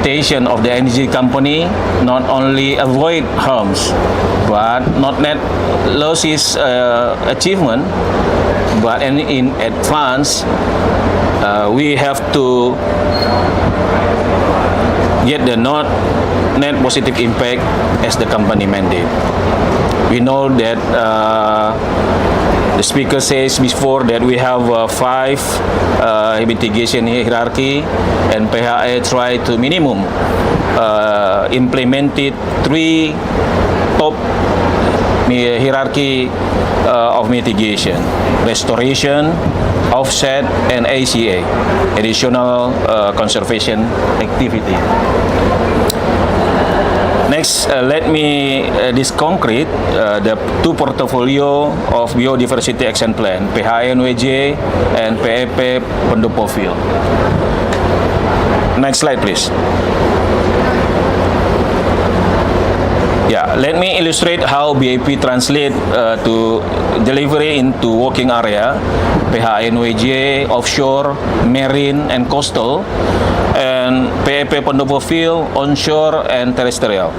expectation of the energy company not only avoid harms, but not net losses achievement, but in advance we have to get the net positive impact as the company mandate. We know that the speaker says before that we have 5 mitigation hierarchy, and PHA try to minimum implemented 3 top hierarchy of mitigation: restoration, offset, and ACA, additional conservation activity. Next, let me concrete the 2 portfolio of biodiversity action plan, PHA-NWJ and PEP Pendopo Field. Next slide, please. Yeah, let me illustrate how BIP translate to delivery into working area, PHA-NWJ, offshore, marine, and coastal, and PEP Pendopo Field, onshore and terrestrial.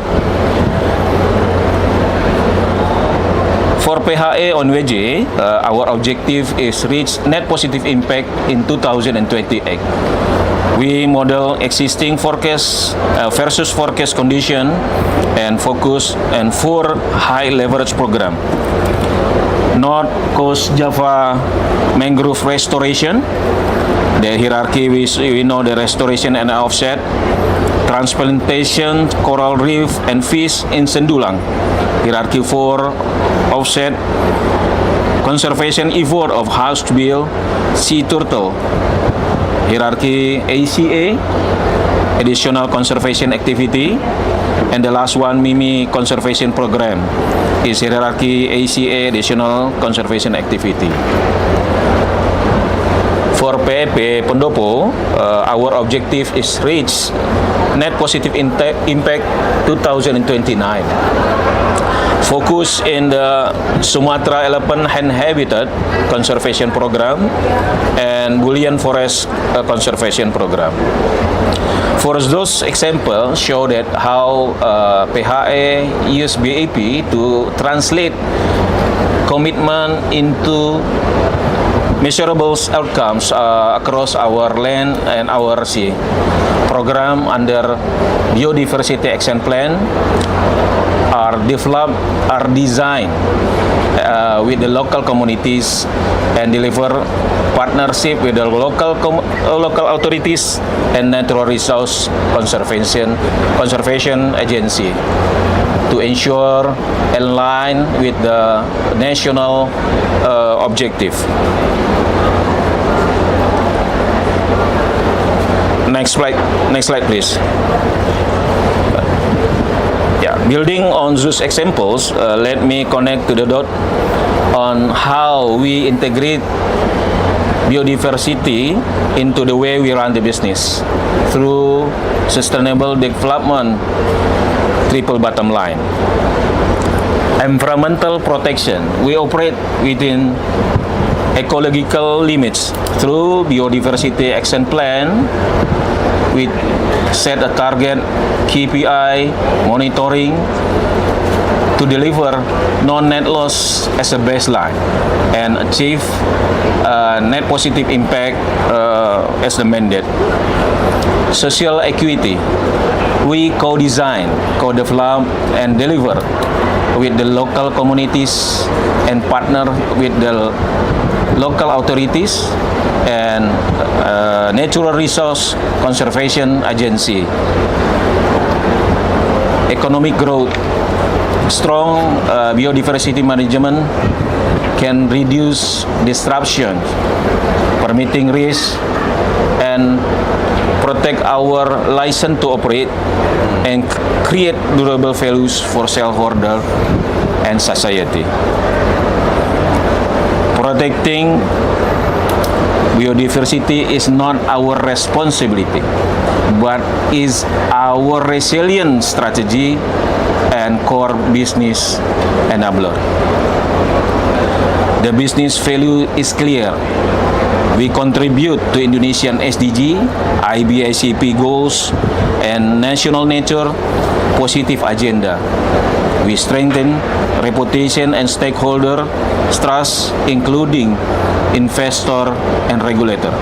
For PHA-NWJ, our objective is reach net positive impact in 2028. We model existing forecast versus forecast condition and focus on 4 high leverage program: North Coast Java mangrove restoration, the hierarchy we know the restoration and offset, transplantation coral reef and fish in Sendulang, hierarchy 4 offset, conservation effort of house-bill sea turtle, hierarchy ACA, additional conservation activity, and the last one, MIMI conservation program, is hierarchy ACA, additional conservation activity. For PEP Pendopo, our objective is reach net positive impact 2029. Focus in the Sumatra elephant hen habitat conservation program and Boolean forest conservation program. For those examples show that how PHA use BIP to translate commitment into measurable outcomes across our land and our sea. Program under Biodiversity Action Plan are developed, are designed with the local communities and deliver partnership with the local authorities and natural resource conservation agency to ensure align with the national objective. Next slide, please. Yeah, building on those examples, let me connect to the dot on how we integrate biodiversity into the way we run the business through sustainable development triple bottom line. Environmental protection, we operate within ecological limits through biodiversity action plan. We set a target KPI monitoring to deliver non-net loss as a baseline and achieve net positive impact as the mandate. Social equity, we co-design, co-develop and deliver with the local communities and partner with the local authorities and natural resource conservation agency. Economic growth, strong biodiversity management can reduce disruption, permitting risk, and protect our license to operate and create durable values for shareholder and society. Protecting biodiversity is not our responsibility, but is our resilient strategy and core business enabler. The business value is clear. We contribute to Indonesian SDG, IBICP goals, and national nature positive agenda. We strengthen reputation and stakeholder trust, including investor and regulator.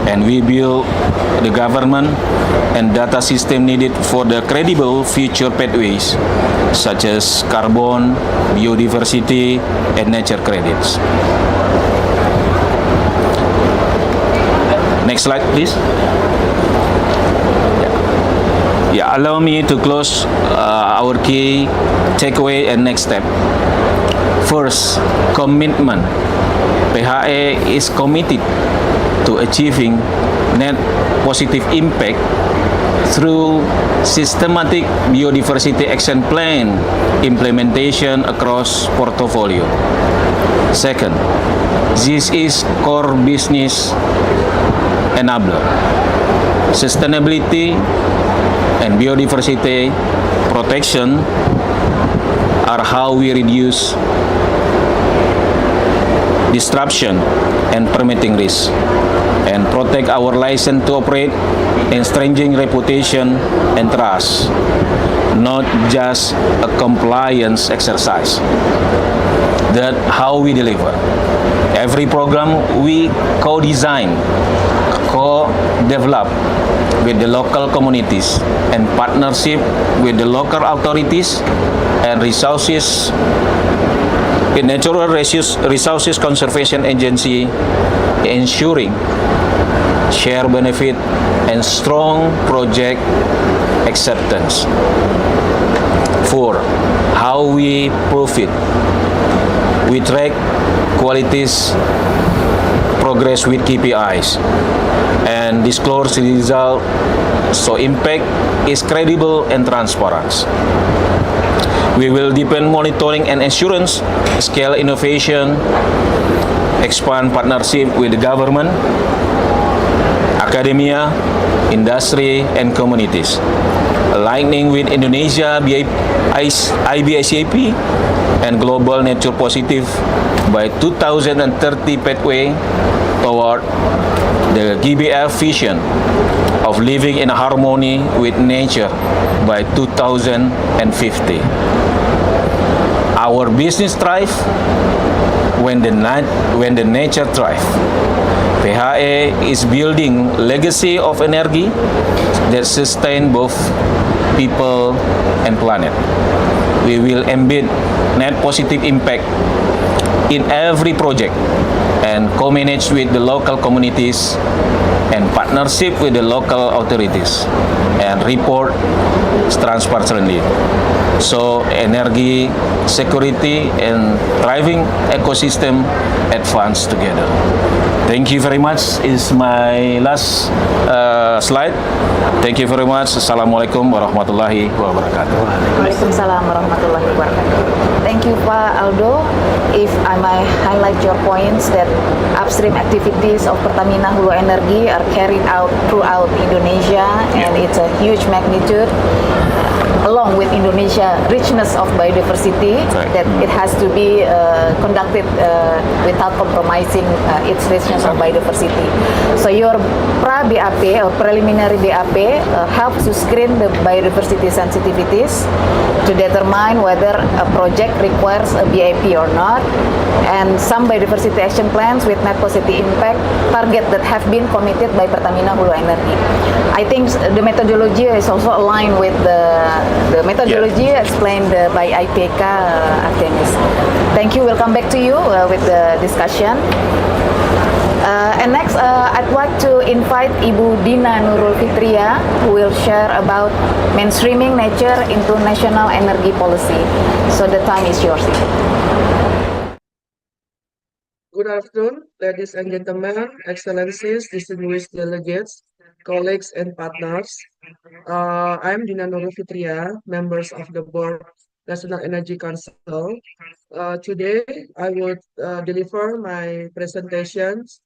And we build the government and data system needed for the credible future pathways, such as carbon, biodiversity, and nature credits. Next slide, please. Yeah, allow me to close our key takeaway and next step. First, commitment. PHE is committed to achieving net positive impact through systematic biodiversity action plan implementation across portfolio. Second, this is core business enabler. Sustainability and biodiversity protection are how we reduce disruption and permitting risk and protect our license to operate and strengthening reputation and trust, not just a compliance exercise. That's how we deliver. Every program we co-design, co-develop with the local communities and partnership with the local authorities and resources with Natural Resources Conservation Agency, ensuring share benefit and strong project acceptance. 4. How we profit. We track qualities progress with KPIs and disclose the result so impact is credible and transparent. We will deepen monitoring and assurance, scale innovation, expand partnership with the government, academia, industry, and communities, aligning with Indonesia IBICP and Global Nature Positive by 2030 pathway toward the GBF vision of living in harmony with nature by 2050. Our business thrive when the nature thrive. PHE is building legacy of energy that sustain both people and planet. We will embed net positive impact in every project and co-manage with the local communities and partnership with the local authorities and report transparently. So energy security and thriving ecosystem advance together. Thank you very much. Is my last slide. Thank you very much. Assalamualaikum warahmatullahi wabarakatuh. Waalaikumsalam warahmatullahi wabarakatuh. Thank you, Pak Aldo. If I might highlight your points that upstream activities of Pertamina Hulu Energy are carried out throughout Indonesia and it's a huge magnitude. Along with Indonesia richness of biodiversity, that it has to be conducted without compromising its richness of biodiversity. So your pra-BAP or preliminary BAP helps to screen the biodiversity sensitivities to determine whether a project requires a BAP or not, and some biodiversity action plans with net positive impact target that have been committed by Pertamina Hulu Energy. I think the methodology is also aligned with the methodology explained by IPK Artemis. Thank you. We'll come back to you with the discussion. And next, I'd like to invite Ibu Dina Nurul Fitria, who will share about mainstreaming nature into national energy policy. So the time is yours. Good afternoon, ladies and gentlemen, excellencies, distinguished delegates, colleagues, and partners. I'm Dina Nurul Fitria, members of the Board National Energy Council. Today, I would deliver my presentations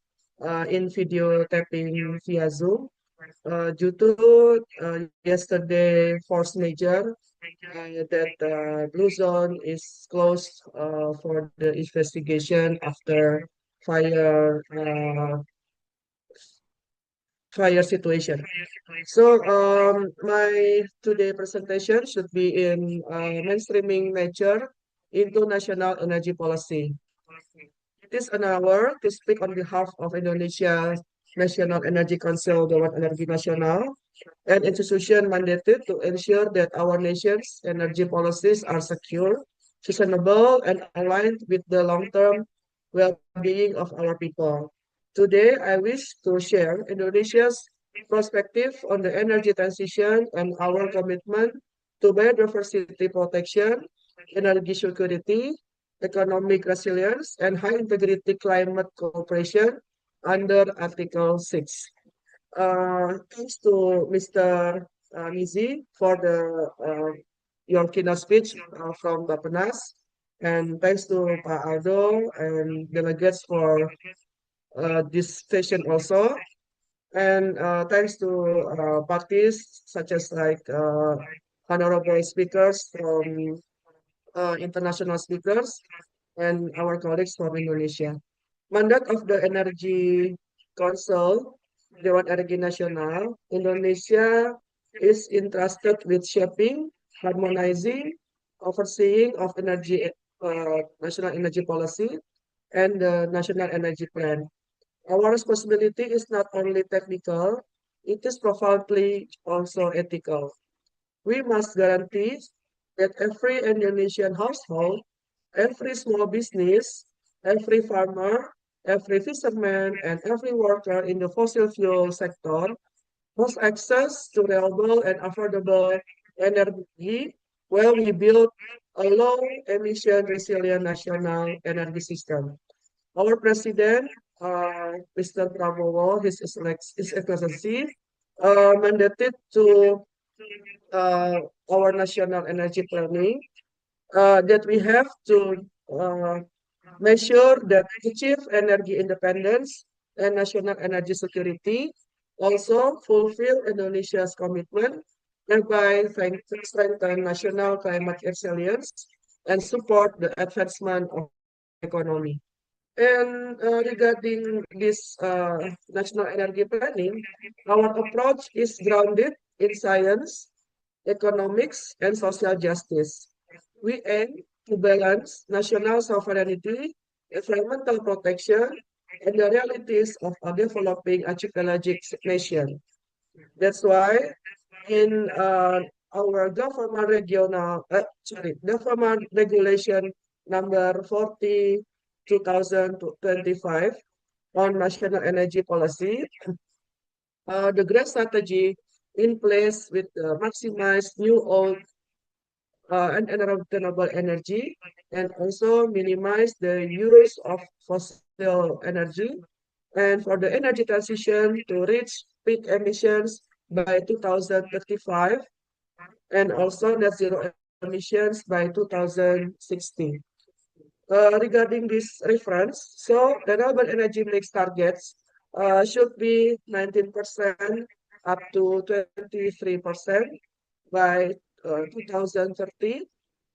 in video tapping via Zoom. Due to yesterday force majeure that Blue Zone is closed for the investigation after fire fire situation. So my today presentation should be in mainstreaming nature into national energy policy. It is an hour to speak on behalf of Indonesia's National Energy Council, Dewan Energi Nasional, an institution mandated to ensure that our nation's energy policies are secure, sustainable, and aligned with the long-term well-being of our people. Today, I wish to share Indonesia's perspective on the energy transition and our commitment to biodiversity protection, energy security, economic resilience, and high-integrity climate cooperation under Article 6. Thanks to Mr. Nizi for the your keynote speech from Bapenas, and thanks to Pak Aldo and delegates for this session also, and thanks to parties such as like honorable speakers from international speakers and our colleagues from Indonesia. Mandate of the Energy Council, Dewan Energi Nasional, Indonesia is entrusted with shaping, harmonizing, overseeing of national energy policy and the national energy plan. Our responsibility is not only technical, it is profoundly also ethical. We must guarantee that every Indonesian household, every small business, every farmer, every fisherman, and every worker in the fossil fuel sector has access to reliable and affordable energy while we build a low emission resilient national energy system. Our president, Mr. Prabowo, His Excellency, mandated to uh, our national energy planning that we have to uh, make sure that achieve energy independence and national energy security, also fulfill Indonesia's commitment, thereby strengthen national climate resilience and support the advancement of economy. And regarding this national energy planning, our approach is grounded in science, economics, and social justice. We aim to balance national sovereignty, environmental protection, and the realities of a developing archipelagic nation. That's why in our government regulation number 40 2025 on national energy policy, the grand strategy in place with maximize new old and renewable energy and also minimize the use of fossil energy and for the energy transition to reach peak emissions by 2035 and also net zero emissions by 2060. Regarding this reference, so renewable energy mix targets should be 19% up to 23% by 2030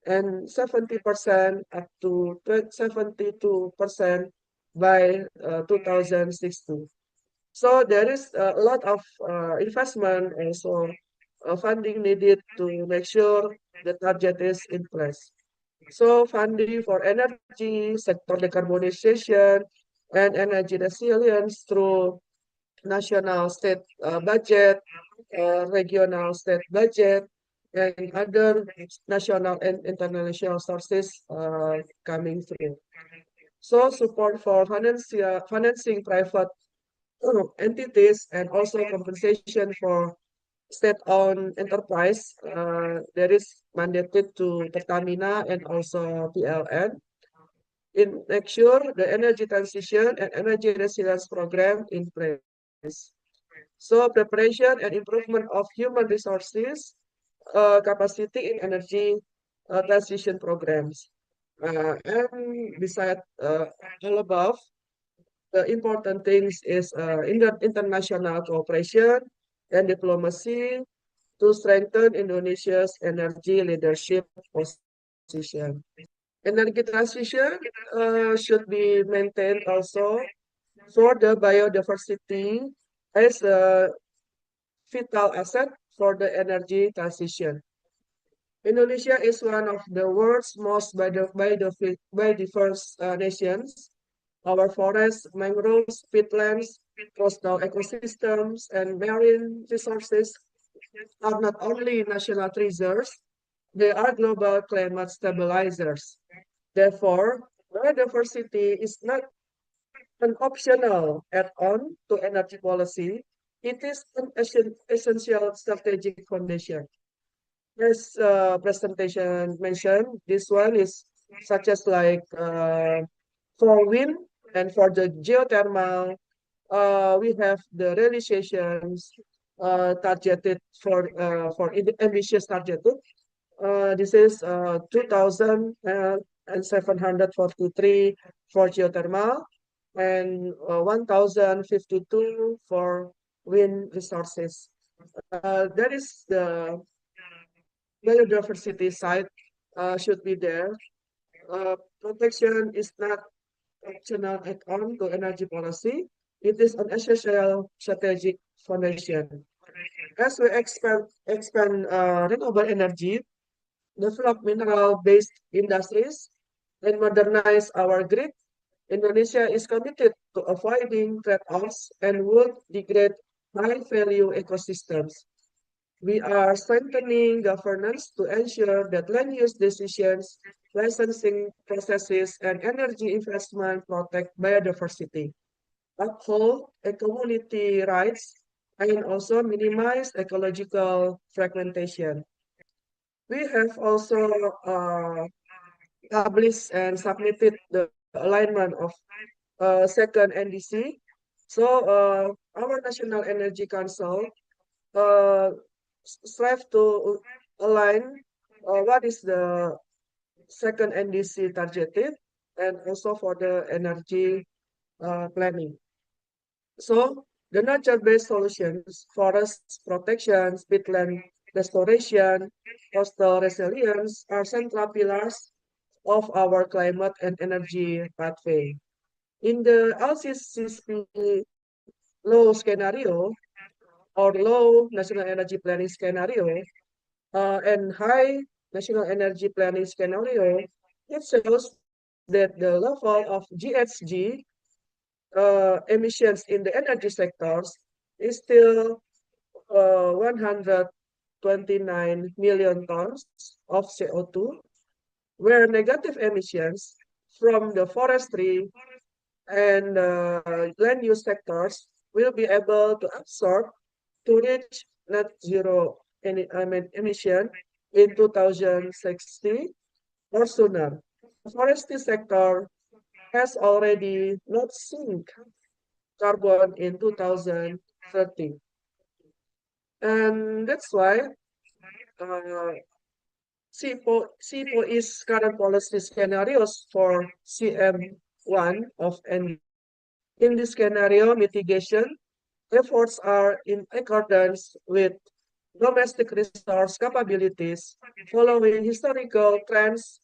and 70% up to 72% by 2060. So there is a lot of investment and so funding needed to make sure the target is in place. So funding for energy, sector decarbonization, and energy resilience through national state budget, regional state budget, and other national and international sources coming through. So support for financing private entities and also compensation for state-owned enterprise that is mandated to Pertamina and also PLN in make sure the energy transition and energy resilience program in place. So preparation and improvement of human resources capacity in energy transition programs. And beside all above, the important things is in the international cooperation and diplomacy to strengthen Indonesia's energy leadership position. Energy transition should be maintained also for the biodiversity as a vital asset for the energy transition. Indonesia is one of the world's most biodiverse nations. Our forests, mangroves, peatlands, coastal ecosystems, and marine resources are not only national treasures, they are global climate stabilizers. Therefore, biodiversity is not an optional add-on to energy policy. It is an essential strategic foundation. As presentation mentioned, this one is such as like for wind and for the geothermal, we have the realizations targeted for ambitious targeted. This is 2,743 for geothermal and 1,052 for wind resources. That is the biodiversity side should be there. Protection is not optional add-on to energy policy. It is an essential strategic foundation. As we expand renewable energy, develop mineral-based industries, and modernize our grid, Indonesia is committed to avoiding trade-offs and would degrade high-value ecosystems. We are strengthening governance to ensure that land use decisions, licensing processes, and energy investment protect biodiversity, uphold community rights, and also minimize ecological fragmentation. We have also published and submitted the alignment of second NDC. So our National Energy Council uh, strive to align what is the second NDC targeted and also for the energy planning. So the nature-based solutions, forest protection, peatland restoration, coastal resilience are central pillars of our climate and energy pathway. In the LCCP low scenario or low national energy planning scenario and high national energy planning scenario, it shows that the level of GHG emissions in the energy sectors is still 129 million tons of CO2, where negative emissions from the forestry and land use sectors will be able to absorb to reach net zero emission in 2060 or sooner. The forestry sector has already not sink carbon in 2030. And that's why SIPO is current policy scenarios for CM1 of N. In this scenario, mitigation efforts are in accordance with domestic resource capabilities following historical trends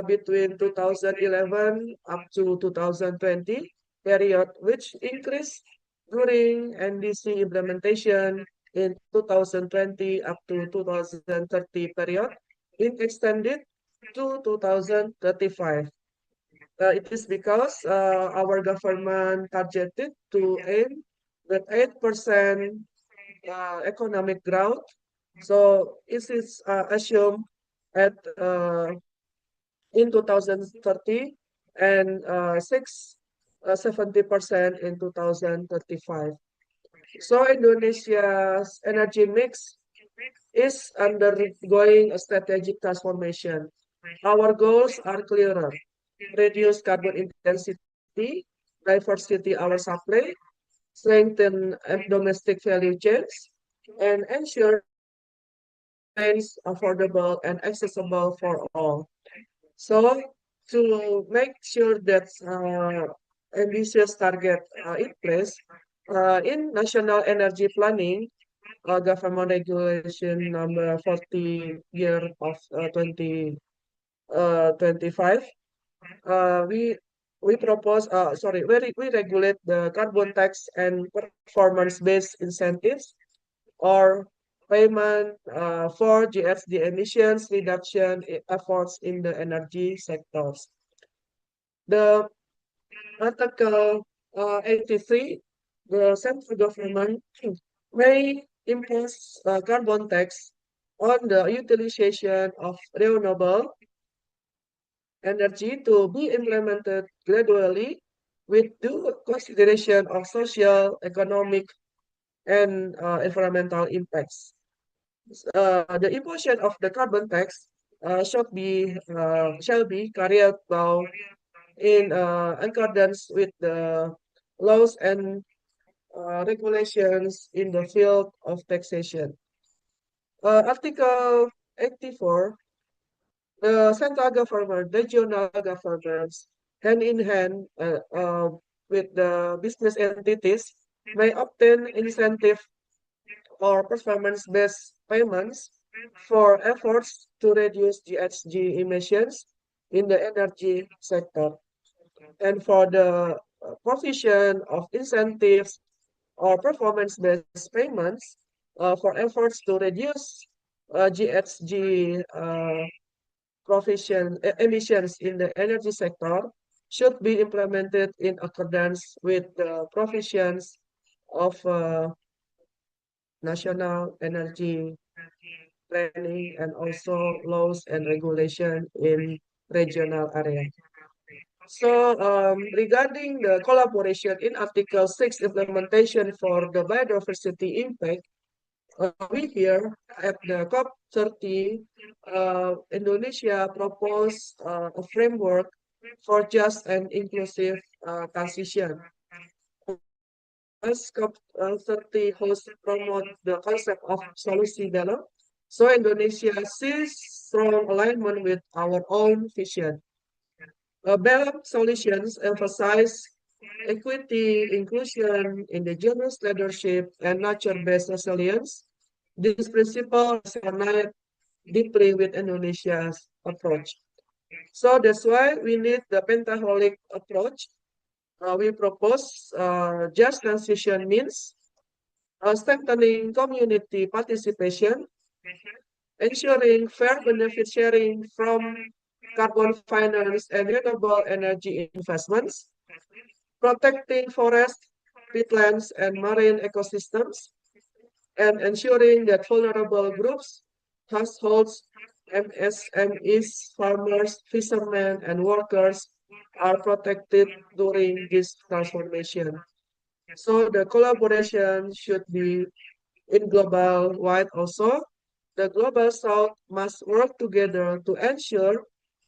between 2011 up to 2020 period, which increased during NDC implementation in 2020 up to 2030 period, it extended to 2035. It is because our government targeted to aim with 8% economic growth. So it is assumed at in 2030 and 70% in 2035. So Indonesia's energy mix is undergoing a strategic transformation. Our goals are clearer: reduce carbon intensity, diversity our supply, strengthen domestic value chains, and ensure remains affordable and accessible for all. So to make sure that ambitious target in place, in national energy planning, government regulation number 40 year of 20 25, we propose, we regulate the carbon tax and performance-based incentives or payment for GHG emissions reduction efforts in the energy sectors. The Article 83, the central government may impose carbon tax on the utilization of renewable energy to be implemented gradually with due consideration of social, economic, and environmental impacts. The imposition of the carbon tax shall be carried out in accordance with the laws and regulations in the field of taxation. Article 84, the central government, regional governments, hand in hand with the business entities, may obtain incentive or performance-based payments for efforts to reduce GHG emissions in the energy sector. And for the provision of incentives or performance-based payments for efforts to reduce GHG emissions in the energy sector should be implemented in accordance with the provisions of national energy planning and also laws and regulation in regional area. So regarding the collaboration in Article 6 implementation for the biodiversity impact, we here at the COP30, Indonesia proposed a framework for just and inclusive transition. As COP30 hosts promote the concept of solusi dialogue, so Indonesia sees strong alignment with our own vision. Balanced solutions emphasize equity, inclusion, indigenous leadership, and nature-based resilience. This principle resonate deeply with Indonesia's approach. So that's why we need the pentaholic approach. We propose just transition means strengthening community participation, ensuring fair benefit sharing from carbon finance and renewable energy investments, protecting forest, peatlands, and marine ecosystems, and ensuring that vulnerable groups, households, MSMEs, farmers, fishermen, and workers are protected during this transformation. So the collaboration should be in global wide also. The global south must work together to ensure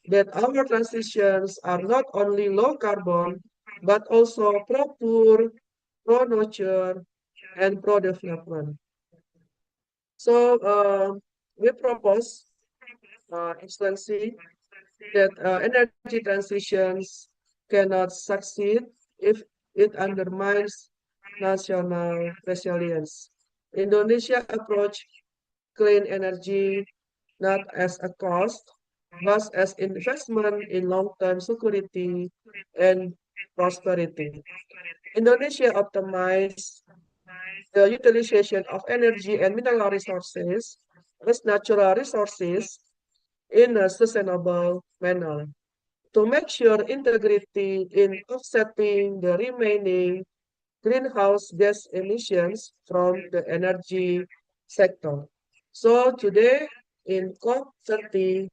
that our transitions are not only low carbon, but also pro-poor, pro-nature, and pro-development. So we propose, Excellency, that energy transitions cannot succeed if it undermines national resilience. Indonesia approach clean energy not as a cost, but as investment in long-term security and prosperity. Indonesia optimized the utilization of energy and mineral resources as natural resources in a sustainable manner to make sure integrity in offsetting the remaining greenhouse gas emissions from the energy sector. So today in COP30,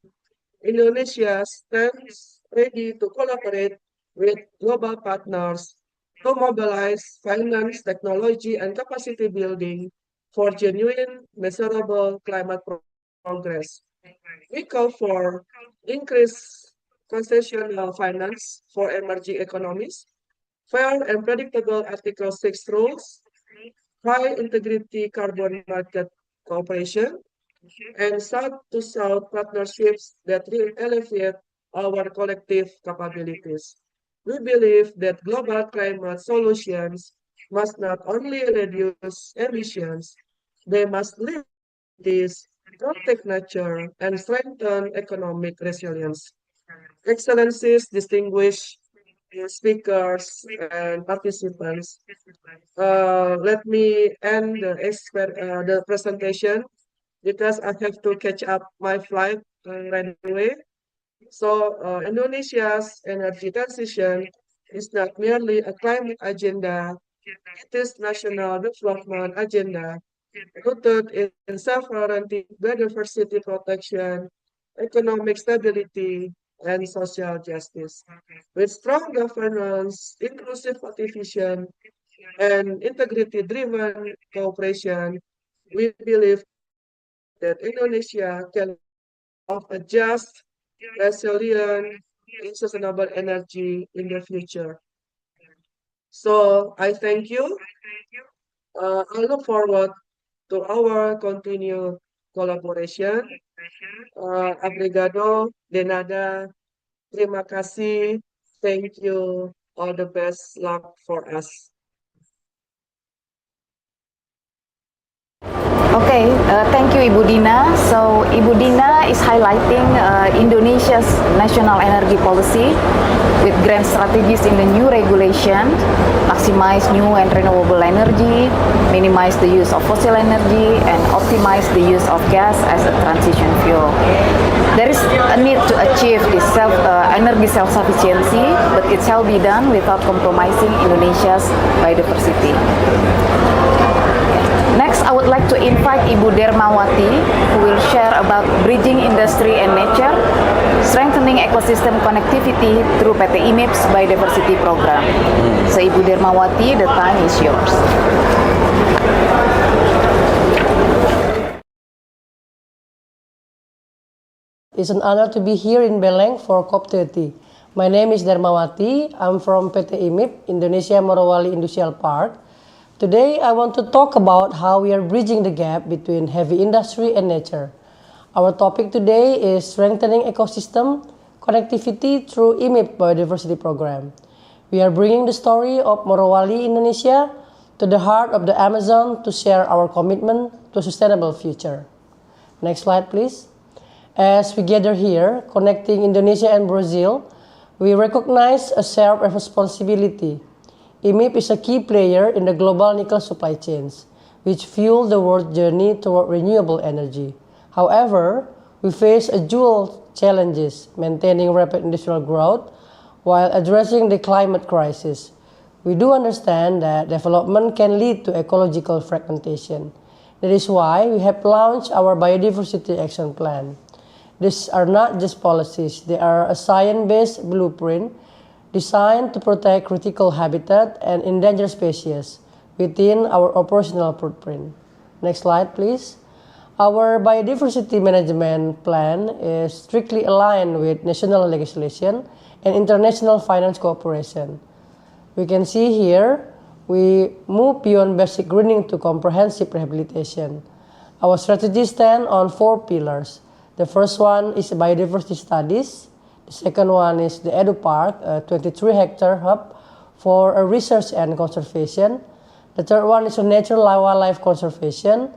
Indonesia stands ready to collaborate with global partners to mobilize finance, technology, and capacity building for genuine, measurable climate progress. We call for increased concessional finance for emerging economies, fair and predictable Article 6 rules, high integrity carbon market cooperation, and South-to-South partnerships that will elevate our collective capabilities. We believe that global climate solutions must not only reduce emissions, they must limit this, protect nature, and strengthen economic resilience. Excellencies, distinguished speakers, and participants. Let me end the presentation because I have to catch up my flight right away. So, Indonesia's energy transition is not merely a climate agenda, it is national development agenda rooted in sovereignty, biodiversity protection, economic stability, and social justice. With strong governance, inclusive participation, and integrity-driven cooperation, we believe that Indonesia can of a just, resilient, and sustainable energy in the future. So I thank you. I look forward to our continued collaboration. Obrigado, de nada, terima kasih, thank you, all the best luck for us. Okay, thank you Ibu Dina. So Ibu Dina is highlighting Indonesia's national energy policy with grand strategies in the new regulation, maximize new and renewable energy, minimize the use of fossil energy, and optimize the use of gas as a transition fuel. There is a need to achieve this energy self-sufficiency, but it shall be done without compromising Indonesia's biodiversity. Next, I would like to invite Ibu Dermawati, who will share about bridging industry and nature, strengthening ecosystem connectivity through PT IMIP's biodiversity program. So Ibu Dermawati, the time is yours. It's an honor to be here in Beleng for COP30. My name is Dermawati. I'm from PT IMIP, Indonesia Morowali Industrial Park. Today, I want to talk about how we are bridging the gap between heavy industry and nature. Our topic today is strengthening ecosystem connectivity through IMIP Biodiversity Program. We are bringing the story of Morowali, Indonesia to the heart of the Amazon to share our commitment to a sustainable future. Next slide, please. As we gather here, connecting Indonesia and Brazil, we recognize a shared responsibility. IMIP is a key player in the global nickel supply chains, which fuel the world's journey toward renewable energy. However, we face a dual challenges, maintaining rapid industrial growth while addressing the climate crisis. We do understand that development can lead to ecological fragmentation. That is why we have launched our Biodiversity Action Plan. These are not just policies, they are a science-based blueprint designed to protect critical habitat and endangered species within our operational footprint. Next slide, please. Our biodiversity management plan is strictly aligned with national legislation and international finance cooperation. We can see here, we move beyond basic greening to comprehensive rehabilitation. Our strategy stands on 4 pillars. The first one is biodiversity studies. The second one is the Edu Park, a 23-hectare hub for research and conservation. The third one is a natural wildlife conservation,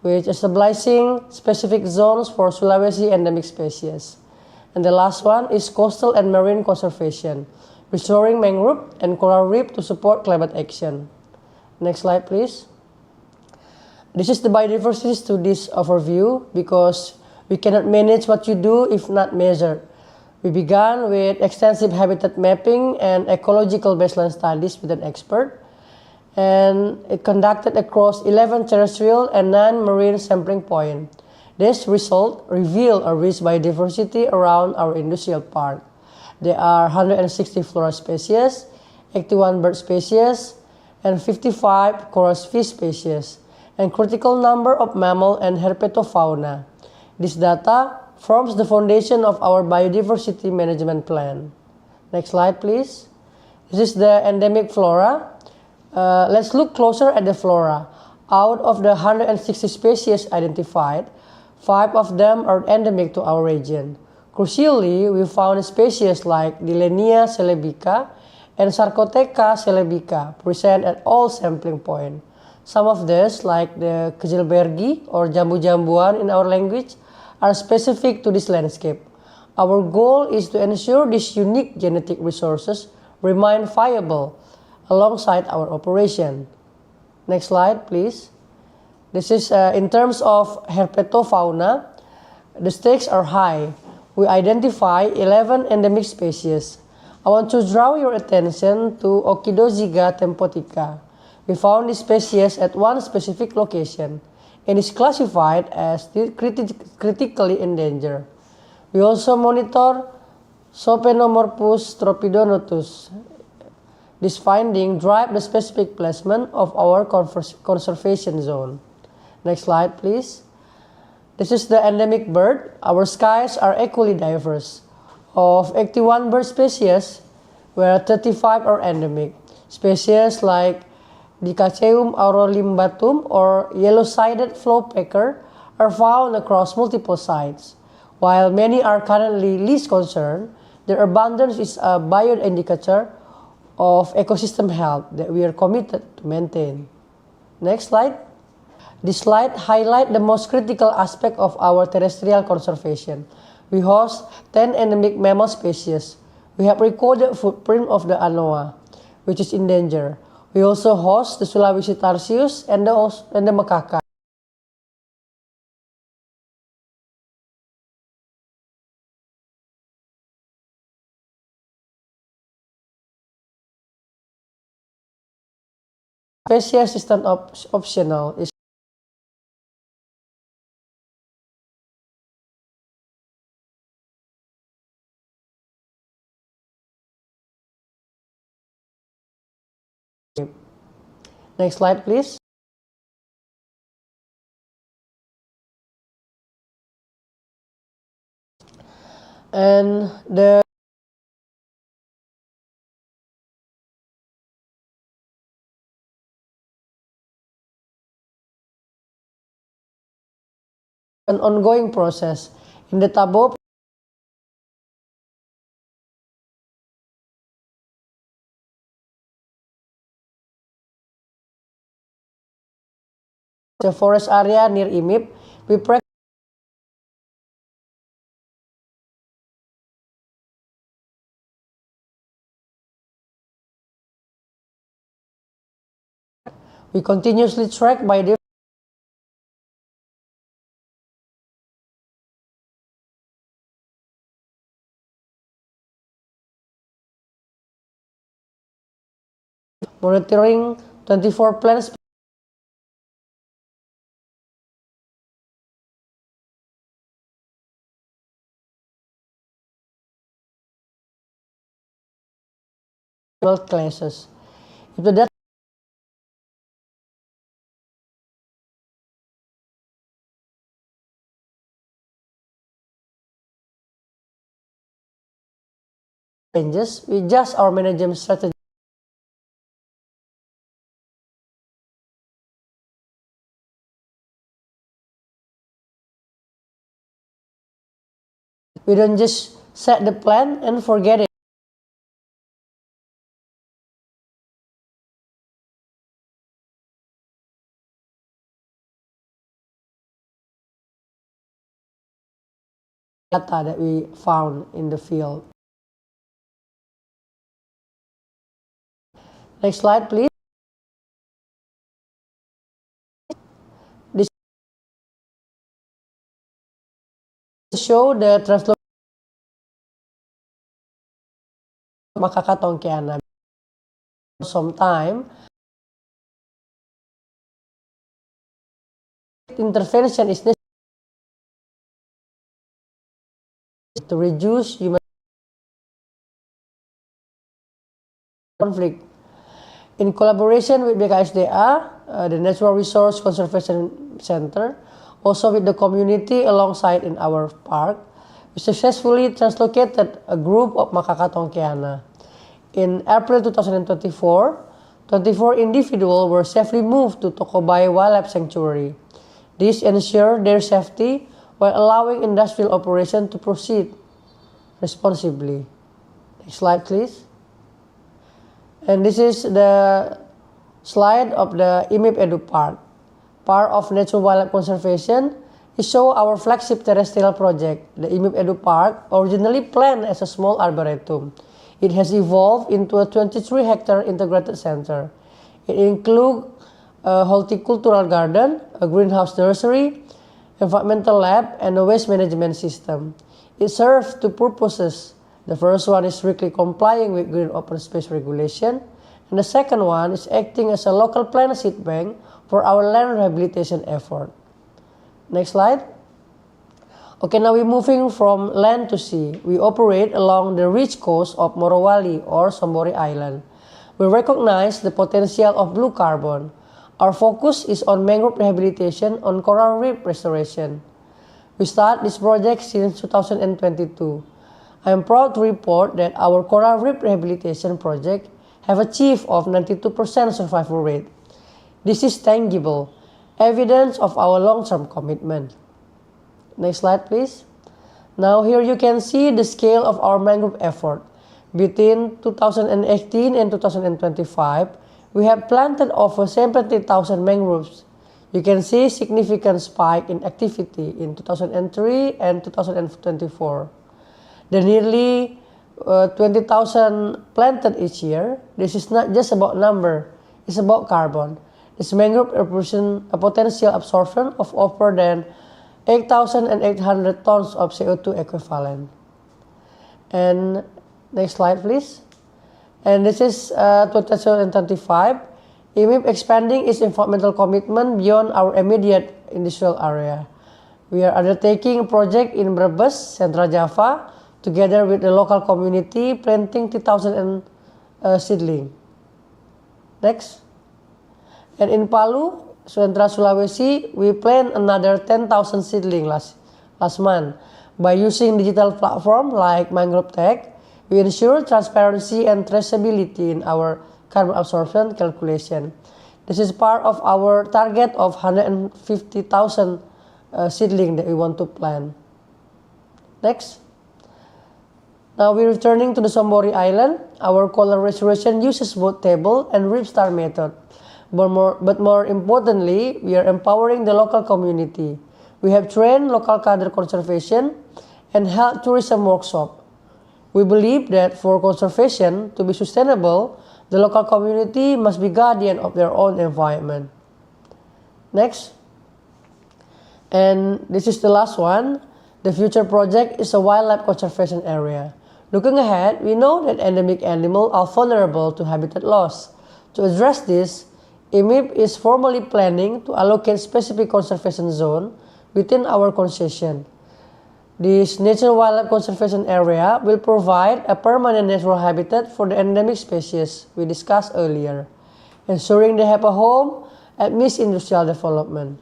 which is establishing specific zones for Sulawesi endemic species. And the last one is coastal and marine conservation, restoring mangrove and coral reef to support climate action. Next slide, please. This is the biodiversity studies overview because we cannot manage what you do if not measured. We began with extensive habitat mapping and ecological baseline studies with an expert, and it conducted across 11 terrestrial and 9 marine sampling points. This result revealed a rich biodiversity around our industrial park. There are 160 flora species, 81 bird species, and 55 coral fish species, and critical number of mammal and herpetofauna. This data forms the foundation of our biodiversity management plan. Next slide, please. This is the endemic flora. Let's look closer at the flora. Out of the 160 species identified, 5 of them are endemic to our region. Crucially, we found species like Dilenia celebica and Sarcoteca celebica present at all sampling points. Some of these, like the Kejelbergi or jambu-jambuan in our language, are specific to this landscape. Our goal is to ensure these unique genetic resources remain viable alongside our operation. Next slide, please. This is in terms of herpetofauna, the stakes are high. We identify 11 endemic species. I want to draw your attention to Okidoziga tempotica. We found this species at one specific location and is classified as critically endangered. We also monitor Sophenomorphus tropidonotus. This finding drives the specific placement of our conservation zone. Next slide, please. This is the endemic bird. Our skies are equally diverse. Of 81 bird species, where 35 are endemic. Species like Dicaceum aurolimbatum or yellow-sided flowpecker are found across multiple sites. While many are currently least concerned, their abundance is a bioindicator of ecosystem health that we are committed to maintain. Next slide. This slide highlights the most critical aspect of our terrestrial conservation. We host 10 endemic mammal species. We have recorded footprint of the anoa, which is endangered. We also host the Sulawesi tarsius and the macaca. Species is not optional. Next slide, please. And the an ongoing process. In the Tabo, the forest area near IMIP, we practice we continuously track by monitoring 24 plants classes. If the data changes, we adjust our management strategy. We don't just set the plan and forget it. Data that we found in the field. Next slide, please. This show the translocation of macaca tonkeana. Some time, intervention is necessary to reduce human conflict. In collaboration with BKSDA, the Natural Resource Conservation Center, also with the community alongside in our park, we successfully translocated a group of macaca tonkeana. In April 2024, 24 individuals were safely moved to Tokobay Wildlife Sanctuary. This ensured their safety while allowing industrial operation to proceed responsibly. Next slide, please. And this is the slide of the IMIP Edu Park. Part of natural wildlife conservation It shows our flagship terrestrial project, the IMIP Edu Park, originally planned as a small arboretum. It has evolved into a 23-hectare integrated center. It includes a horticultural garden, a greenhouse nursery, environmental lab, and a waste management system. It serves two purposes. The first one is strictly complying with green open space regulation, and the second one is acting as a local plant seed bank for our land rehabilitation effort. Next slide. Okay, now we're moving from land to sea. We operate along the rich coast of Morowali or Sombori Island. We recognize the potential of blue carbon. Our focus is on mangrove rehabilitation on coral reef restoration. We started this project since 2022. I am proud to report that our coral reef rehabilitation project have achieved of 92% survival rate. This is tangible evidence of our long-term commitment. Next slide, please. Now here you can see the scale of our mangrove effort. Between 2018 and 2025, we have planted over 70,000 mangroves. You can see significant spike in activity in 2003 and 2024. The nearly 20,000 planted each year, this is not just about number, it's about carbon. This mangrove represents a potential absorption of over than 8,800 tons of CO2 equivalent. And next slide, please. And this is 2025. IMIP expanding its environmental commitment beyond our immediate industrial area. We are undertaking a project in Brebes, Central Java, together with the local community, planting 3,000 seedling. Next. And in Palu, Central Sulawesi, we planted another 10,000 seedling last month. By using digital platform like Mangrove Tech, we ensure transparency and traceability in our carbon absorption calculation. This is part of our target of 150,000 seedling that we want to plant. Next. Now we're returning to the Sombori Island. Our coral restoration uses both table and rip star method. But more importantly, we are empowering the local community. We have trained local cadre conservation and held tourism workshop. We believe that for conservation to be sustainable, the local community must be guardian of their own environment. Next. And this is the last one. The future project is a wildlife conservation area. Looking ahead, we know that endemic animals are vulnerable to habitat loss. To address this, IMIP is formally planning to allocate specific conservation zone within our concession. This natural wildlife conservation area will provide a permanent natural habitat for the endemic species we discussed earlier, ensuring they have a home amidst industrial development.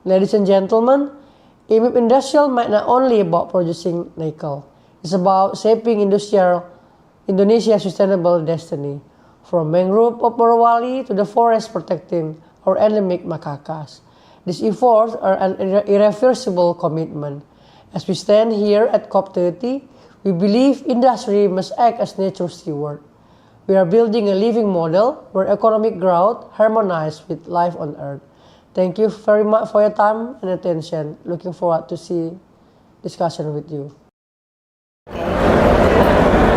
Ladies and gentlemen, IMIP Industrial might not only about producing nickel. It's about shaping Indonesia's sustainable destiny, from mangrove of Morowali to the forest protecting our endemic macacas. These efforts are an irreversible commitment. As we stand here at COP30, we believe industry must act as nature steward. We are building a living model where economic growth harmonizes with life on Earth. Thank you very much for your time and attention. Looking forward to see discussion with you.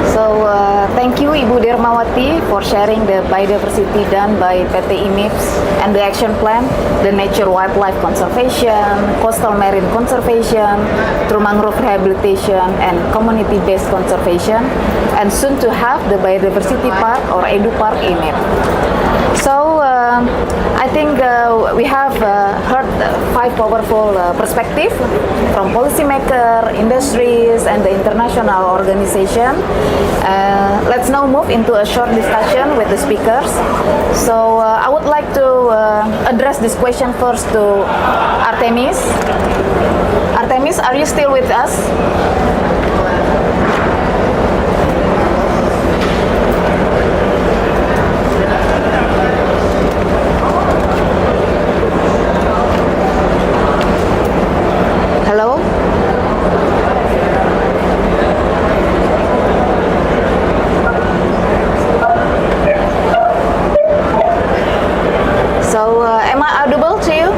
So thank you Ibu Dermawati for sharing the biodiversity done by PT IMIPS and the action plan, the nature wildlife conservation, coastal marine conservation, through mangrove rehabilitation and community-based conservation, and soon to have the biodiversity park or Edu Park IMIP. So I think we have heard 5 powerful perspectives from policymaker, industries, and the international organization. Let's now move into a short discussion with the speakers. So I would like to address this question first to Artemis. Artemis, are you still with us? Hello? So, am I audible to you?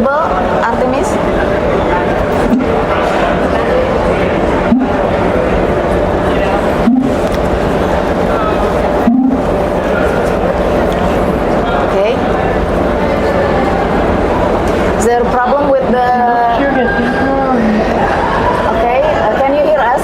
audible, Artemis? Okay. Is there a problem with the... Okay, can you hear us?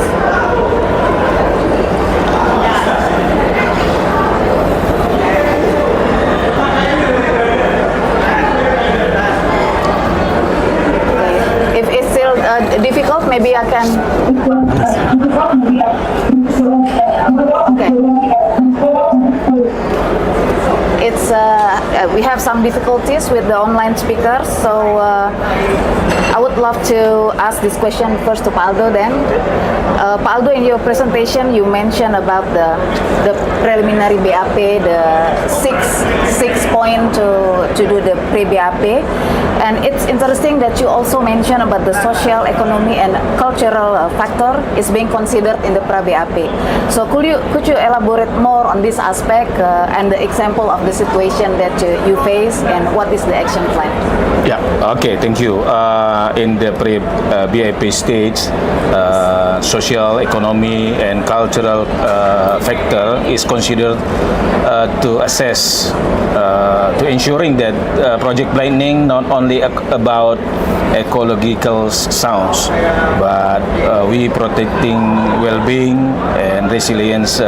Okay. If it's still difficult, maybe I can... Okay. It's we have some difficulties with the online speakers, so I would love to ask this question first to Paldo then. Paldo, in your presentation you mentioned about the preliminary BAP, the six point to do the pre-BAP, and it's interesting that you also mentioned about the social, economic and cultural factor is being considered in the pre-BAP. So could you elaborate more on this aspect and the example of the situation that you face and what is the action plan? Yeah, okay, thank you. In the pre-BIP stage, social, economy, and cultural factor is considered to assess, to ensuring that project planning not only about ecological sounds, but we protecting well-being and resilience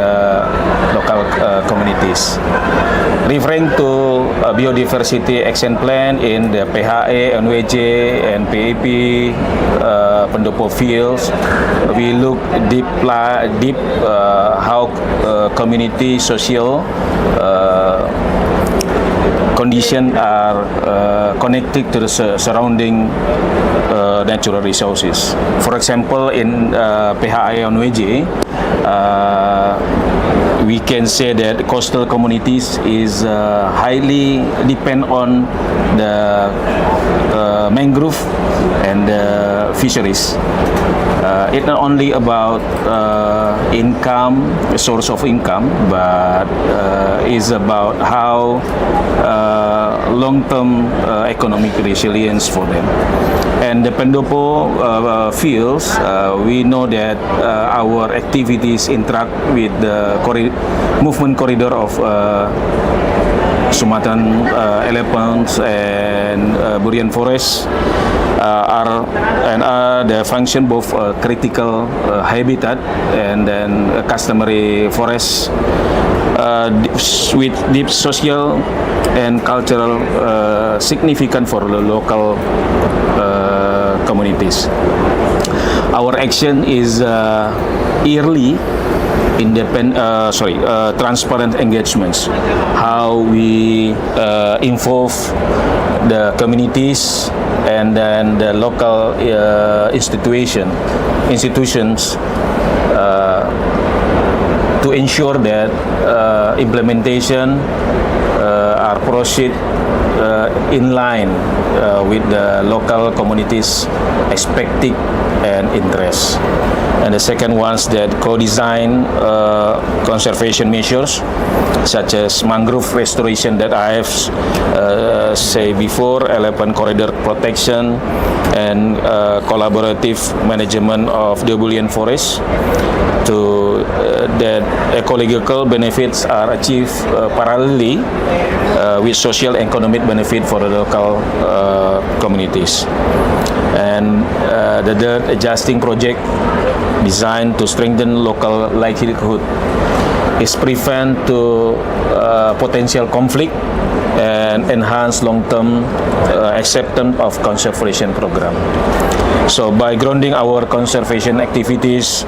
local communities. Referring to biodiversity action plan in the PHE, NWJ, and PAP pendopo fields, we look deep how community social conditions are connected to the surrounding natural resources. For example, in PHE NWJ, we can say that coastal communities is highly depend on the mangrove and the fisheries. It's not only about income, source of income, but is about how long-term economic resilience for them. And the pendopo fields, we know that our activities interact with the movement corridor of Sumatran elephants and Burian forests are the function both critical habitat and then customary forests with deep social and cultural significance for the local communities. Our action is yearly transparent engagements, how we involve the communities and then the local institutions to ensure that implementation are proceed in line with the local communities' expected and interests. And the second one's that co-design conservation measures such as mangrove restoration that I have said before, elephant corridor protection, and collaborative management of the Burian forest to that ecological benefits are achieved parallelly with social and economic benefit for the local communities. And the third adjusting project designed to strengthen local livelihood is prevent to potential conflict and enhance long-term acceptance of conservation program. So by grounding our conservation activities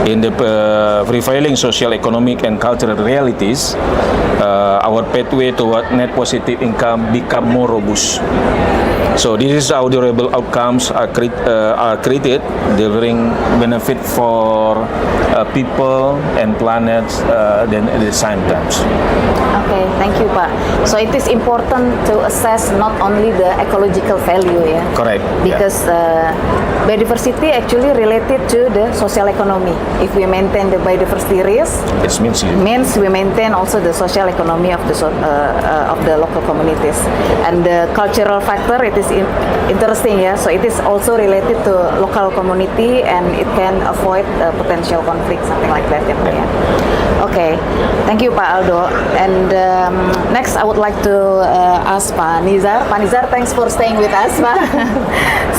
in the prevailing social, economic, and cultural realities, our pathway toward net positive income become more robust. So this is how durable outcomes are created, delivering benefit for people and planet then at the same time. Okay, thank you, Pak. So it is is important to assess not only the ecological value, yeah. Correct. Because biodiversity actually related to the social economy. If we maintain the biodiversity risk, It means we maintain also the social economy of the local communities. And the cultural factor, it is interesting, yeah. So it is also related to local community, and it can avoid potential conflict, something like that, yeah. Okay, thank you, Pak Aldo. And next, I would like to ask Pak Nizar. Pak Nizar, thanks for staying with us, Pak.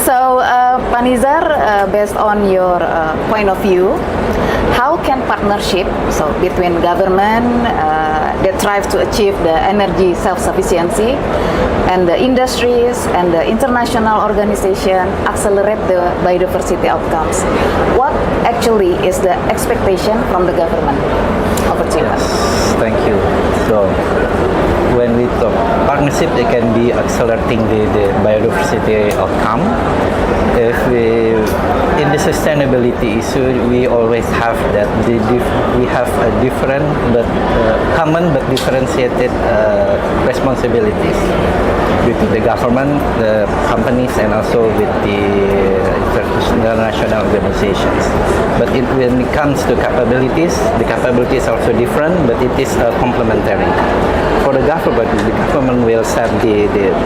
So, Pak Nizar, based on your point of view, how can partnership, so between government that strive to achieve the energy self-sufficiency and the industries and the international organization accelerate the biodiversity outcomes? What actually is the expectation from the government? Over to you. Yes, thank you. So, when we talk partnership, it can be accelerating the biodiversity outcome. If we, in the sustainability issue, we always have that we have a different but common but differentiated responsibilities between the government, the companies, and also with the international organizations. But when it comes to capabilities, the capabilities are also different, but it is complementary. For the government will set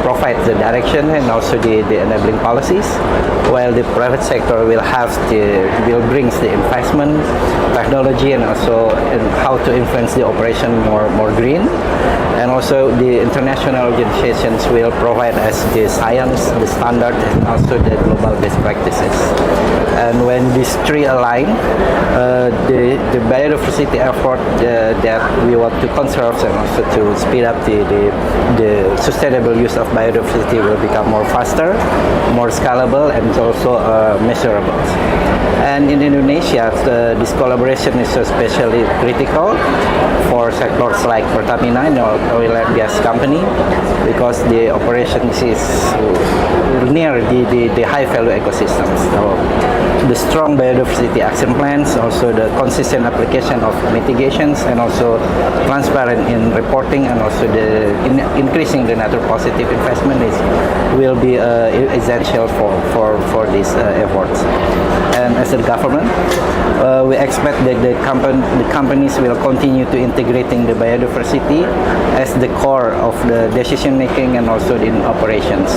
provide the direction and also the enabling policies, while the private sector will brings the investment, technology, and also how to influence the operation more green. And also the international organizations will provide us the science, the standard, and also the global best practices. And when these three align, the biodiversity effort that we want to conserve and also to speed up the sustainable use of biodiversity will become more faster, more scalable, and also measurable. And in Indonesia, this collaboration is especially critical for sectors like Pertamina, oil and gas company, because the operations is near the high value ecosystems. So the strong biodiversity action plans, also the consistent application of mitigations, and also transparent in reporting, and also increasing the nature positive investment will be essential for these efforts. And as a government, we expect that the companies will continue to integrating the biodiversity as the core of the decision making and also in operations.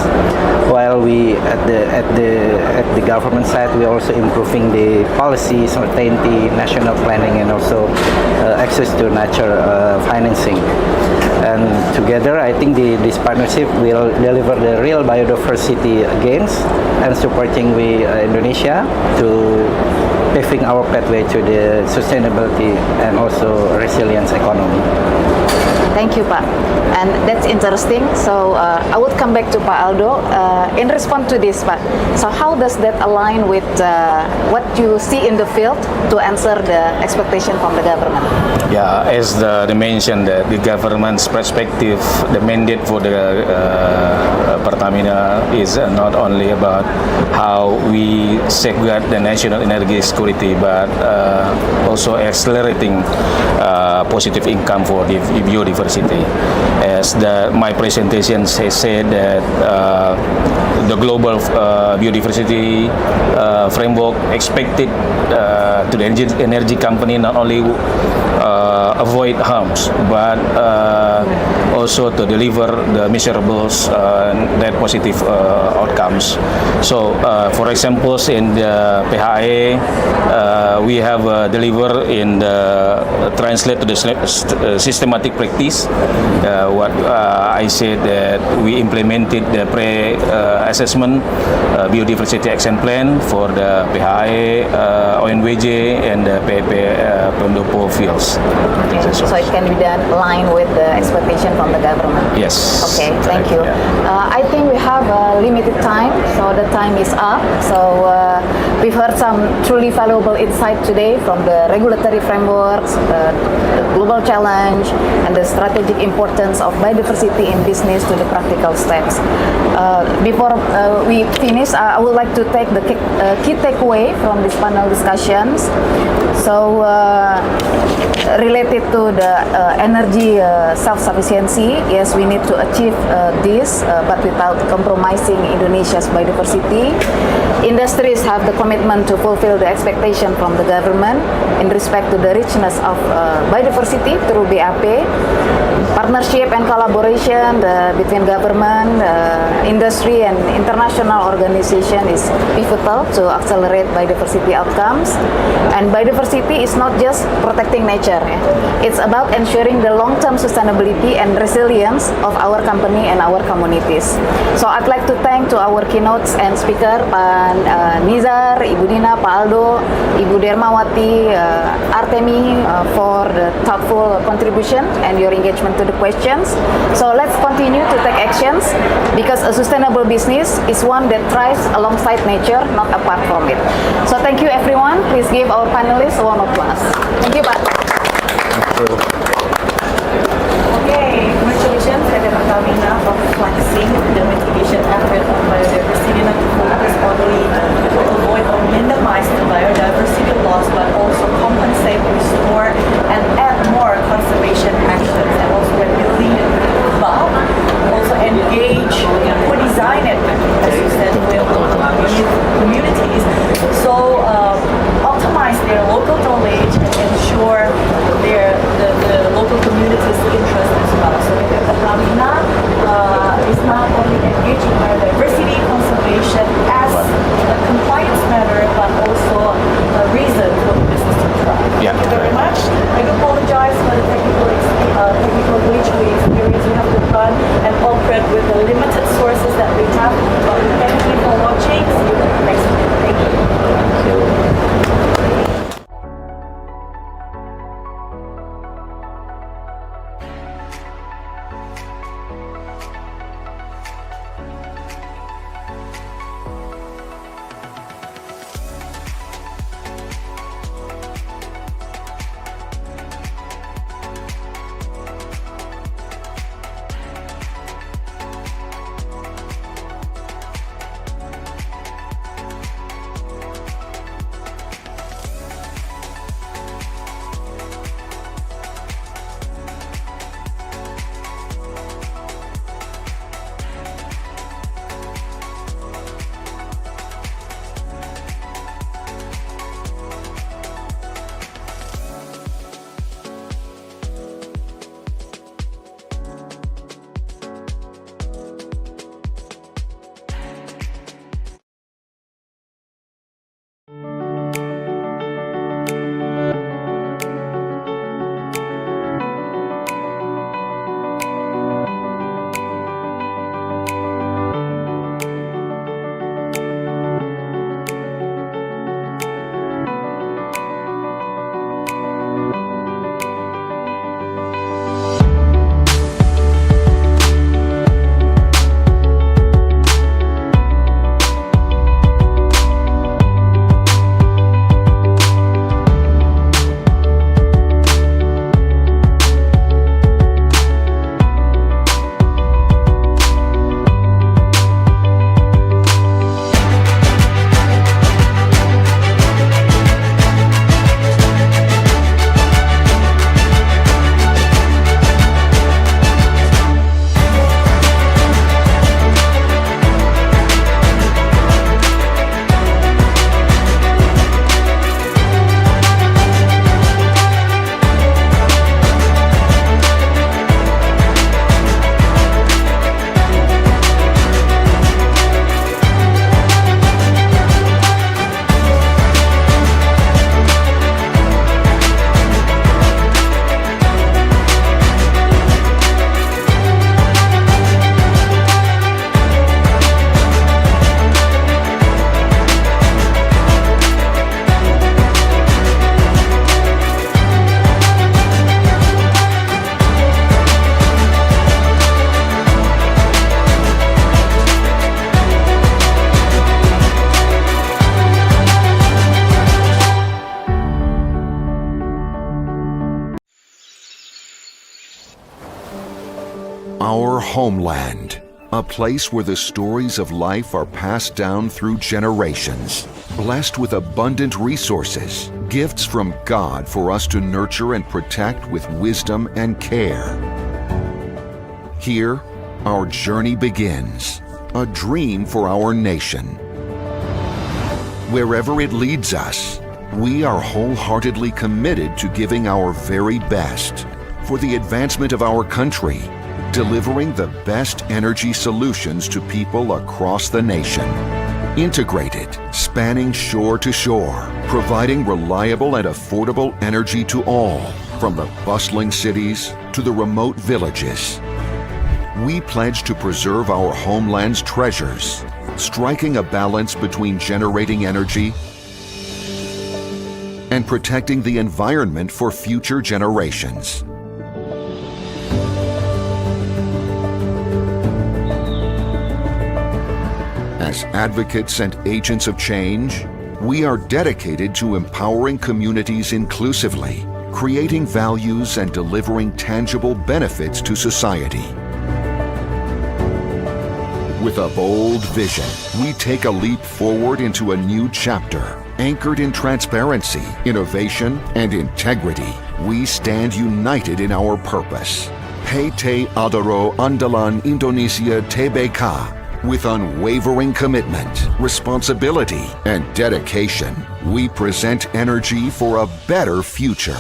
While we at the government side, we are also improving the policy, certainty, national planning, and also access to nature financing. And together, I think this partnership will deliver the real biodiversity gains and supporting Indonesia to paving our pathway to the sustainability and also resilience economy. Thank you, Pak. And that's interesting. So I would come back to Pak Aldo. In response to this, Pak, so how does that align with what you see in the field to answer the expectation from the government? Yeah, as they mentioned, the government's perspective, the mandate for the Pertamina is not only about how we safeguard the national energy security, but also accelerating positive income for the biodiversity. As my presentation has said that the global biodiversity framework expected to the energy company not only avoid harms, but also to deliver the measurables net positive outcomes. So, for example, in the PHA, we have delivered in the translate to the systematic practice. What I said that we implemented the pre-assessment biodiversity action plan for the PHA, ONWJ, and the PP Pendopo fields. So it can be done aligned with the expectation from the government. Yes. Okay, thank you. I think we have a limited time, so the time is up. So we've heard some truly valuable insight today from the regulatory frameworks, the global challenge, and the strategic importance of biodiversity in business to the practical steps. Before we finish, I would like to take the key takeaway from this panel discussions. So, related to the energy self-sufficiency, yes, we need to achieve this, but without compromising Indonesia's biodiversity. Industries have the commitment to fulfill the expectation from the government in respect to the richness of biodiversity through BAP. Partnership and collaboration between government, industry, and international organization is pivotal to accelerate biodiversity outcomes. And biodiversity is not just protecting nature. It's about ensuring the long-term sustainability and resilience of our company and our communities. So I'd like to thank to our keynotes and speaker, Pak Nizar, Ibu Dina, Pak Aldo, Ibu Dermawati, Artemi for the thoughtful contribution and your engagement to the questions. So let's continue to take actions because a sustainable business is one that thrives alongside nature, not apart from it. So thank you everyone. Please give our panelists a warm applause. Thank you, Pak. Okay, congratulations to the Pertamina for flexing the mitigation effort on biodiversity, not to focus only to avoid or minimize the biodiversity loss, but also compensate, restore, and add more conservation actions. And also when building the bulk, also engage, co-design it, as you said, with communities. So optimize their local knowledge and ensure the local community's interest as well. So the Pertamina is not only engaging biodiversity conservation as a compliance matter, but also a reason for the business to thrive. Yeah. Thank you very much. I do apologize for the technical glitch we experienced. We have to run and operate with the limited sources that we have. But we thank you for watching. See you next week. Thank you. Our homeland a place where the stories of life are passed down through generations, blessed with abundant resources, gifts from God for us to nurture and protect with wisdom and care. Here, our journey begins, a dream for our nation. Wherever it leads us, we are wholeheartedly committed to giving our very best for the advancement of our country, delivering the best energy solutions to people across the nation. Integrated, spanning shore to shore, providing reliable and affordable energy to all, from the bustling cities to the remote villages. We pledge to preserve our homeland's treasures, striking a balance between generating energy and protecting the environment for future generations. As advocates and agents of change, we are dedicated to empowering communities inclusively, creating values and delivering tangible benefits to society. With a bold vision, we take a leap forward into a new chapter, anchored in transparency, innovation, and integrity. We stand united in our purpose. PT Adaro Andalan Indonesia Tbk. With unwavering commitment, responsibility, and dedication, we present energy for a better future.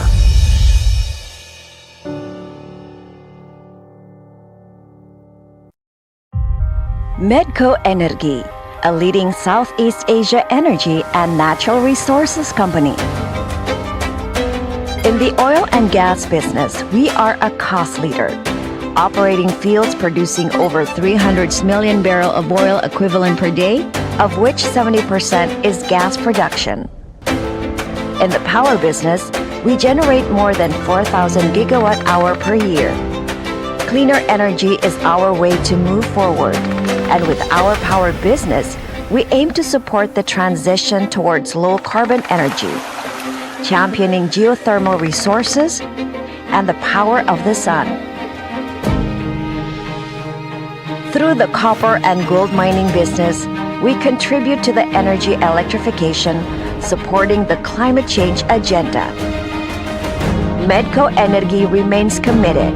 Medco Energy, a leading Southeast Asia energy and natural resources company. In the oil and gas business, we are a cost leader, operating fields producing over 300 million barrels of oil equivalent per day, of which 70% is gas production. In the power business, we generate more than 4,000 gigawatt hour per year. Cleaner energy is our way to move forward, and with our power business, we aim to support the transition towards low-carbon energy, championing geothermal resources and the power of the sun. Through the copper and gold mining business, we contribute to the energy electrification, supporting the climate change agenda. Medco Energy remains committed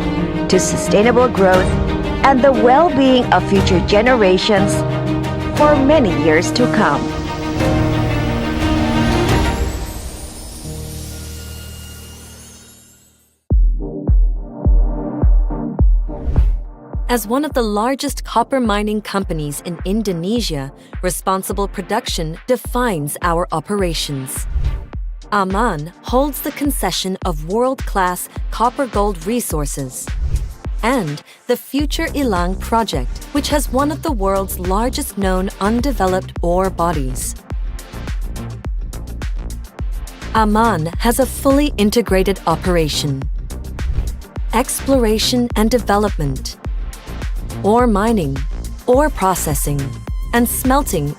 to sustainable growth and the well-being of future generations for many years to come. As one of the largest copper mining companies in Indonesia, responsible production defines our operations. Aman holds the concession of world-class copper-gold resources and the Future Ilang project, which has one of the world's largest known undeveloped ore bodies. Aman has a fully integrated operation, exploration and development, ore mining, ore processing, and smelting.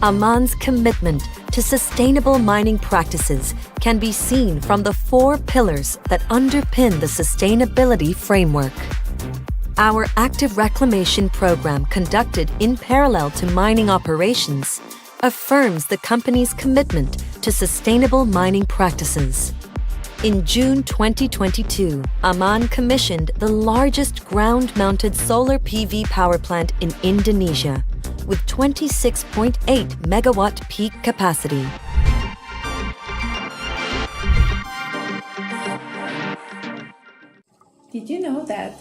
Aman's commitment to sustainable mining practices can be seen from the 4 pillars that underpin the sustainability framework. Our active reclamation program, conducted in parallel to mining operations, affirms the company's commitment to sustainable mining practices. In June 2022, Aman commissioned the largest ground-mounted solar PV power plant in Indonesia, with 26.8 megawatt peak capacity. Did you know that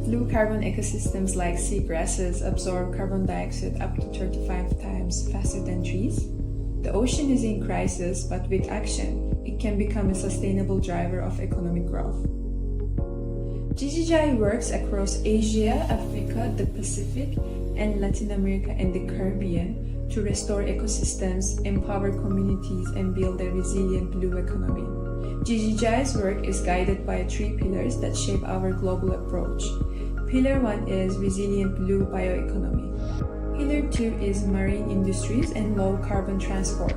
blue carbon ecosystems like seagrasses absorb carbon dioxide up to 35 times faster than trees? The ocean is in crisis, but with action, it can become a sustainable driver of economic growth. GGI works across Asia, Africa, the Pacific, and Latin America and the Caribbean to restore ecosystems, empower communities, and build a resilient blue economy. GGI's work is guided by 3 pillars that shape our global approach. Pillar 1 is resilient blue bioeconomy. Pillar 2 is marine industries and low carbon transport.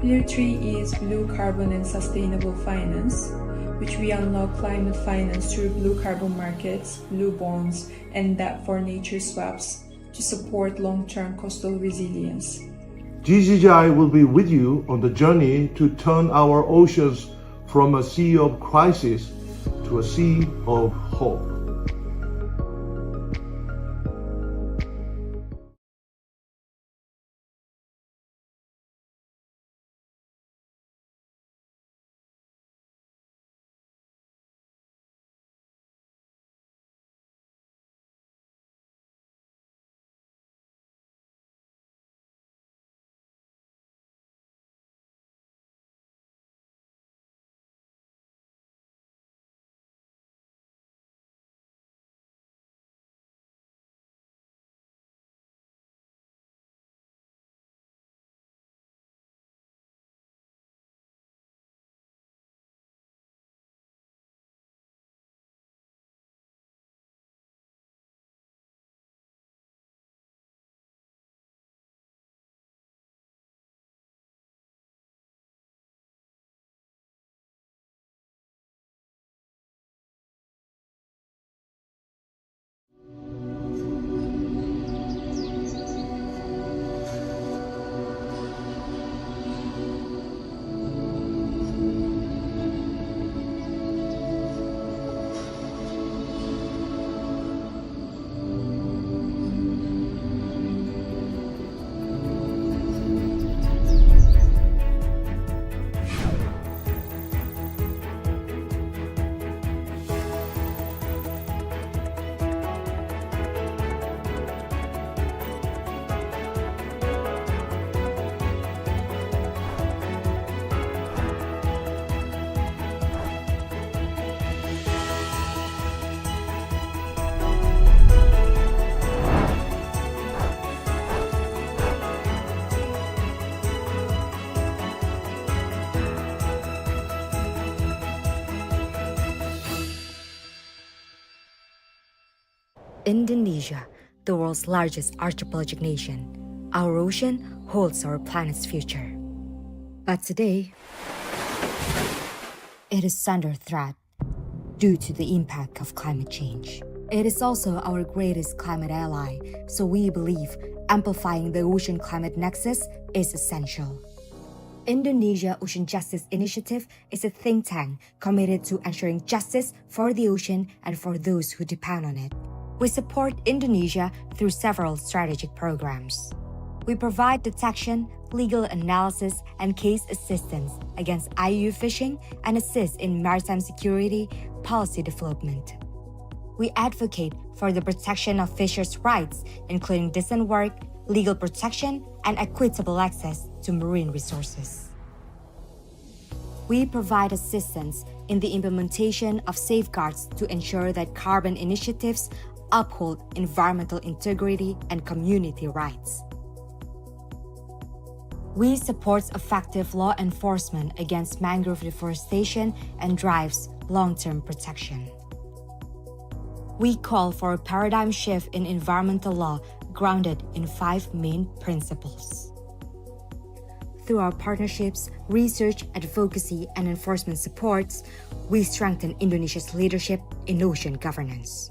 Pillar 3 is blue carbon and sustainable finance. which we unlock climate finance through blue carbon markets, blue bonds, and debt for nature swaps to support long-term coastal resilience. GGGI will be with you on the journey to turn our oceans from a sea of crisis to a sea of hope. Indonesia, the world's largest archipelagic nation, our ocean holds our planet's future. But today, it is under threat due to the impact of climate change. It is also our greatest climate ally, so we believe amplifying the ocean climate nexus is essential. Indonesia Ocean Justice Initiative is a think tank committed to ensuring justice for the ocean and for those who depend on it. We support Indonesia through several strategic programs. We provide detection, legal analysis, and case assistance against IUU fishing and assist in maritime security policy development. We advocate for the protection of fishers' rights, including decent work, legal protection, and equitable access to marine resources. We provide assistance in the implementation of safeguards to ensure that carbon initiatives uphold environmental integrity and community rights. We support effective law enforcement against mangrove deforestation and drives long-term protection. We call for a paradigm shift in environmental law grounded in 5 main principles. Through our partnerships, research, advocacy, and enforcement supports, we strengthen Indonesia's leadership in ocean governance.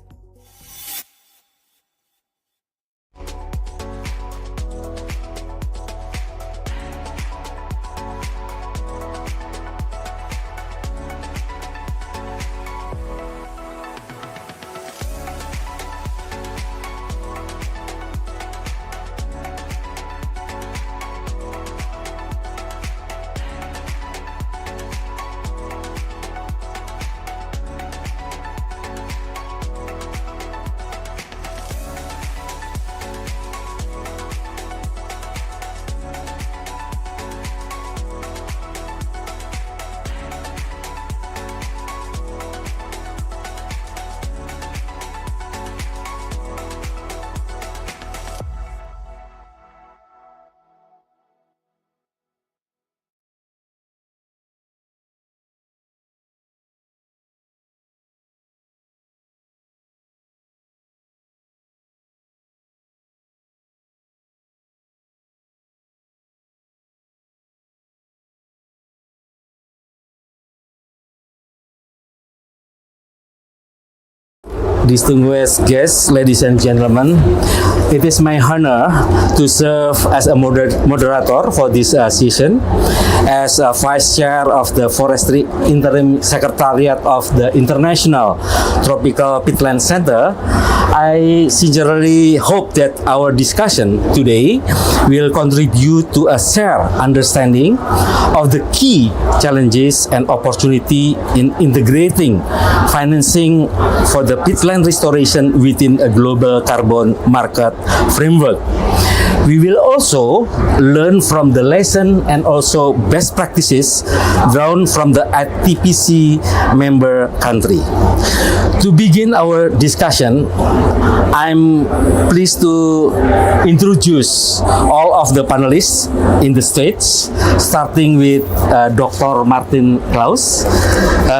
distinguished guests, ladies and gentlemen. It is my honor to serve as a moderator for this session. As Vice Chair of the Forestry Interim Secretariat of the International Tropical Peatland Center, I sincerely hope that our discussion today will contribute to a shared understanding of the key challenges and opportunity in integrating financing for the peatland restoration within a global carbon market framework. We will also learn from the lesson and also best practices drawn from the ITPC member country. To begin our discussion, I'm pleased to introduce all of the panelists in the stage, starting with Dr. Martin Klaus.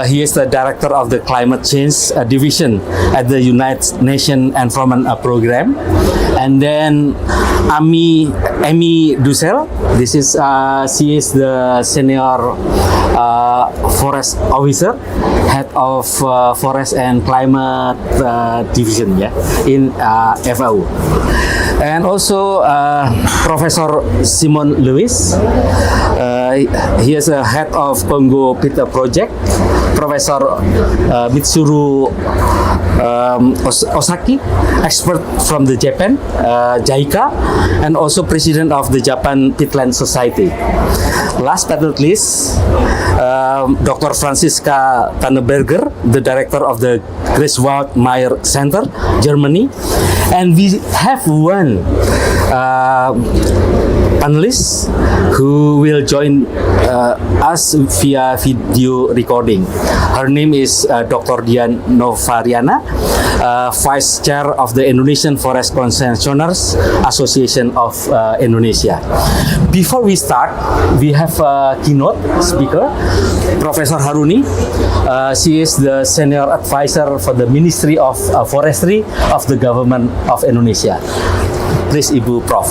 He is the Director of the Climate Change Division at the United Nations Environment Program. And then Amy Dussel. She is the Senior Forest Officer, Head of Forest and Climate Division in FAO. And also Professor Simon Lewis. He is a Head of Congo Peat Project. Professor Mitsuru Osaki, expert from the Japan, JICA, and also President of the Japan Peatland Society. Last but not least, Dr. Franziska Tanneberger, the Director of the Griswold Meyer Center, Germany. And we have one panelist who will join us via video recording. Her name is Dr. Dian Novariana, Vice Chair of the Indonesian Forest Concessionaires Association of Indonesia. Before we start, we have a keynote speaker, Professor Haruni. She is the Senior Advisor for the Ministry of Forestry of the Government of Indonesia. Please, Ibu Prof.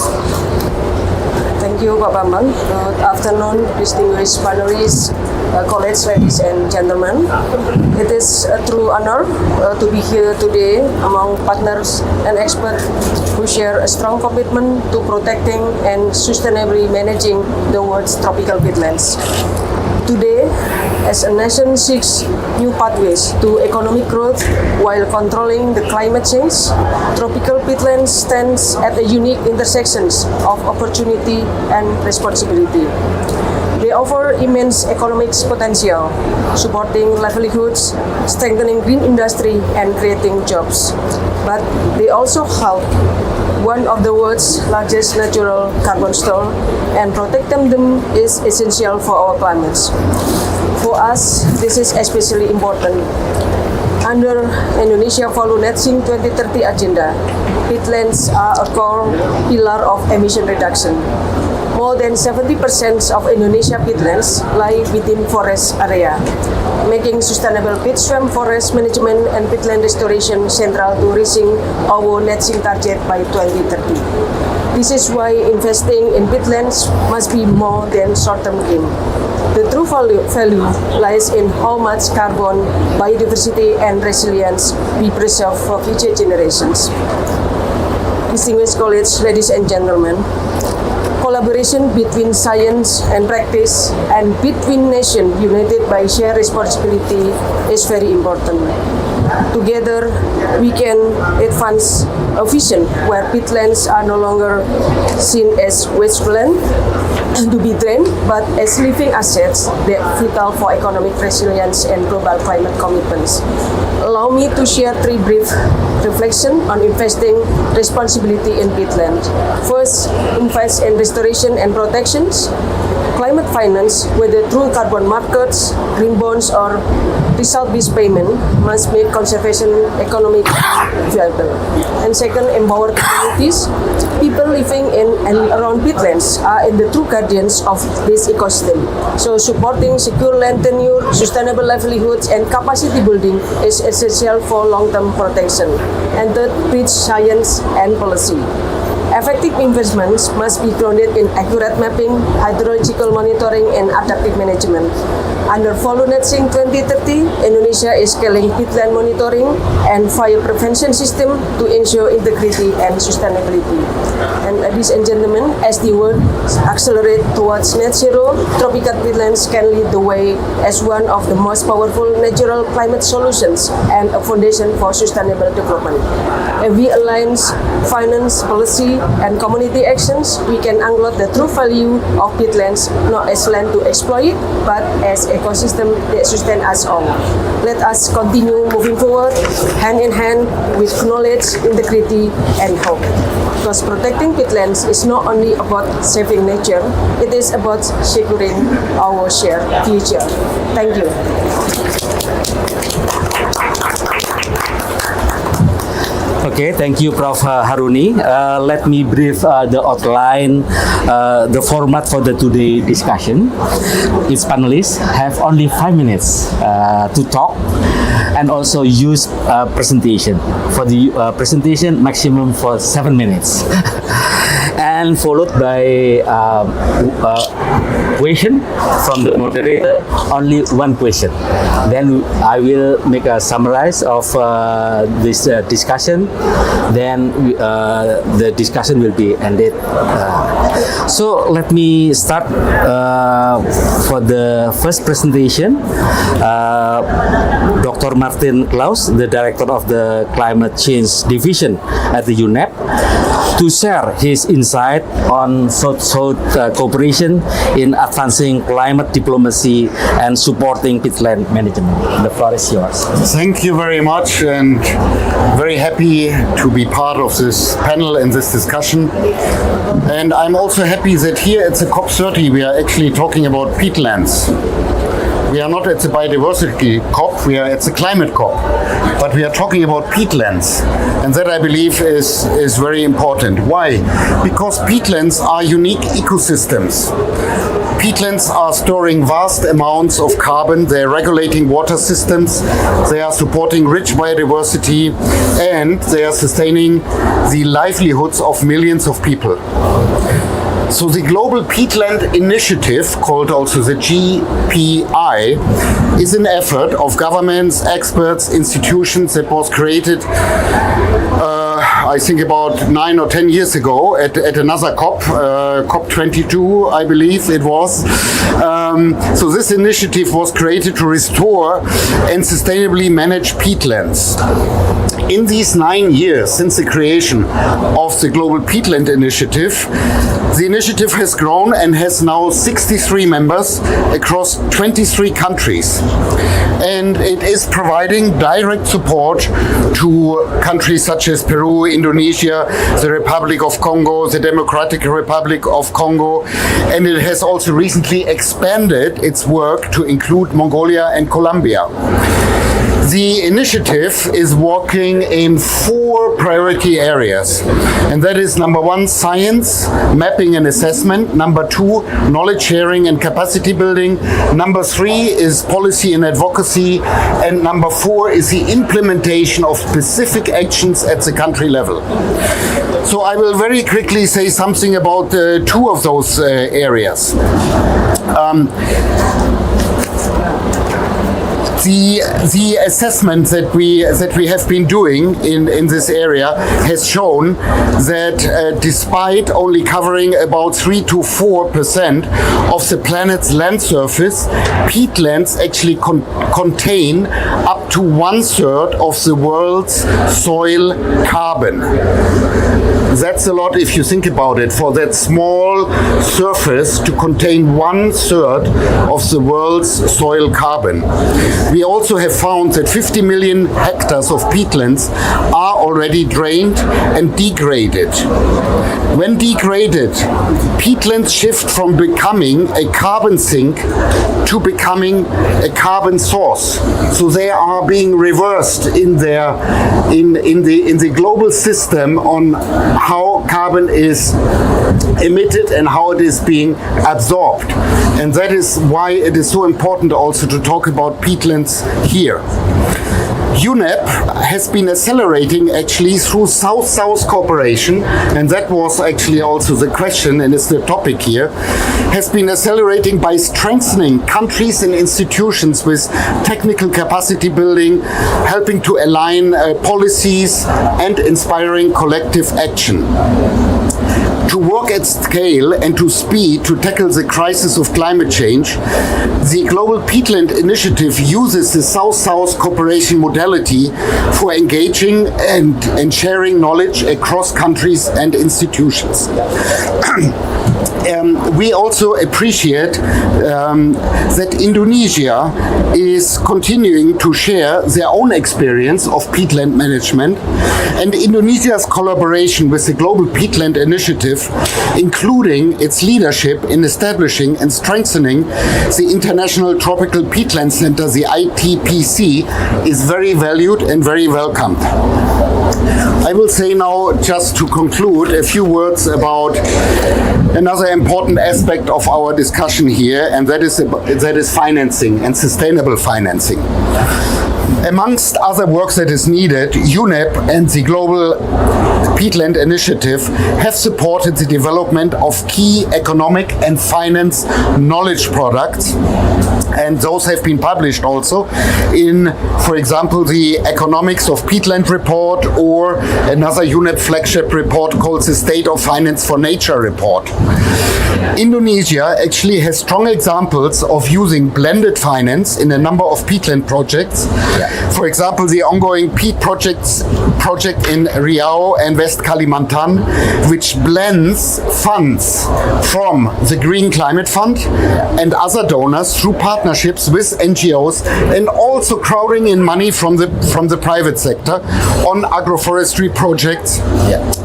Thank you, Pak Bambang. Good afternoon, distinguished panelists, colleagues, ladies and gentlemen. It is a true honor to be here today among partners and experts who share a strong commitment to protecting and sustainably managing the world's tropical peatlands. Today, as a nation seeks new pathways to economic growth while controlling the climate change, tropical peatlands stands at a unique intersections of opportunity and responsibility. They offer immense economic potential, supporting livelihoods, strengthening green industry, and creating jobs. But they also help one of the world's largest natural carbon store, and protecting them is essential for our climates. For us, this is especially important. Under Indonesia Follow Net Sink 2030 agenda, peatlands are a core pillar of emission reduction. More than 70% of Indonesia peatlands lie within forest area, making sustainable peat swamp forest management and peatland restoration central to reaching our net sink target by 2030. This is why investing in peatlands must be more than short-term gain. The true value lies in how much carbon, biodiversity, and resilience we preserve for future generations. Distinguished colleagues, ladies and gentlemen, collaboration between science and practice and between nations united by shared responsibility is very important. Together, we can advance a vision where peatlands are no longer seen as wasteland to be drained, but as living assets that are vital for economic resilience and global climate commitments. Allow me to share 3 brief reflections on investing responsibility in peatland. First, invest in restoration and protections. Climate finance, whether through carbon markets, green bonds, or result-based payment, must make conservation economic viable. And second, empower communities. People living in and around peatlands are in the true guardians of this ecosystem. So supporting secure land tenure, sustainable livelihoods, and capacity building is essential for long-term protection. And third, bridge science and policy. Effective investments must be grounded in accurate mapping, hydrological monitoring, and adaptive management. Under Follow Netting 2030, Indonesia is scaling peatland monitoring and fire prevention system to ensure integrity and sustainability. And ladies and gentlemen, as the world accelerates towards net zero, tropical peatlands can lead the way as one of the most powerful natural climate solutions and a foundation for sustainable development. If we align finance, policy, and community actions, we can unlock the true value of peatlands not as land to exploit, but as ecosystem that sustain us all. Let us continue moving forward, hand in hand with knowledge, integrity, and hope. Because protecting peatlands is not only about saving nature, it is about securing our shared future. Thank you. Okay, thank you, Prof. Haruni. Let me brief the outline, the format for the today discussion. Each panelist have only 5 minutes to talk and also use presentation. For the presentation, maximum for 7 minutes. And followed by question from the moderator, only one question. Then I will make a summarize of this discussion. Then the discussion will be ended. So let me start for the first presentation. Dr. Martin Klaus, the Director of the Climate Change Division at the UNEP, to share his insight on South-South cooperation in advancing climate diplomacy and supporting peatland management. The floor is yours. Thank you very much, and very happy to be part of this panel and this discussion. And I'm also happy that here at the COP30 we are actually talking about peatlands. We are not at the biodiversity COP, we are at the climate COP, but we are talking about peatlands, and that I believe is very important. Why? Because peatlands are unique ecosystems. Peatlands are storing vast amounts of carbon, they're regulating water systems, they are supporting rich biodiversity, and they are sustaining the livelihoods of millions of people. So the Global Peatland Initiative, called also the GPI, is an effort of governments, experts, institutions that was created I think about 9 or 10 years ago at another COP, COP22, I believe it was. So this initiative was created to restore and sustainably manage peatlands. In these 9 years since the creation of the Global Peatland Initiative, the initiative has grown and has now 63 members across 23 countries. And it is providing direct support to countries such as Peru, Indonesia, the Republic of Congo, the Democratic Republic of Congo, and it has also recently expanded its work to include Mongolia and Colombia. The initiative is working in 4 priority areas, and that is number 1, science, mapping and assessment, number 2, knowledge sharing and capacity building, number 3 is policy and advocacy, and number 4 is the implementation of specific actions at the country level. So I will very quickly say something about 2 of those areas. The assessment that we have been doing in this area has shown that despite only covering about 3 to 4% of the planet's land surface, peatlands actually contain up to 1/3 of the world's soil carbon. That's a lot if you think about it, for that small surface to contain 1/3 of the world's soil carbon. We also have found that 50 million hectares of peatlands are already drained and degraded. When degraded, peatlands shift from becoming a carbon sink to becoming a carbon source. So they are being reversed in the global system on how carbon is emitted and how it is being absorbed. And that is why it is so important also to talk about peatlands here. UNEP has been accelerating actually through South-South cooperation, and that was actually also the question and is the topic here, has been accelerating by strengthening countries and institutions with technical capacity building, helping to align policies and inspiring collective action. To work at scale and to speed to tackle the crisis of climate change, the Global Peatland Initiative uses the South-South cooperation modality for engaging and sharing knowledge across countries and institutions. We also appreciate that Indonesia is continuing to share their own experience of peatland management, and Indonesia's collaboration with the Global Peatland Initiative, including its leadership in establishing and strengthening the International Tropical Peatland Center, the ITPC, is very valued and very welcomed. I will say now, just to conclude, a few words about another important aspect of our discussion here, and that is financing and sustainable financing. Amongst other work that is needed, UNEP and the Global Peatland Initiative have supported the development of key economic and finance knowledge products, and those have been published also in, for example, the Economics of Peatland report, or another UNEP flagship report called the State of Finance for Nature report. Indonesia actually has strong examples of using blended finance in a number of peatland projects. For example, the ongoing peat project in Riau and West Kalimantan, which blends funds from the Green Climate Fund and other donors through partnerships with NGOs, and also crowding in money from the private sector on agroforestry projects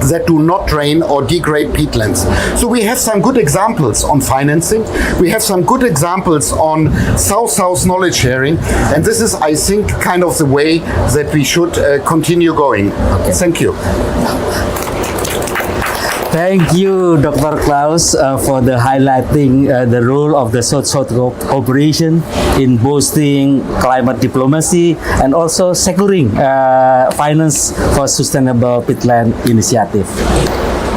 that do not drain or degrade peatlands. So we have some good examples on financing. We have some good examples on South-South knowledge sharing, and this is, I think, kind of the way that we should continue going. Thank you. Thank you, Dr. Klaus, for the highlighting the role of the South-South cooperation in boosting climate diplomacy and also securing finance for sustainable peatland initiative.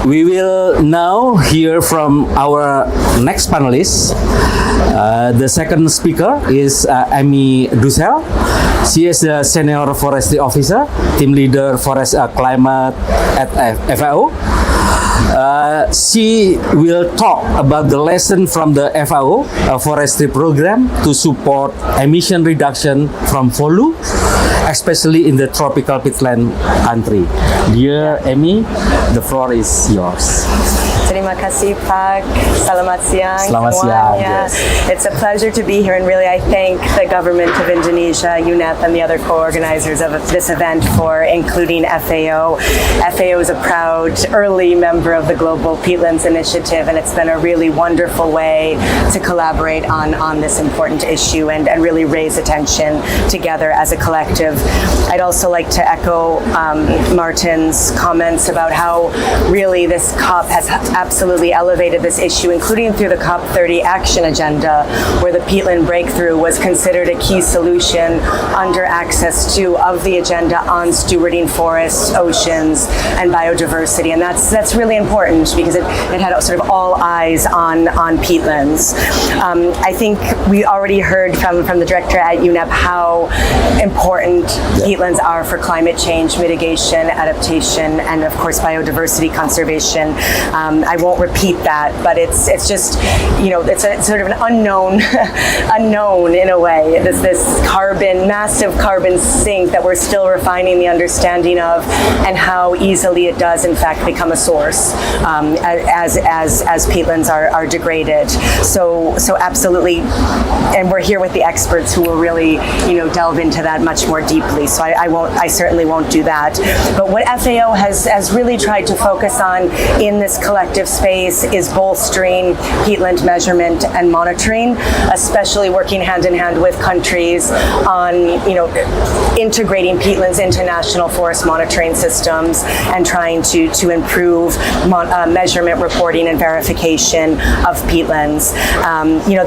We will now hear from our next panelist. The second speaker is Amy Dussel. She is a senior forestry officer, team leader forest climate at FAO. She will talk about the lesson from the FAO forestry program to support emission reduction from FOLU, especially in the tropical peatland country. Dear Amy, the floor is yours. Terima kasih, Pak. Selamat siang. Selamat siang. Yes. It's a pleasure to be here, and really I thank the government of Indonesia, UNEP, and the other co-organizers of this event for including FAO. FAO is a proud early member of the Global Peatlands Initiative, and it's been a really wonderful way to collaborate on this important issue and really raise attention together as a collective. I'd also like to echo Martin's comments about how really this COP has absolutely elevated this issue, including through the COP30 action agenda, where the peatland breakthrough was considered a key solution under access 2 of the agenda on stewarding forests, oceans, and biodiversity. And that's really important because it had sort of all eyes on peatlands. I think we already heard from the director at UNEP how important peatlands are for climate change mitigation, adaptation, and of course biodiversity conservation. I won't repeat that, but it's just, it's a sort of an unknown in a way. This massive carbon sink that we're still refining the understanding of, and how easily it does in fact become a source as peatlands are degraded. So absolutely, and we're here with the experts who will really delve into that much more deeply. So I certainly won't do that. But what FAO has really tried to focus on in this collective legislative space is bolstering peatland measurement and monitoring, especially working hand in hand with countries on, integrating peatlands into national forest monitoring systems and trying to improve measurement, reporting, and verification of peatlands.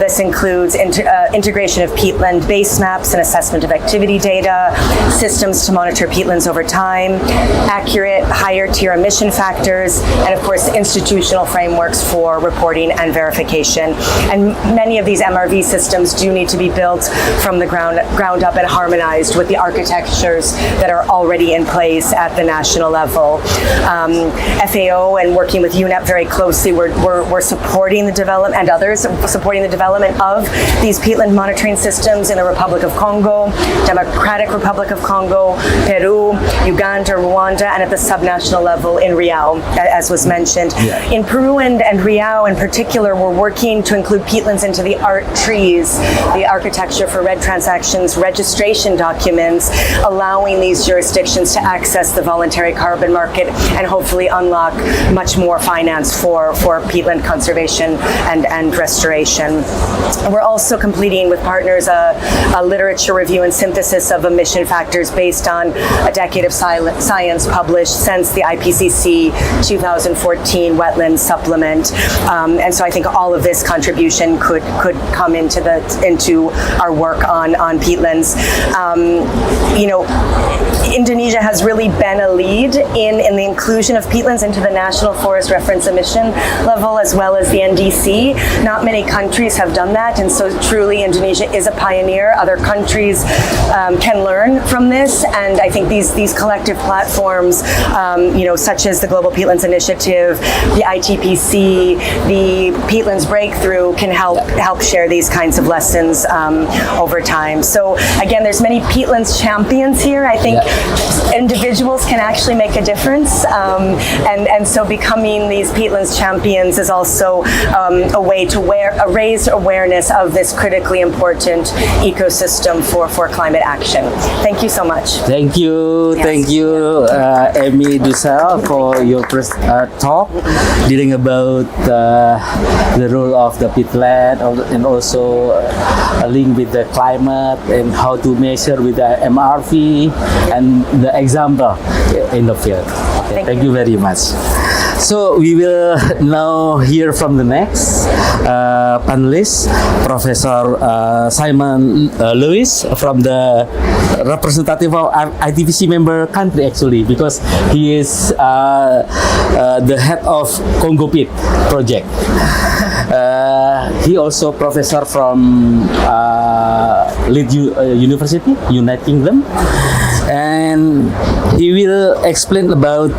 This includes integration of peatland base maps and assessment of activity data, systems to monitor peatlands over time, accurate higher tier emission factors, and of course institutional frameworks for reporting and verification. And many of these MRV systems do need to be built from the ground up and harmonized with the architectures that are already in place at the national level. FAO and working with UNEP very closely, we're supporting the development, and others supporting the development of these peatland monitoring systems in the Republic of Congo, Democratic Republic of Congo, Peru, Uganda, Rwanda, and at the subnational level in Riau, as was mentioned. Yeah. In Peru and Riau in particular, we're working to include peatlands into the ART trees, the architecture for red transactions registration documents, allowing these jurisdictions to access the voluntary carbon market and hopefully unlock much more finance for peatland conservation and restoration. We're also completing with partners a literature review and synthesis of emission factors based on a decade of science published since the IPCC 2014 wetlands supplement. And so I think all of this contribution could come into our work on peatlands. Indonesia has really been a lead in the inclusion of peatlands into the National Forest Reference Emission level as well as the NDC. Not many countries have done that, and so truly Indonesia is a pioneer. Other countries can learn from this, and I think these collective platforms, such as the Global Peatlands Initiative, the ITPC, the Peatlands Breakthrough, can help share these kinds of lessons over time. So again, there's many peatlands champions here. I think individuals can actually make a difference, and so becoming these peatlands champions is also a way to raise awareness of this critically important ecosystem for climate action. Thank you so much. Thank you, Yes. thank you, Amy Dussel, for your talk dealing about the role of the peatland and also a link with the climate and how to measure with the MRV and the example in the field. Okay, thank you very much. So we will now hear from the next panelist, Professor Simon Lewis, from the representative of ITPC member country actually, because he is the head of Congo Pit project. He also professor from Leeds University, United Kingdom, and he will explain about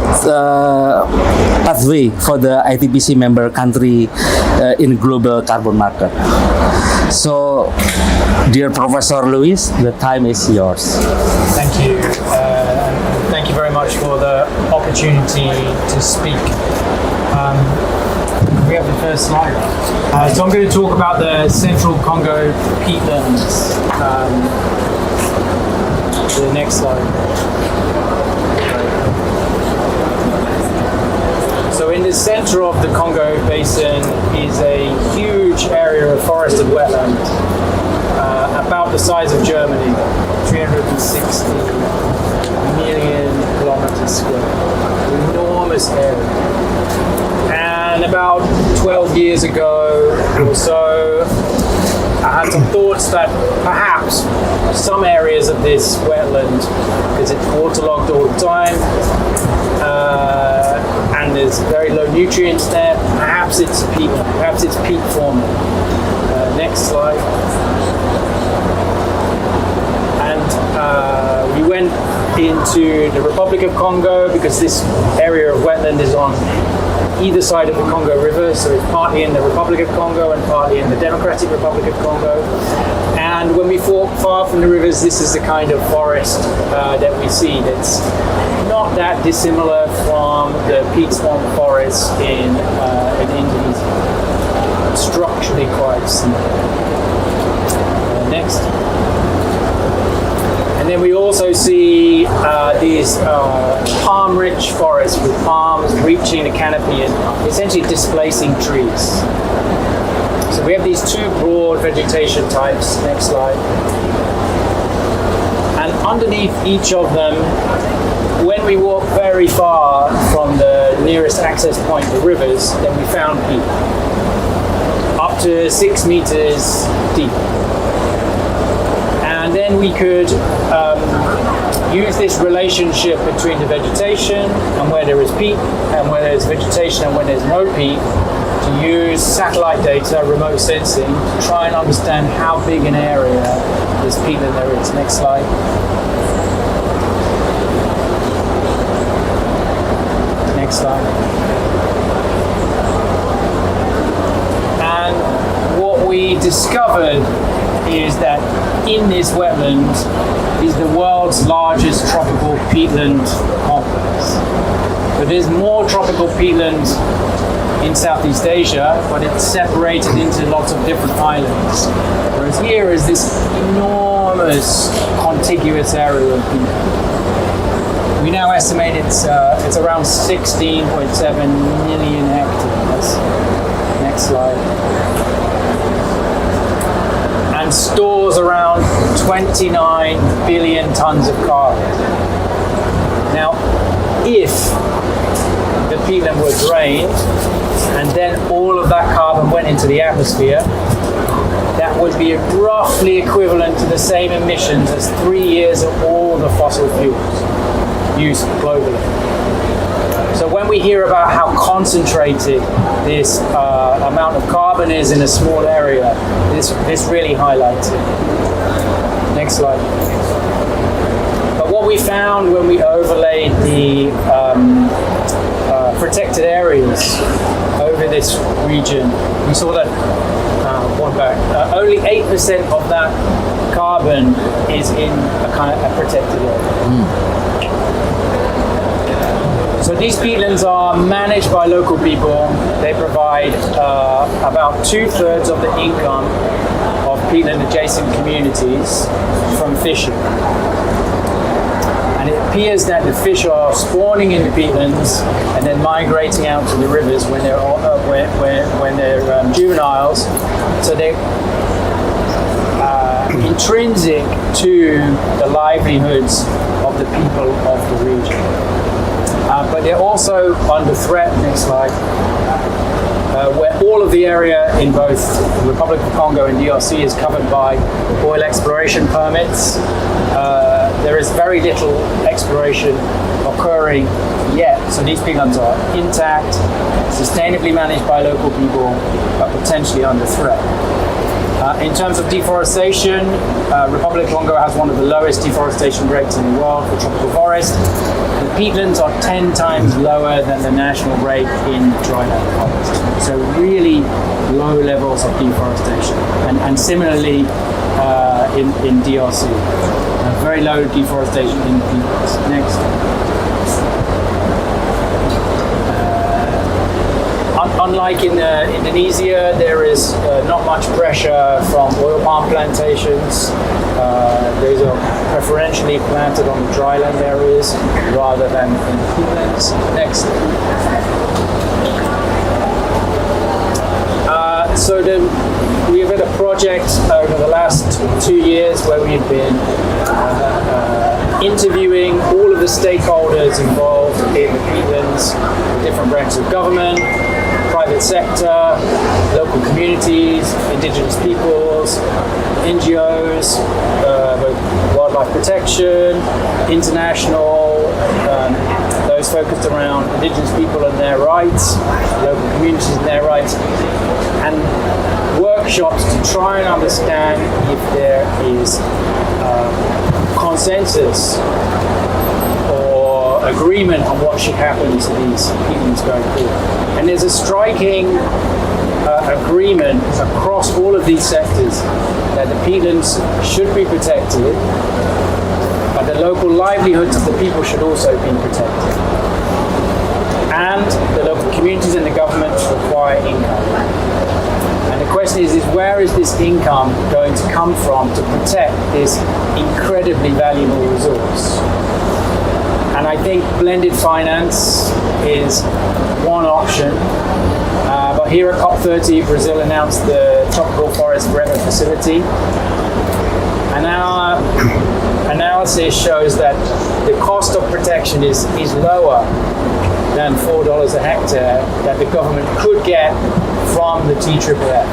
pathway for the ITPC member country in global carbon market. So, dear Professor Lewis, the time is yours. Thank you. Thank you very much for the opportunity to speak. We have the first slide. So I'm going to talk about the Central Congo peatlands. The next slide. So in the center of the Congo Basin is a huge area of forested wetland, about the size of Germany, 360 million kilometers square, enormous area. And about 12 years ago or so, I had some thoughts that perhaps some areas of this wetland, because it's waterlogged all the time, and there's very low nutrients there, perhaps it's peat forming. Next slide. And we went into the Republic of Congo because this area of wetland is on either side of the Congo River, so it's partly in the Republic of Congo and partly in the Democratic Republic of Congo. And when we walk far from the rivers, this is the kind of forest that we see that's not that dissimilar from the peat swamp forests in Indonesia. Structurally quite similar. Next. And then we also also see these palm-rich forests with palms reaching the canopy and essentially displacing trees. So we have these two broad vegetation types. Next slide. And underneath each of them, when we walk very far from the nearest access point, the rivers, then we found peat, up to 6 meters deep. And then we could use this relationship between the vegetation and where there is peat, and where there's vegetation and when there's no peat, to use satellite data, remote sensing, to try and understand how big an area this peatland there is. Next slide. Next slide. And what we discovered is that in this wetland is the world's largest tropical peatland complex. But there's more tropical peatland in Southeast Asia, but it's separated into lots of different islands. Whereas here is this enormous contiguous area of peatland. We now estimate it's around 16.7 million hectares. Next slide. And stores around 29 billion tons of carbon. Now, if the peatland were drained and then all of that carbon went into the atmosphere, that would be roughly equivalent to the same emissions as 3 years of all the fossil fuels used globally. So when we hear about how concentrated this amount of carbon is in a small area, this really highlights it. Next slide. But what we found when we overlaid the protected areas over this region, we saw that only 8% of that carbon is in a kind of a protected area. So these peatlands are managed by local people. They provide about 2/3 of the income of peatland adjacent communities from fishing. And it appears that the fish are spawning in the peatlands and then migrating out to the rivers when they're juveniles. So they're intrinsic to the livelihoods of the people of the region. But they're also under threat, next slide, where all of the area in both the Republic of Congo and DRC is covered by oil exploration permits. There is very little exploration occurring yet, so these peatlands are intact, sustainably managed by local people, but potentially under threat. In terms of deforestation, Republic of Congo has one of the lowest deforestation rates in the world for tropical forest. The peatlands are 10 times lower than the national rate in dryland forest. So really low levels of deforestation. And similarly in DRC, very low deforestation in peatlands. Next. Unlike in Indonesia, there is not much pressure from oil palm plantations. Those are preferentially planted on the dryland areas rather than in the peatlands. Next. We've had a project over the last 2 years where we've been interviewing all of the stakeholders involved in the peatlands, different branches of government, private sector, local communities, indigenous peoples, NGOs, both wildlife protection, international, those focused around indigenous people and their rights, local communities and their rights, and workshops to try and understand if there is consensus or agreement on what should happen to these peatlands going forward. And there's a striking agreement across all of these sectors that the peatlands should be protected, but the local livelihoods of the people should also be protected. And the local communities and the governments require income. And the question is where is this income going to come from to protect this incredibly valuable resource? And I think blended finance is one option. But here at COP30, Brazil announced the Tropical Forest Forever facility. And our analysis shows that the cost of protection is lower than $4 a hectare that the government could get from the TFFF.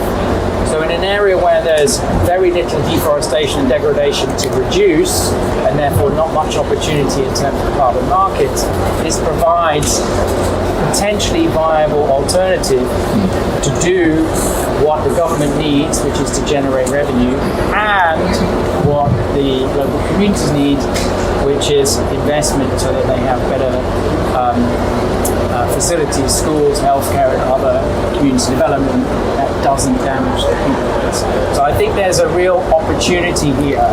So in an area where there's very little deforestation and degradation to reduce, and therefore not much opportunity in terms of carbon markets, this provides a potentially viable alternative to do what the government needs, which is to generate revenue, and what the local communities need, which is investment so that they have better facilities, schools, healthcare, and other community development that doesn't damage the people. So I think there's a real opportunity here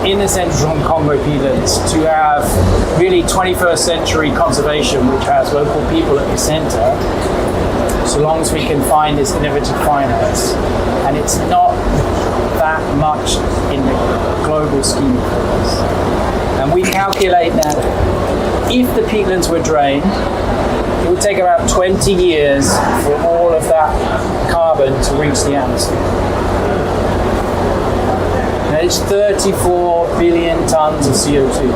in the Central Congo peatlands to have really 21st century conservation, which has local people at the center, so long as we can find this innovative finance. And it's not that much in the global scheme of things. And we calculate that if the peatlands were drained, it would take about 20 years for all of that carbon to reach the atmosphere. That is 34 billion tons of CO2.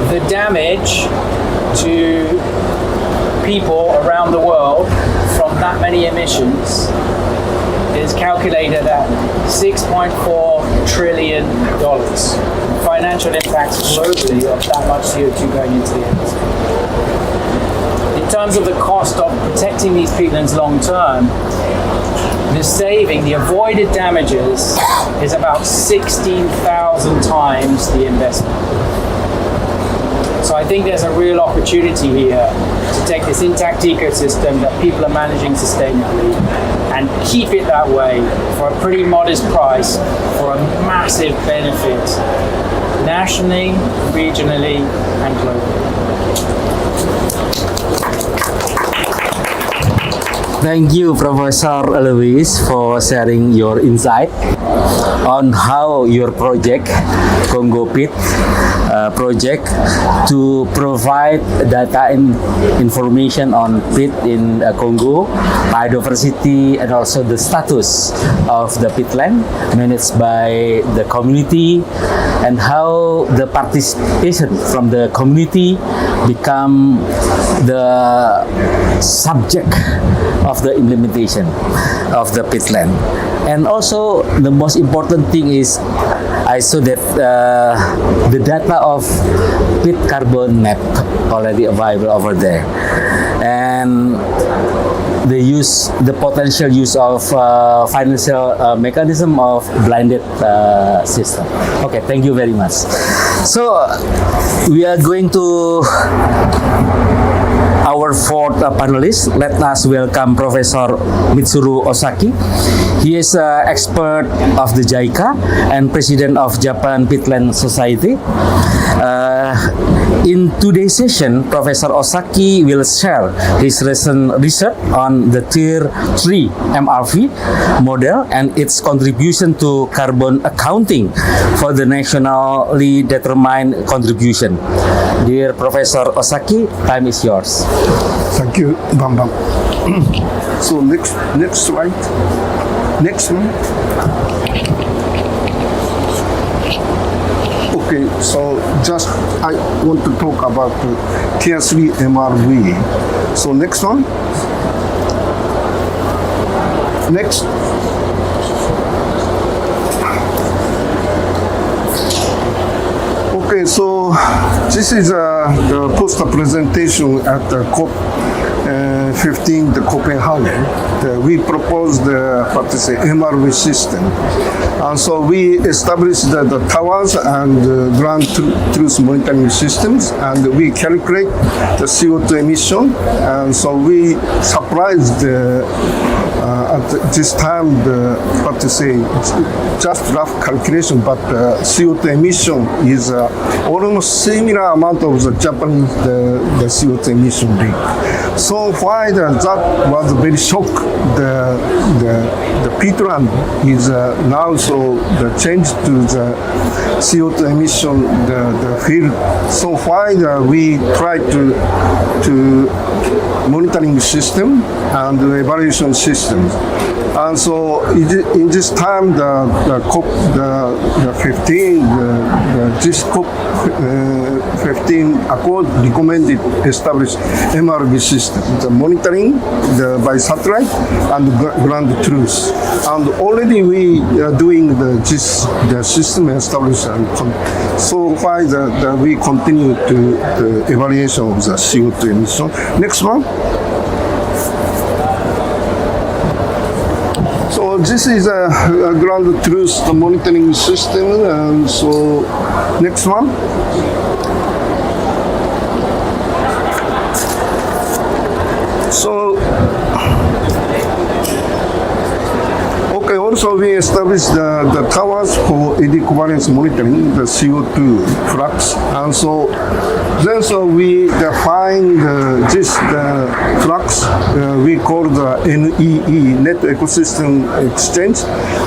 The damage to people around the world from that many emissions is calculated at $6.4 trillion. Financial impacts globally of that much CO2 going into the atmosphere. In terms of the cost of protecting these peatlands long term, the saving, the avoided damages, is about 16,000 times the investment. So I think there's a real opportunity here to take this intact ecosystem that people are managing sustainably and keep it that way for a pretty modest price for a massive benefit nationally, regionally, and globally. Thank you, Professor Louis, for sharing your insight on how your project, Congo Pit project, to provide data and information on pit in Congo, biodiversity, and also the status of the peatland managed by the community, and how the participation from the community become the subject of the implementation of the peatland. And also the most important thing is I saw that the data of pit carbon map already available over there, and the potential use of financial mechanism of blended system. Okay, thank you very much. So we are going to our fourth panelist. Let us welcome Professor Mitsuru Osaki. He is an expert of the JICA and president of Japan Peatland Society. In today's session, Professor Osaki will share his recent research on the Tier 3 MRV model and its contribution to carbon accounting for the nationally determined contribution. Dear Professor Osaki, time is yours. Thank you, Bambam. So next slide. Next one. Okay, so just I want to talk about the Tier 3 MRV. So next one. Next. Okay, so this is the poster presentation at the COP15, the Copenhagen. We proposed the MRV system. And so we established the towers and ground truth monitoring systems, and we calculate the CO2 emission. And so we surprised at this time just rough calculation, but CO2 emission is almost similar amount of the Japanese the CO2 emission rate. So why that was very shock the peatland is now so the change to the CO2 emission the field. So while we try to monitoring system and the evaluation system. And so in this time, the COP the 15, this COP 15 accord recommended establish MRV system, the monitoring by satellite and ground truth. And already we are doing the system establishment. So why we continue to the evaluation of the CO2 emission. Next one. So this is a ground truth monitoring system, and so next one. So okay, also we established the towers for eddy covariance monitoring, the CO2 flux, and so then we define the flux we call the NEE, Net Ecosystem Exchange,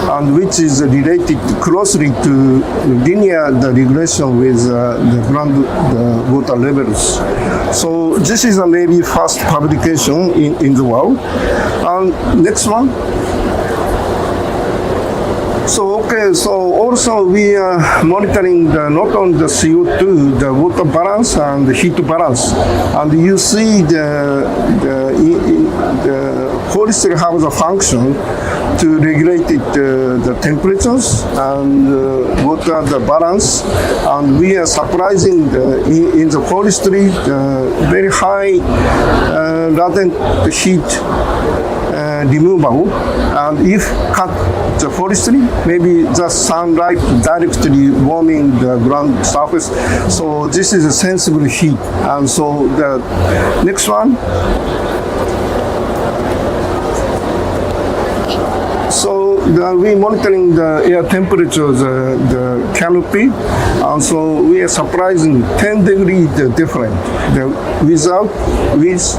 and which is related closely to linear regression with the groundwater levels. So this is a maybe first publication in the world. And next one. So okay, so also we are monitoring not only the CO2, the water balance and the heat balance, and you see the forestry has a function to regulate the temperatures and water the balance, and we are surprising in the forestry very high latent heat removal, and if cut the forestry, maybe the sunlight directly warming the ground surface. So this is a sensible heat. And so the next one. So we monitoring the air temperature, the canopy, and so we are surprising 10 degrees different with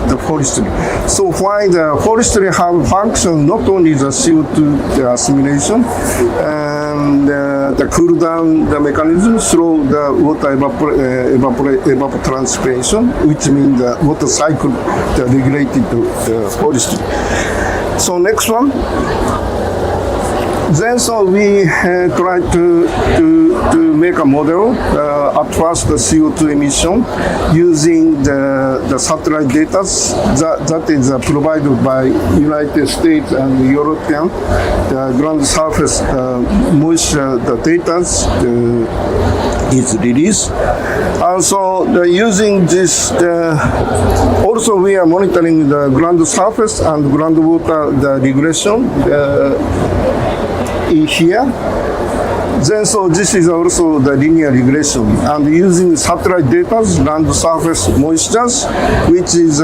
the forestry. So why the forestry have function not only the CO2 assimilation and the cool down the mechanism through the water evapotranspiration, which means the water cycle that regulated the forestry. So next one. Then so we try to make a model at first the CO2 emission using the satellite data that is provided by United States and European the ground surface moisture the data is released. Also using this also we are monitoring the ground surface and groundwater the regression in here. Then so this is also the linear regression, and using satellite data, land surface moistures, which is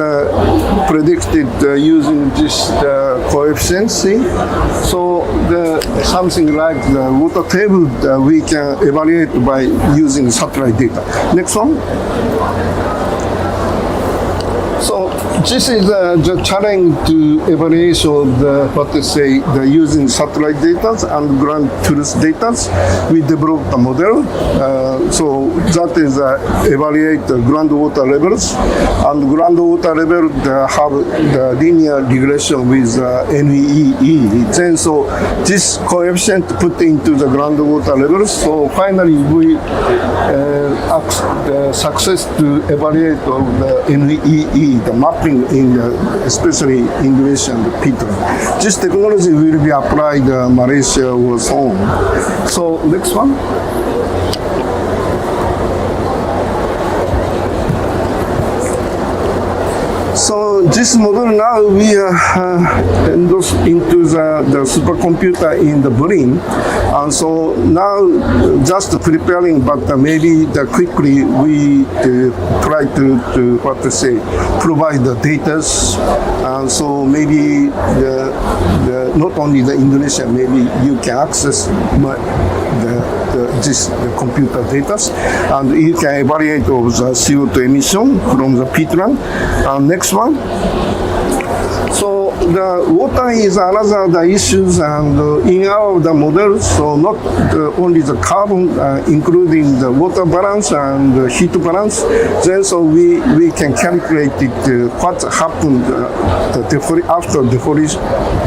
predicted using this coefficient. See? So something like the water table we can evaluate by using satellite data. Next one. So this is the challenge to evaluation of the using satellite data and ground truth data. We developed a model. So that is evaluate the groundwater levels, and groundwater level have the linear regression with NEE. Then so this coefficient put into the groundwater levels. So finally we success to evaluate of the NEE. The mapping in especially Indonesia and Petra. This technology will be applied Malaysia or so on. So next one. So this model now we are endorsed into the supercomputer in the brain, and so now just preparing, but maybe quickly we try to what to say provide the data, and so maybe not only the Indonesia, maybe you can access the computer data, and you can evaluate of the CO2 emission from the peatland. Next one. So the water is another the issues, and in our the models, so not only the carbon, including the water balance and the heat balance. Then so we can calculate it, what happened after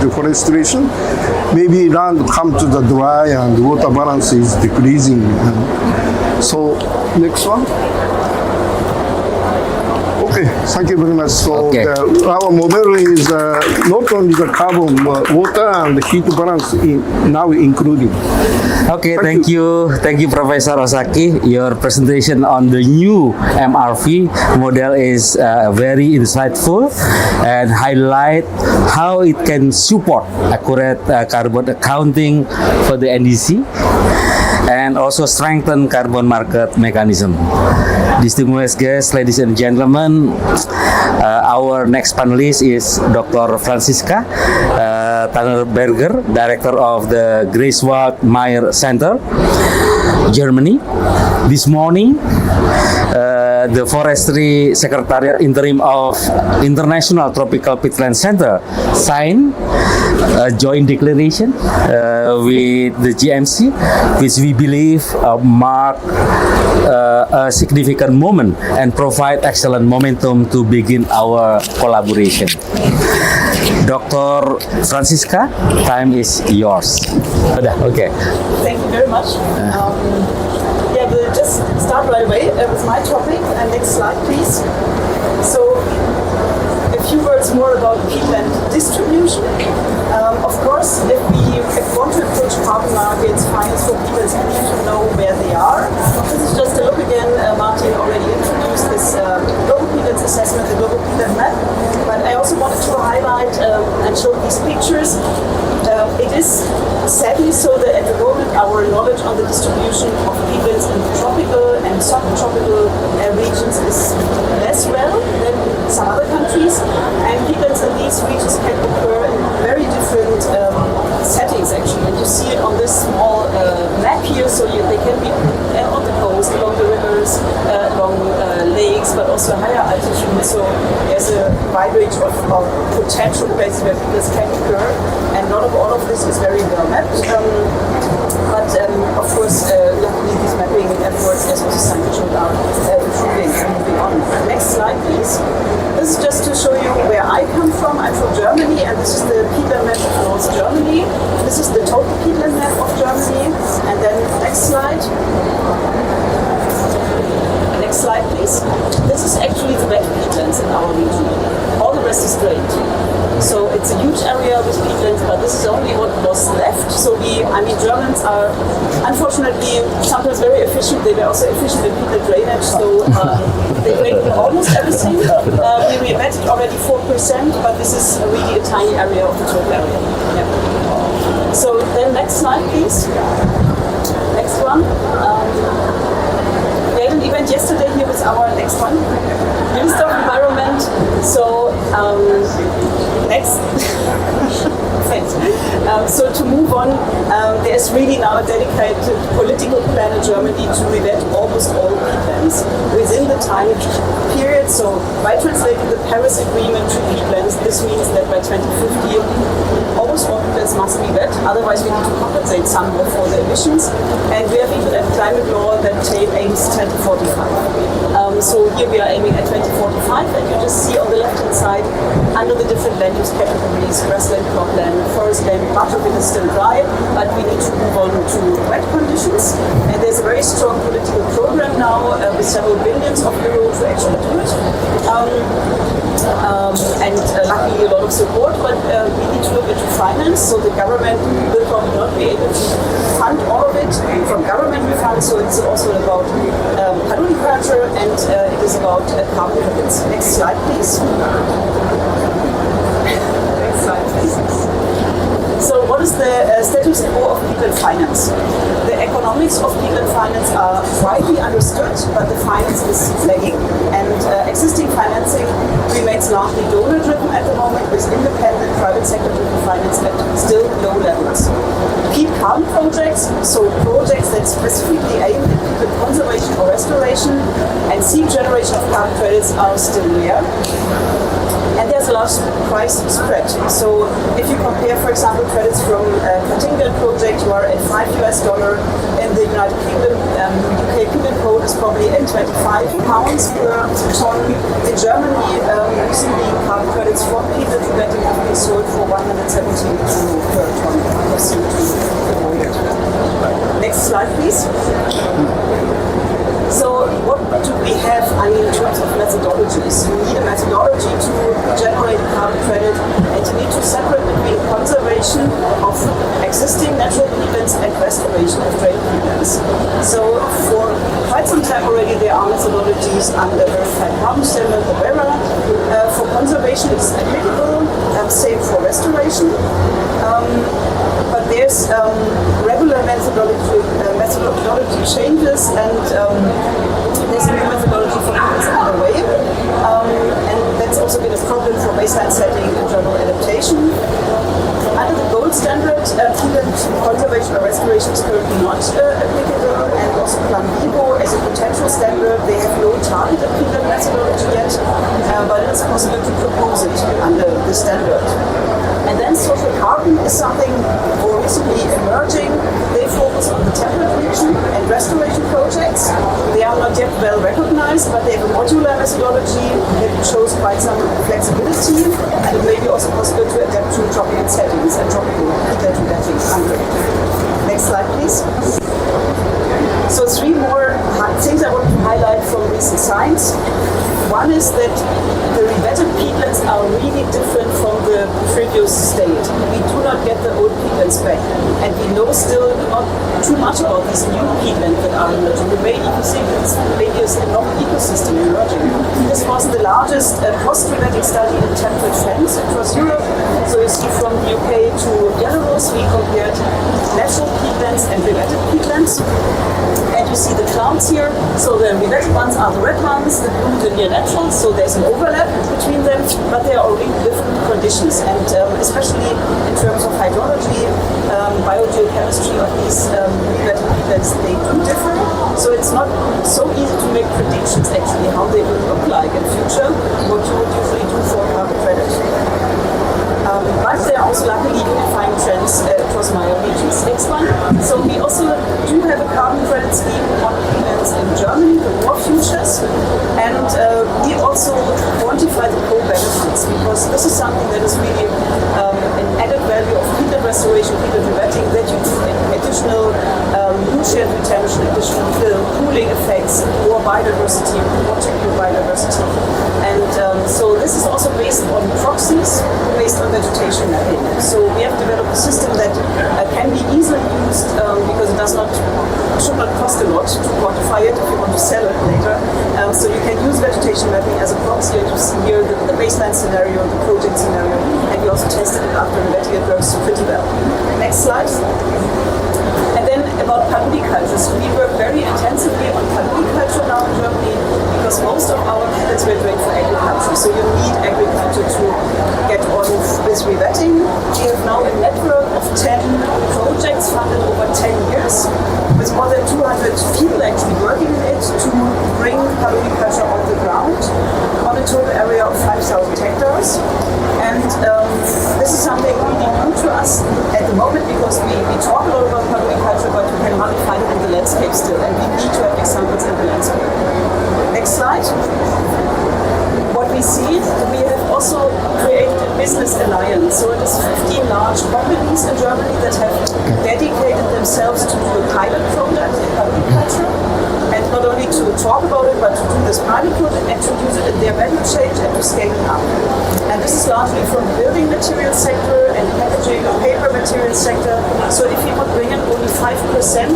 deforestation. Maybe land come to the dry and water balance is decreasing. So next one. Okay, thank you very much. So our model is not only the carbon, water and the heat balance now including. Okay, thank you, Professor Osaki. Your presentation on the new MRV model is very insightful and highlight how it can support accurate carbon accounting for the NDC and also strengthen carbon market mechanism. Distinguished guests, ladies and gentlemen, our next panelist is Dr. Franziska Tannerberger, Director of the Greifswald Meyer Center, Germany. This morning, the Forestry Secretariat Interim of International Tropical Peatland Center signed a joint declaration with the GMC, which we believe mark a significant moment and provide excellent momentum to begin our collaboration. Dr. Franziska, time is yours. Okay. Thank you very much. Yeah, we'll just start right away with my topic. Next slide, please. So, a few words more about peatland distribution. Of course, if we want to approach carbon markets, finance for peatlands, we need to know where they are. This is just a look again. Martin already introduced this global peatlands assessment, the global peatland map. But I also wanted to highlight and show these pictures. It is sadly so that at the moment our knowledge on the distribution of peatlands in tropical and subtropical regions is less well than some other countries, and peatlands in these regions can occur in very different settings actually, and you see it on this small map here. So they can be on the coast, along the rivers, along lakes, but also higher altitude. So there's a wide range of potential places where peatlands can occur, and not all of this is very well mapped. But of course, luckily these mapping efforts, as was assigned, are improving and moving on. Next slide, please. This is just to show you where I come from. I'm from Germany, and this is the peatland map of North Germany. This is the total peatland map of Germany. And then next slide. Next slide, please. This is actually the wet peatlands in our region. All the rest is drained. So it's a huge area with peatlands, but this is only what was left. So Germans are unfortunately sometimes very efficient. They were also efficient in peatland drainage, so they drained almost everything. We vetted already 4%, but this is really a tiny area of the total area. Yeah. So then next slide, please. Next one. We had an event yesterday here with our next one, Minister of Environment. So next. Thanks. So to move on, there's really now a dedicated political plan in Germany to revet almost all peatlands within the time period. So by translating the Paris Agreement to peatlands, this means that by 2050, almost all peatlands must be wet. Otherwise, we need to compensate somewhere for the emissions. And we have even a climate law that aims 2045. So here we are aiming at 2045, and you just see on the left-hand side, under the different land use categories, grassland, cropland, forest land, much of it is still dry, but we need to move on to wet conditions. And there's a very strong political program now with several billions of euros to actually do it. And luckily a lot of support, but we need to look into finance. So the government will probably not be able to fund all of it from government funds. So it's also about agriculture, and it is about carbon credits. Next slide, please. Next slide, please. So what is the status quo of peatland finance? The economics of peatland finance are widely understood, but the finance is lagging. And existing financing remains largely donor-driven at the moment, with independent private sector-driven finance at still low levels. Peat carbon projects, so projects that specifically aim at peatland conservation or restoration and seek generation of carbon credits, are still rare. And there's a large price spread. So if you compare, for example, credits from a Cutting project, you are at $5 in the United Kingdom. UK penal code is probably at £25 per ton. In Germany, recently carbon credits from peat revetting have been sold for 170 euro per ton of CO2 avoided. Next slide, please. So what do we have, in terms of methodologies? You need a methodology to generate a carbon credit, and you need to separate between conservation of existing natural peatlands and restoration of drained peatlands. So for quite some time already, there are methodologies under verified carbon standard, the VERA. For conservation, it's applicable, same for restoration. But there's regular methodology changes, and there's a new methodology for peatlands underway. And that's also been a problem for baseline setting and general adaptation. Under the gold standard, peatland conservation or restoration is currently not applicable, and also Plan Vivo as a potential standard, they have no targeted peatland methodology yet, but it's possible to propose it under the standard. And then social carbon is something more recently emerging. They focus on the temperate region and restoration projects. They are not yet well recognized, but they have a modular methodology that shows quite some flexibility, and it may be also possible to adapt to tropical settings and tropical peatland revetting under it. Next slide, please. So 3 more things I want to highlight from recent science. One is that the revetted peatlands are really different from the previous state. We do not get the old peatlands back, and we know still not too much about these new peatlands that are emerging. The way ecosystem maybe is a novel ecosystem emerging. This was the largest post-revetting study in temperate fens across Europe. So you see from the UK to Belarus, we compared natural peatlands and revetted peatlands. And you see the clouds here. So the revetted ones are the red ones, the blue the near naturals. So there's an overlap between them, but they are already different conditions. And especially in terms of hydrology, biogeochemistry of these revetted peatlands, they do differ. So it's not so easy to make predictions actually how they will look like in future, what you would usually do for carbon credit. But there are also luckily unifying trends across Maya regions. Next one. So we also do have a carbon credit scheme on peatlands in Germany, the War Futures, and we also quantify the co-benefits, because this is something that is really an added value of peatland restoration, peatland revetting, that you do additional nutrient retention, additional cooling effects, more biodiversity, more technical biodiversity. And so this is also based on proxies, based on vegetation mapping. So we have developed a system that can be easily used because it should not cost a lot to quantify it if you want to sell it later. So you can use vegetation mapping as a proxy, and you see here the baseline scenario, the project scenario, and we also tested it after revetting. It works pretty well. Next slide. And then about culture. So we work very intensively on culture now in Germany, because most of our peatlands were doing for agriculture. So you need agriculture to get on with revetting. We have now a network of 10 projects funded over 10 years, with more than 200 people actually working in it to bring culture on the ground on a total area of 5,000 hectares. And this is something really new to us at the moment, because we talk a lot about culture, but we can hardly find it in the landscape still, and we need to have examples in the landscape. Next slide. What we see, we have also created a business alliance. So it is 15 large companies in Germany that have dedicated themselves to do a pilot project in agriculture, and not only to talk about it, but to do this pilot project and to use it in their value chain and to scale it up. And this is largely from the building material sector and packaging and paper material sector. So if we would bring in only 5%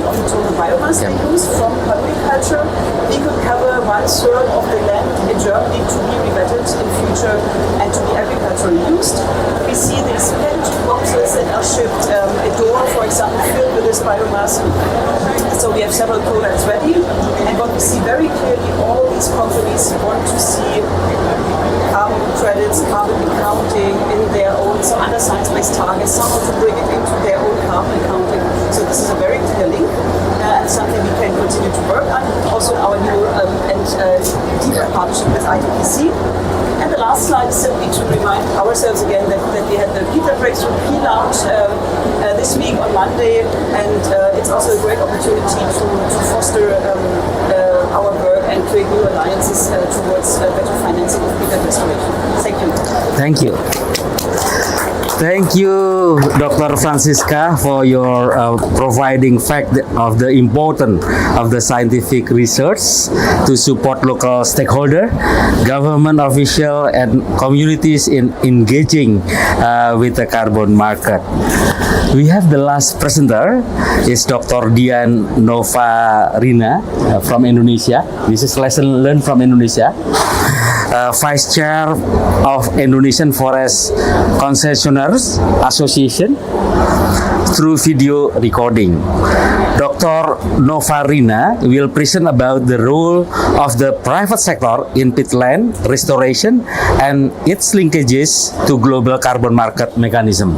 of the total biomass they use from agriculture, we could cover 1/3 of the land in Germany to be revetted in future and to be agriculturally used. We see these packaging boxes that are shipped, a door, for example, filled with this biomass. So we have several products ready. And what we see very clearly, all these companies want to see carbon credits, carbon accounting in their own, some other science-based targets, some want to bring it into their own carbon accounting. So this is a very clear link, and something we can continue to work on, also in our new and deeper partnership with ITPC. And the last last slide is simply to remind ourselves again that we had the Peter Breakthrough P-Lounge this week on Monday, and it's also a great opportunity to foster our work and create new alliances towards better financing of peatland restoration. Thank you. Thank you. Thank you, Dr. Francisca, for your providing fact of the importance of the scientific research to support local stakeholder, government official, and communities in engaging with the carbon market. We have the last presenter is Dr. Dian Novarina from Indonesia. This is lesson learned from Indonesia. Vice Chair of Indonesian Forest Concessionaires Association through video recording. Dr. Novarina will present about the role of the private sector in peatland restoration and its linkages to global carbon market mechanism.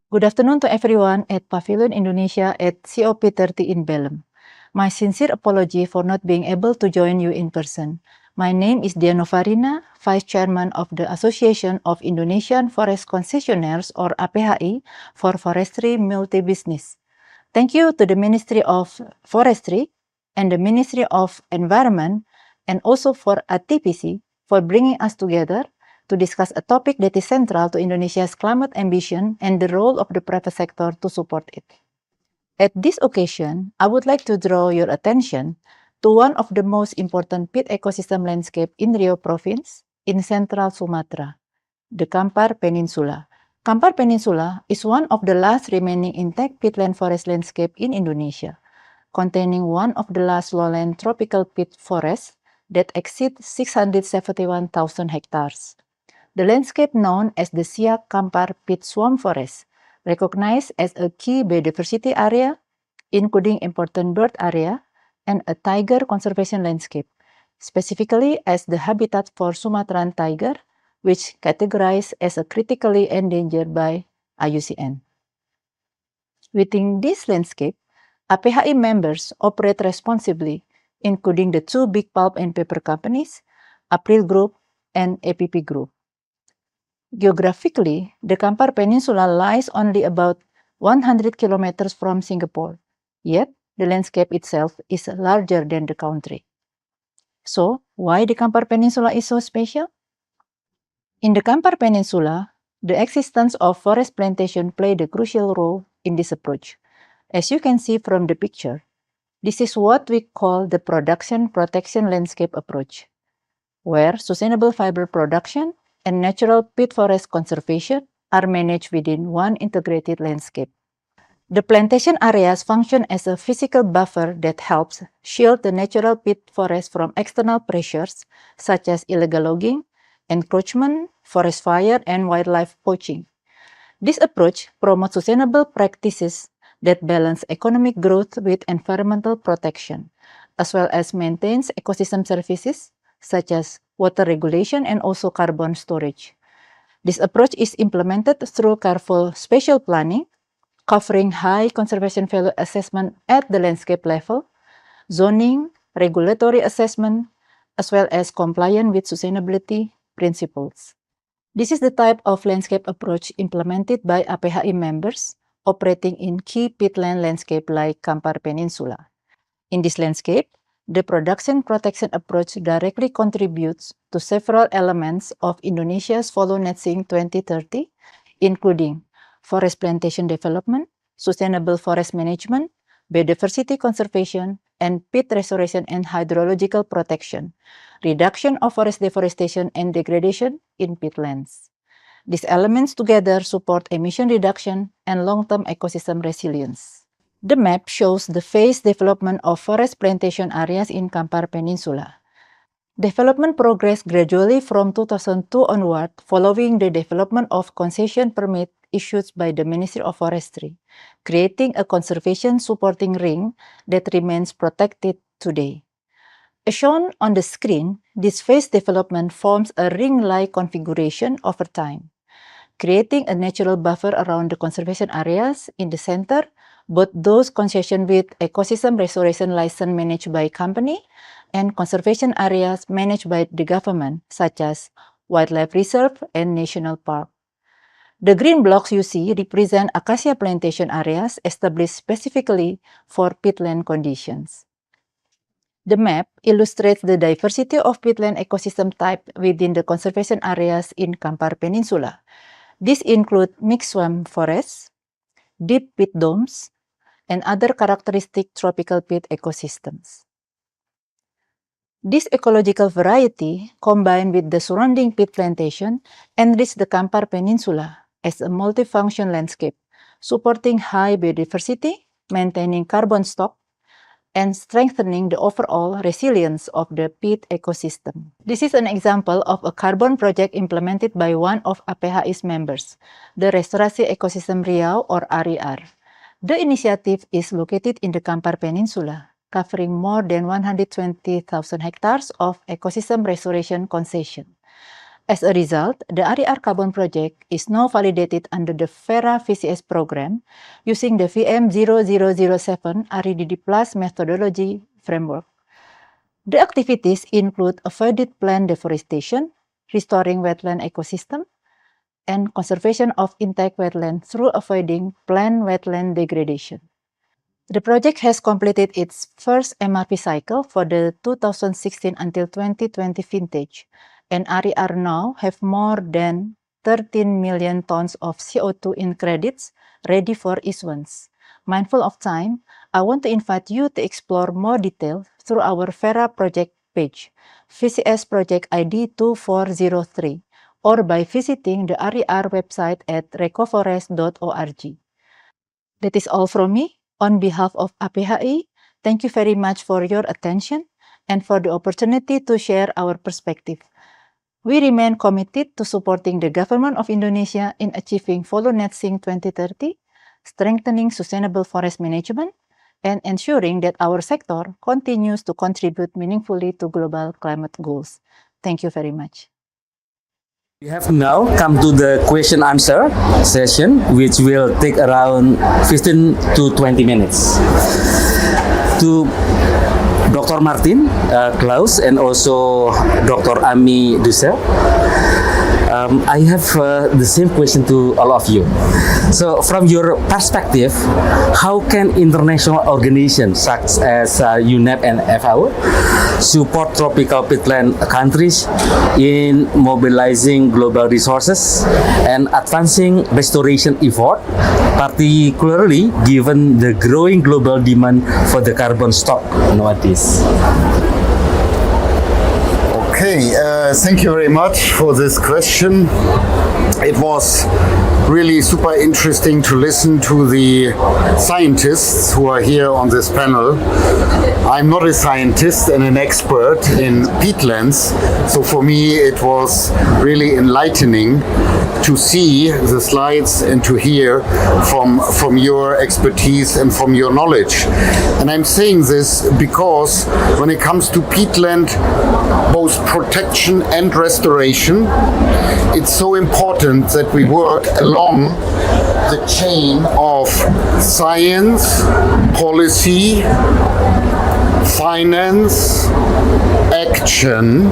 Good afternoon to everyone at Pavilion Indonesia at COP30 in Belém. My sincere apology for not being able to join you in person. My name is Dian Novarina, Vice Chairman of the Association of Indonesian Forest Concessionaires or APHI for Forestry Multi-Business. Thank you to the Ministry of Forestry and the Ministry of Environment and also for ATPC for bringing us together to discuss a topic that is central to Indonesia's climate ambition and the role of the private sector to support it. At this occasion, I would like to draw your attention to one of the most important peat ecosystem landscape in Rio Province in central Sumatra, the Kampar Peninsula. Kampar Peninsula is one of the last remaining intact peatland forest landscape in Indonesia, containing one of the last lowland tropical peat forests that exceed 671,000 hectares. The landscape known as the Siak Kampar Peat Swamp Forest, recognized as a key biodiversity area, including important bird area, and a tiger conservation landscape, specifically as the habitat for Sumatran tiger, which categorized as a critically endangered by IUCN. Within this landscape, APHI members operate responsibly, including the two big pulp and paper companies, April Group and APP Group. Geographically, the Kampar Peninsula lies only about 100 kilometers from Singapore, yet the landscape itself is larger than the country. So, why the Kampar Peninsula is so special? In the Kampar Peninsula, the existence of forest plantation played a crucial role in this approach. As you can see from the picture, this is what we call the production protection landscape approach, where sustainable fiber production and natural peat forest conservation are managed within one integrated landscape. The plantation areas function as a physical buffer that helps shield the natural peat forest from external pressures such as illegal logging, encroachment, forest fire, and wildlife poaching. This approach promotes sustainable practices that balance economic growth with environmental protection, as well as maintains ecosystem services such as water regulation and also carbon storage. This approach is implemented through careful spatial planning, covering high conservation value assessment at the landscape level, zoning, regulatory assessment, as well as compliance with sustainability principles. This is the type of landscape approach implemented by APHI members operating in key peatland landscape like Kampar Peninsula. In this landscape, the production protection approach directly contributes to several elements of Indonesia's Follow Net Sink 2030, including forest plantation development, sustainable forest management, biodiversity conservation, and peat restoration and hydrological protection, reduction of forest deforestation and degradation in peatlands. These elements together support emission reduction and long-term ecosystem resilience. The map shows the phased development of forest plantation areas in Kampar Peninsula. Development progressed gradually from 2002 onward following the development of concession permit issued by the Ministry of Forestry, creating a conservation supporting ring that remains protected today. As shown on the screen, this phased development forms a ring-like configuration over time, creating a natural buffer around the conservation areas in the center, both those concessions with ecosystem restoration license managed by company and conservation areas managed by the government, such as wildlife reserve, and national park. The green blocks you see represent acacia plantation areas established specifically for peatland conditions. The map illustrates the diversity of peatland ecosystem type within the conservation areas in Kampar Peninsula. These include mixed swamp forests, deep peat domes, and other characteristic tropical peat ecosystems. This ecological variety, combined with the surrounding peat plantation, enrich the Kampar Peninsula as a multifunction landscape, supporting high biodiversity, maintaining carbon stock, and strengthening the overall resilience of the peat ecosystem. This is an example of a carbon project implemented by one of APHI's members, the Restorasi Ekosistem Riau or RER. The initiative is located in the Kampar Peninsula, covering more than 120,000 hectares of ecosystem restoration concession. As a result, the RER Carbon Project is now validated under the FERA VCS program using the VM0007 REDD Plus methodology framework. The activities include avoided plant deforestation, restoring wetland ecosystem, and conservation of intact wetland through avoiding plant wetland degradation. The project has completed its first MRP cycle for the 2016 until 2020 vintage, and RER now have more than 13 million tons of CO2 in credits ready for issuance. Mindful of time, I want to invite you to explore more detail through our FERA project page, VCS Project ID 2403, or by visiting the RER website at recoforest.org. That is all from me. On behalf of APHI, thank you very much for your attention and for the opportunity to share our perspective. We remain committed to supporting the government of Indonesia in achieving Follow Net Sink 2030, strengthening sustainable forest management, and ensuring that our sector continues to contribute meaningfully to global climate goals. Thank you very much. We have now come to the question answer session, which will take around 15 to 20 minutes. To Dr. Martin Klaus and also Dr. Ami Dussel, I have the same question to all of you. So, from your perspective, how can international organizations such as UNEP and FAO support tropical peatland countries in mobilizing global resources and advancing restoration effort, particularly given the growing global demand for the carbon stock nowadays? Okay, thank you very much for this question. It was really super interesting to listen to the scientists who are here on this panel. I'm not a scientist and an expert in peatlands, so for me it was really enlightening to see the slides and to hear from your expertise and from your knowledge. And I'm saying this because when it comes to peatland, both protection and restoration, it's so important that we work along the chain of science, policy, finance, action,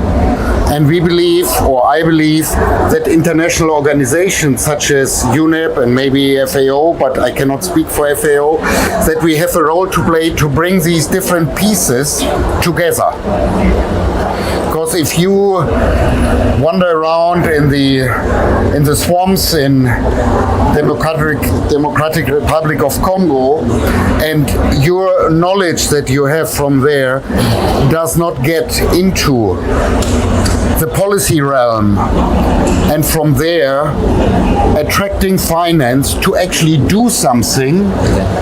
and we believe, or I believe, that international organizations such as UNEP and maybe FAO, but I cannot speak for FAO, that we have a role to play to bring these different pieces together. Because if you wander around in the swamps in Democratic Republic of Congo, and your knowledge that you have from there does not get into the policy realm, and from there attracting finance to actually do something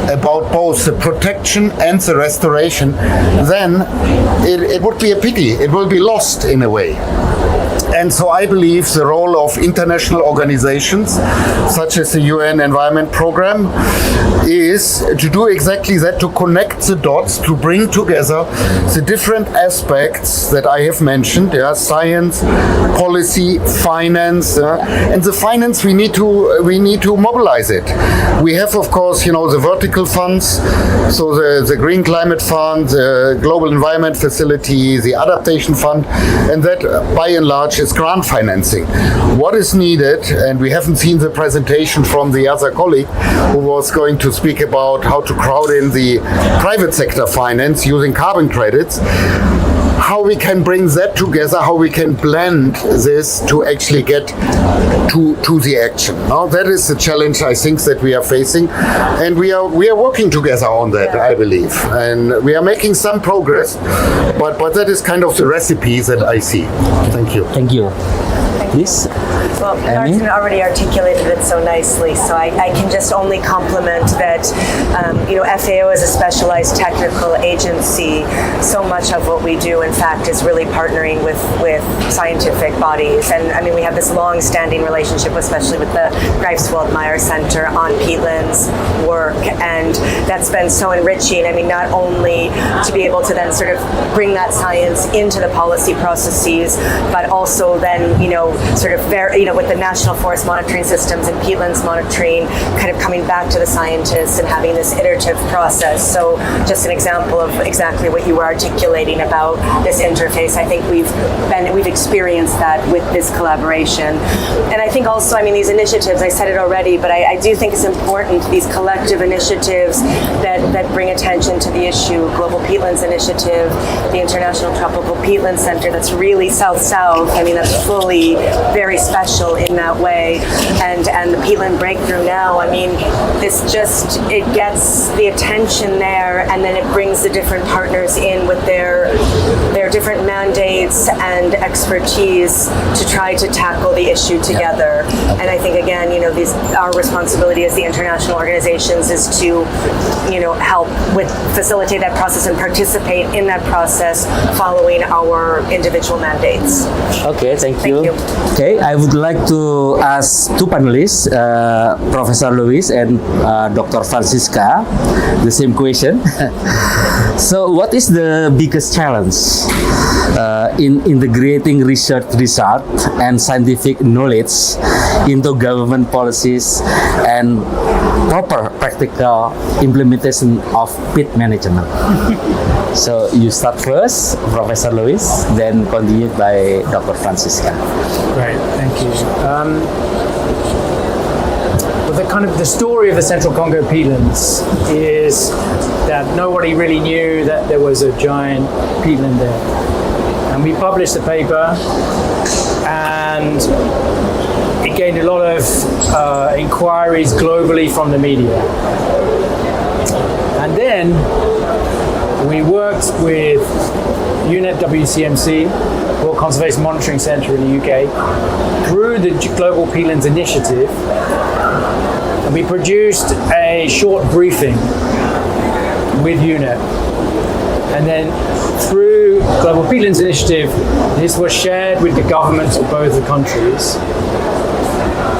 about both the protection and the restoration, then it would be a pity. It will be lost in a way. And so I believe the role of international organizations, such as the UN Environment Programme, is to do exactly that, to connect the dots, to bring together the different aspects that I have mentioned, science, policy, finance, and the finance we need to mobilize it. We have, of course, the vertical funds, so the Green Climate Fund, the Global Environment Facility, the Adaptation Fund, and that by and large is grant financing. What is needed, and we haven't seen the presentation from the other colleague who was going to speak about how to crowd in the private sector finance using carbon credits, how we can bring that together, how we can blend this to actually get to the action. Now that is the challenge I think that we are facing, and we are working together on that, I believe, and we are making some progress, but that is kind of the recipe that I see. Thank you. Thank you. Please. Well, Martin already articulated it so nicely, so I can just only compliment that, FAO is a specialized technical agency. So much of what we do, in fact, is really partnering with scientific bodies. And I mean, we have this long-standing relationship, especially with the Greifswald-Meyer Center on peatlands work, and that's been so enriching. I mean, not only to be able to then sort of bring that science into the policy processes, but also then, with the national forest monitoring systems and peatlands monitoring, kind of coming back to the scientists and having this iterative process. So just an example of exactly what you were articulating about this interface. I think we've experienced that with this collaboration. And I think also, these initiatives, I said it already, but I do think it's important, these collective initiatives that bring attention to the issue, Global Peatlands Initiative, the International Tropical Peatland Center, that's really south-south. That's fully very special in that way, and the peatland breakthrough now, it gets the attention there, and then it brings the different partners in with their different mandates and expertise to try to tackle the issue together. And I think again, our responsibility as the international organizations is to help facilitate that process and participate in that process following our individual mandates. Okay, thank you. Okay, I would like to ask two panelists, Professor Luis and Dr. Francisca, the same question. So, what is the biggest challenge in integrating research result and scientific knowledge into government policies and proper practical implementation of peat management? So you start first, Professor Luis, then continued by Dr. Francisca. Great, thank you. The story of the Central Congo peatlands is that nobody really knew that there was a giant peatland there. And we published a paper, and it gained a lot of inquiries globally from the media. And then we worked with UNEP WCMC, World Conservation Monitoring Centre in the UK, through the Global Peatlands Initiative, and we produced a short briefing with UNEP. And then through Global Peatlands Initiative, this was shared with the governments of both the countries.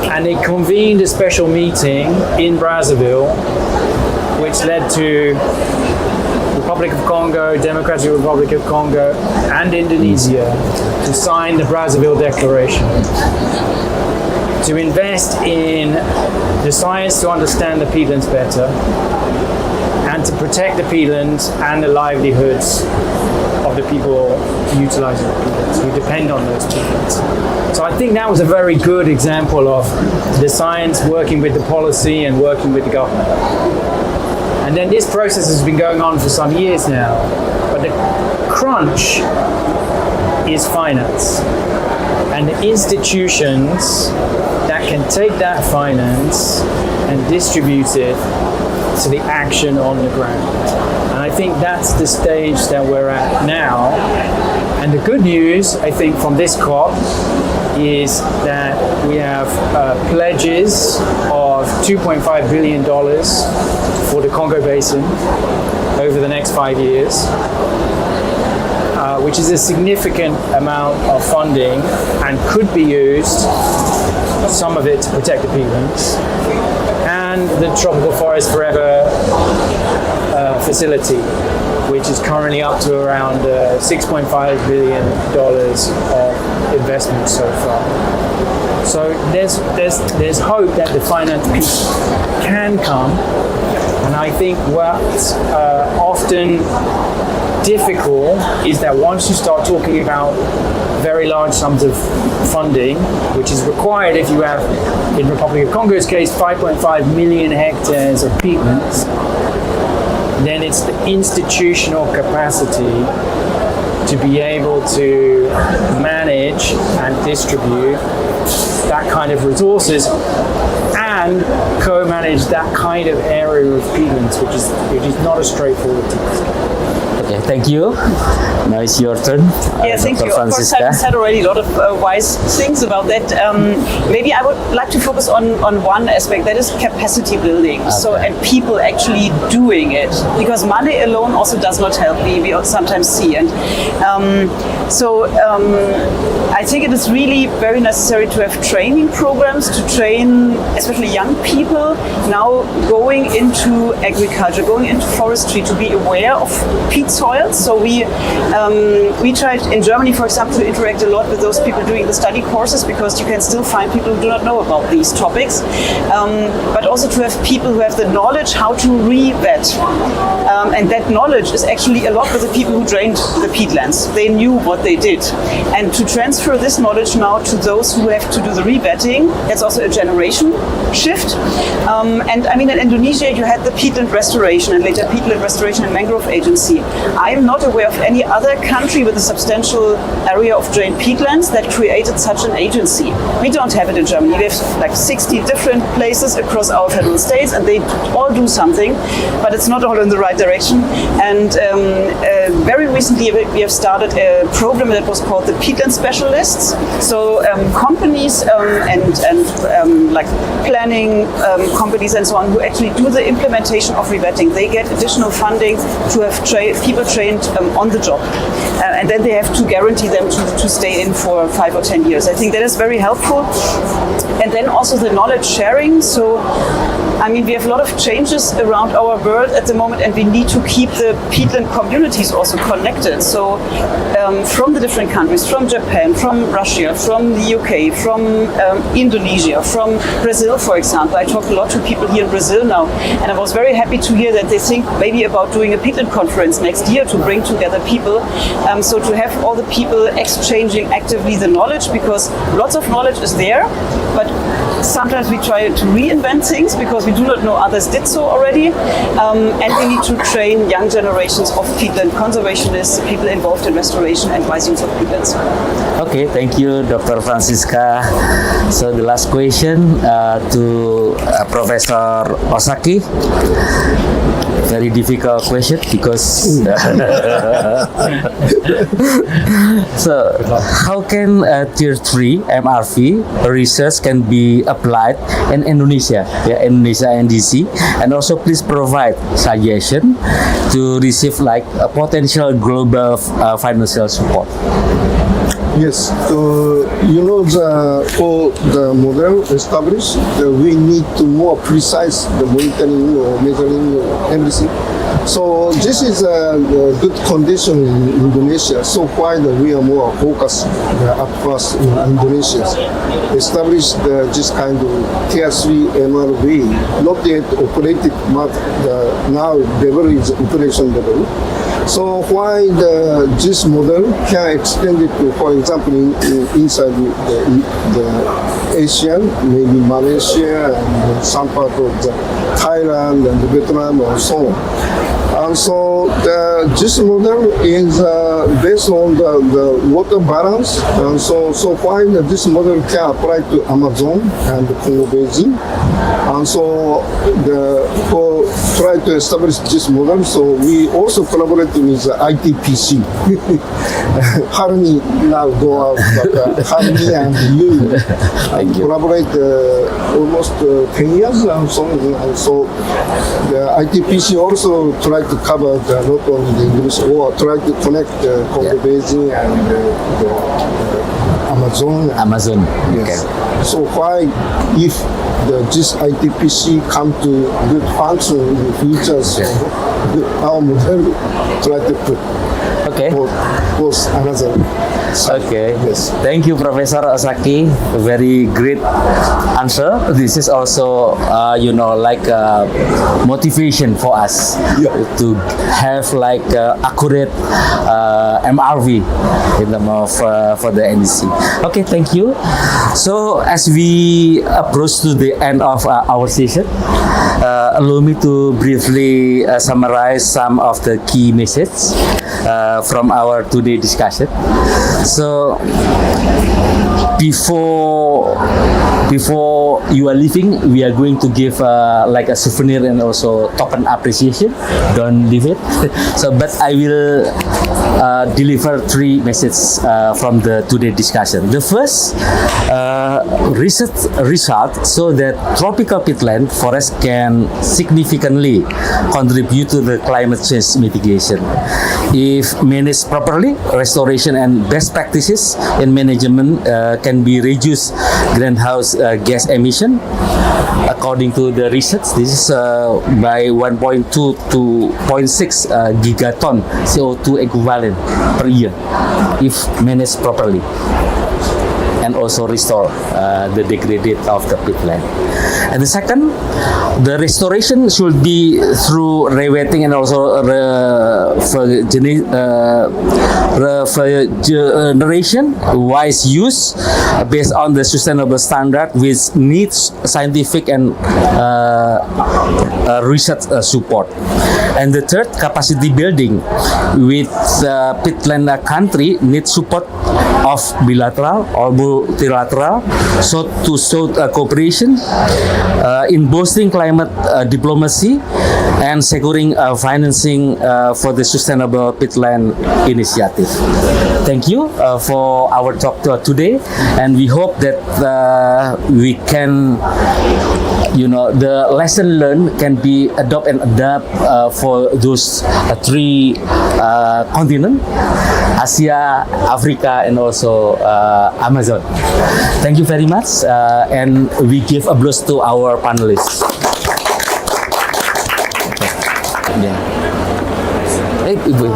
And they convened a special meeting in Brazzaville, which led to Republic of Congo, Democratic Republic of Congo, and Indonesia to sign the Brazzaville Declaration, to invest in the science to understand the peatlands better, and to protect the peatlands and the livelihoods of the people utilizing the peatlands, who depend on those peatlands. So I think that was a very good example of the science working with the policy and working with the government. And then this process has been going on for some years now, but the crunch is finance. And the institutions that can take that finance and distribute it to the action on the ground. And I think that's the stage that we're at now. And the good news, I think, from this COP is that we have pledges of $2.5 billion for the Congo Basin over the next 5 years, which is a significant amount of funding and could be used, some of it to protect the peatlands, and the Tropical Forest Forever facility, which is currently up to around $6.5 billion of investment so far. So there's hope that the finance piece can come, And I think what's often difficult is that once you start talking about very large sums of funding, which is required if you have, in Republic of Congo's case, 5.5 million hectares of peatlands, then it's the institutional capacity to be able to manage and distribute that kind of resources and co-manage that kind of area of peatlands, which is not a straightforward task. Okay, thank you. Now it's your turn. Yeah, thank Dr. you. Of course, Francisca. I've said already a lot of wise things about that. Maybe I would like to focus on one aspect, that is capacity building. Okay. So, and people actually doing it, because money alone also does not help. We sometimes see, and I think it is really very necessary to have training programs to train, especially young people now going into agriculture, going into forestry, to be aware of peat soils. So we tried in Germany, for example, to interact a lot with those people doing the study courses, because you can still find people who do not know about these topics, but also to have people who have the knowledge how to re-vet. And that knowledge is actually a lot with the people who drained the peatlands. They knew what they did. And to transfer this knowledge now to those who have to do the re-vetting, that's also a generation shift. And I mean, in Indonesia, you had the peatland restoration and later peatland restoration and mangrove agency. I am not aware of any other country with a substantial area of drained peatlands that created such an agency. We don't have it in Germany. We have like 60 different places across our federal states, and they all do something, but it's not all in the right direction. And very recently, we have started a program that was called the Peatland Specialists. So companies and like planning companies and so on, who actually do the implementation of revetting, they get additional funding to have people trained on the job. And then they have to guarantee them to stay in for 5 or 10 years. I think that is very helpful. And then also the knowledge sharing. So, I mean, we have a lot of changes around our world at the moment, and we need to keep the peatland communities also connected. So from the different countries, from Japan, from Russia, from the UK, from Indonesia, from Brazil, for example. I talk a lot to people here in Brazil now, and I was very happy to hear that they think maybe about doing a peatland conference next year to bring together people. So to have all the people exchanging actively the knowledge, because lots of knowledge is there, but sometimes we try to reinvent things because we do not know others did so already. And we need to train young generations of peatland conservationists, people involved in restoration and wise use of peatlands. Okay, thank you, Dr. Francisca. So the last question to Professor Osaki. Very difficult question because so how can Tier 3 MRV research can be applied in Indonesia, Indonesia NDC, and also please provide suggestion to receive like a potential global financial support. Yes, for the model established, we need to more precise the monitoring or measuring everything. So this is a good condition in Indonesia. So why we are more focused at first in Indonesia. Establish this kind of Tier 3 MRV, not yet operated, but now level is operation level. So why this model can extend it to, for example, inside the Asian, maybe Malaysia and some part of Thailand and Vietnam and so on. And so this model is based on the water balance, and so why this model can apply to Amazon and the Congo Basin. And so for try to establish this model, so we also collaborate with ITPC. Harmony now go out, but Harmony and you collaborate almost 10 years and so the ITPC also try to cover not only the English, or try to connect the Congo Basin and the Amazon. Yes. Okay. So why, if this ITPC come to good function in the future, so our model try to put. Okay. Was another. Okay. Yes. Thank you, Professor Saki. Very great answer. This is also, like motivation for us to have like accurate MRV in terms of for the NDC. Okay, thank you. So as we approach to the end of our session, allow me to briefly summarize some of the key messages from our today discussion. So before you are leaving, we are going to give like a souvenir and also token appreciation. Don't leave it. But I will deliver three messages from the today discussion. The first research result show that tropical peatland forest can significantly contribute to the climate change mitigation. If managed properly, restoration and best practices in management can be reduce greenhouse gas emission. According to the research, this is by 1.2 to 0.6 gigaton CO2 equivalent per year if managed properly, and also restore the degraded of the peatland. And the second, the restoration should be through rewetting and also regeneration, wise use based on the sustainable standard which needs scientific and research support. And the third, capacity building with peatland country needs support of bilateral or multilateral south-to-south cooperation in boosting climate diplomacy and securing financing for the sustainable peatland initiative. Thank you for our talk today, and we hope that we can, the lesson learned can be adopted and adapt for those three continents: Asia, Africa, and also Amazon. Thank you very much, and we give applause to our panelists. Yeah. Ibu.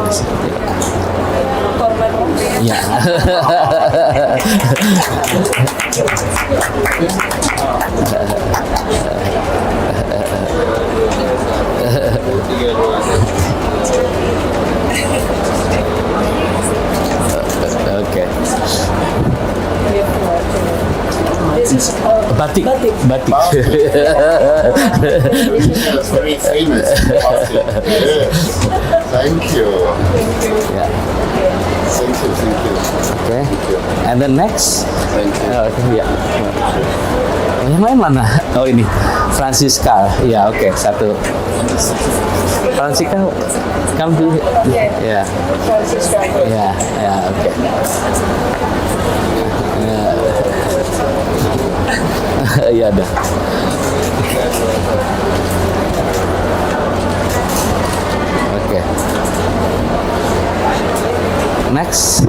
Yeah. Okay. This is batik. Batik. That's very famous. Thank you. Yeah. Thank you. Okay. And then next. Thank you. Ya. Yang lain mana? Oh ini, Francisca. Ya, oke, satu. Francisca, come to. Ya. Francisca. Ya, oke. Ya ada. Oke. Next.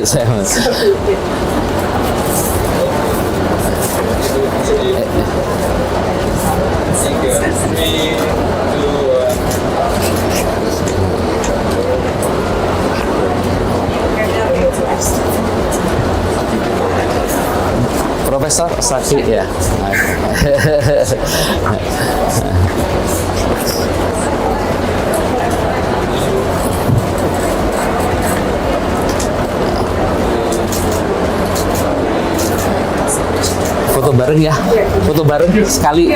Saya Profesor Saki ya. Foto bareng ya, foto bareng sekali.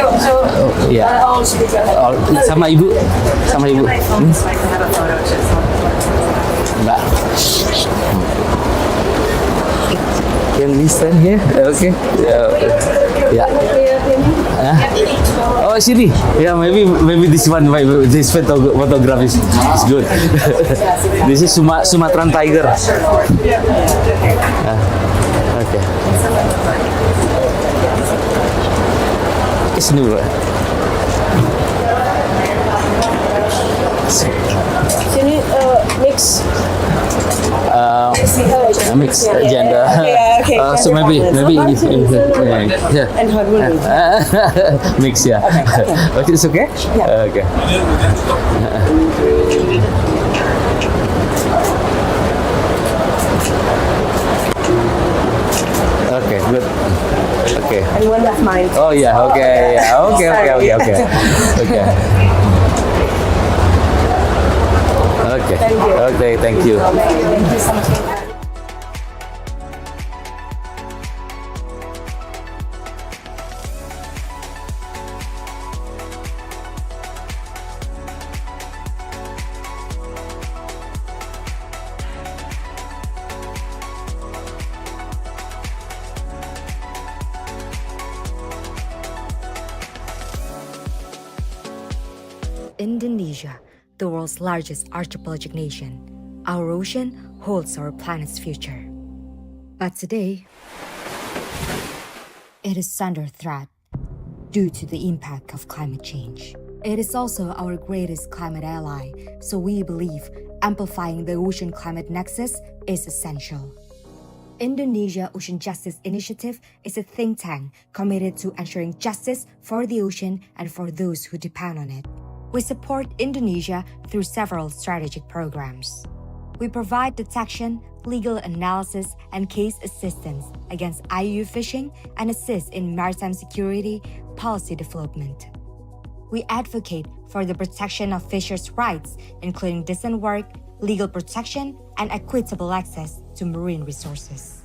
Ya, sama ibu, Mbak. Yang di stand ya, oke. Ya. Oh, sini. Yeah, maybe this one. Maybe this photograph is good. This is Sumatran tiger. Okay. It's new. Sini mix. Mixed gender. Okay. So maybe yeah. And Harmony. Mix, yeah. But it's okay. Yeah. Okay. Okay, good. Okay. And one of mine. Oh yeah. Okay. Yeah. Okay. Okay. Okay. Thank you. Okay. Thank you. Thank you so much. Indonesia, the world's largest archipelagic nation, our ocean holds our planet's future. But today, it is under threat due to the impact of climate change. It is also our greatest climate ally, so we believe amplifying the ocean climate nexus is essential. Indonesia Ocean Justice Initiative is a think tank committed to ensuring justice for the ocean and for those who depend on it. We support Indonesia through several strategic programs. We provide detection, legal analysis, and case assistance against IUU fishing and assist in maritime security policy development. We advocate for the protection of fishers' rights, including decent work, legal protection, and equitable access to marine resources.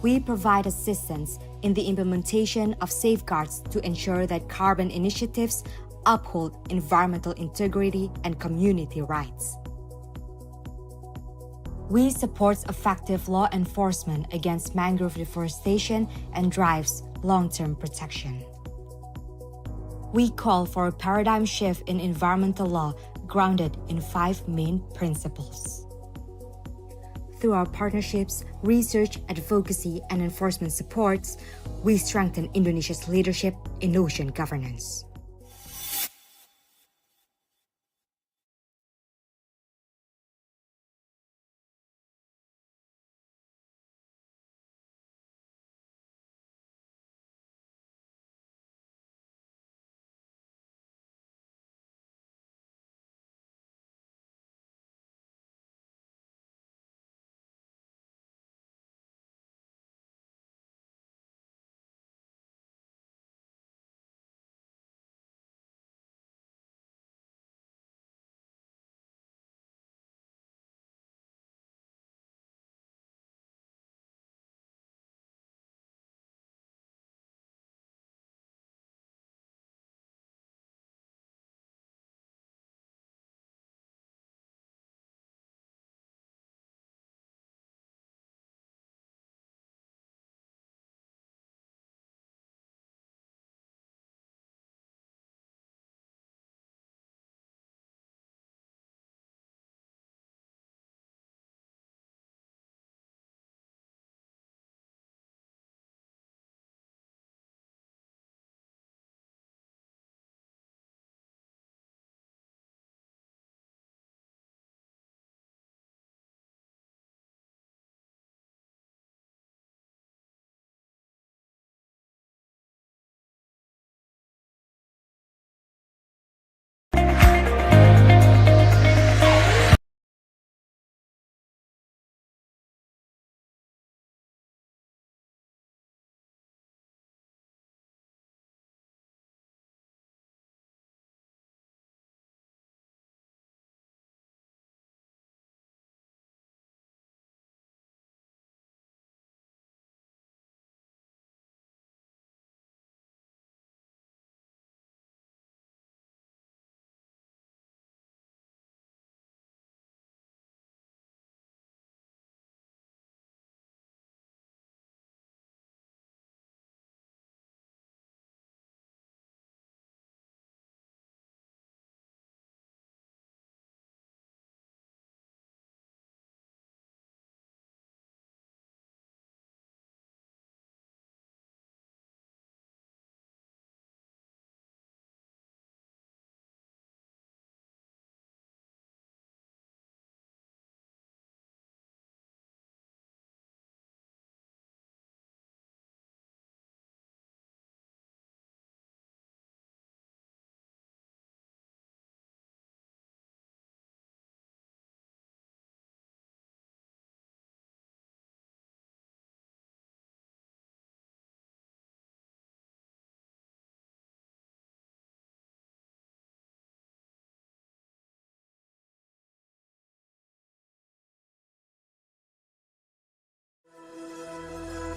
We provide assistance in the implementation of safeguards to ensure that carbon initiatives uphold environmental integrity and community rights. We support effective law enforcement against mangrove deforestation and drives long-term protection. We call for a paradigm shift in environmental law grounded in 5 main principles. Through our partnerships, research, advocacy, and enforcement supports, we strengthen Indonesia's leadership in ocean governance.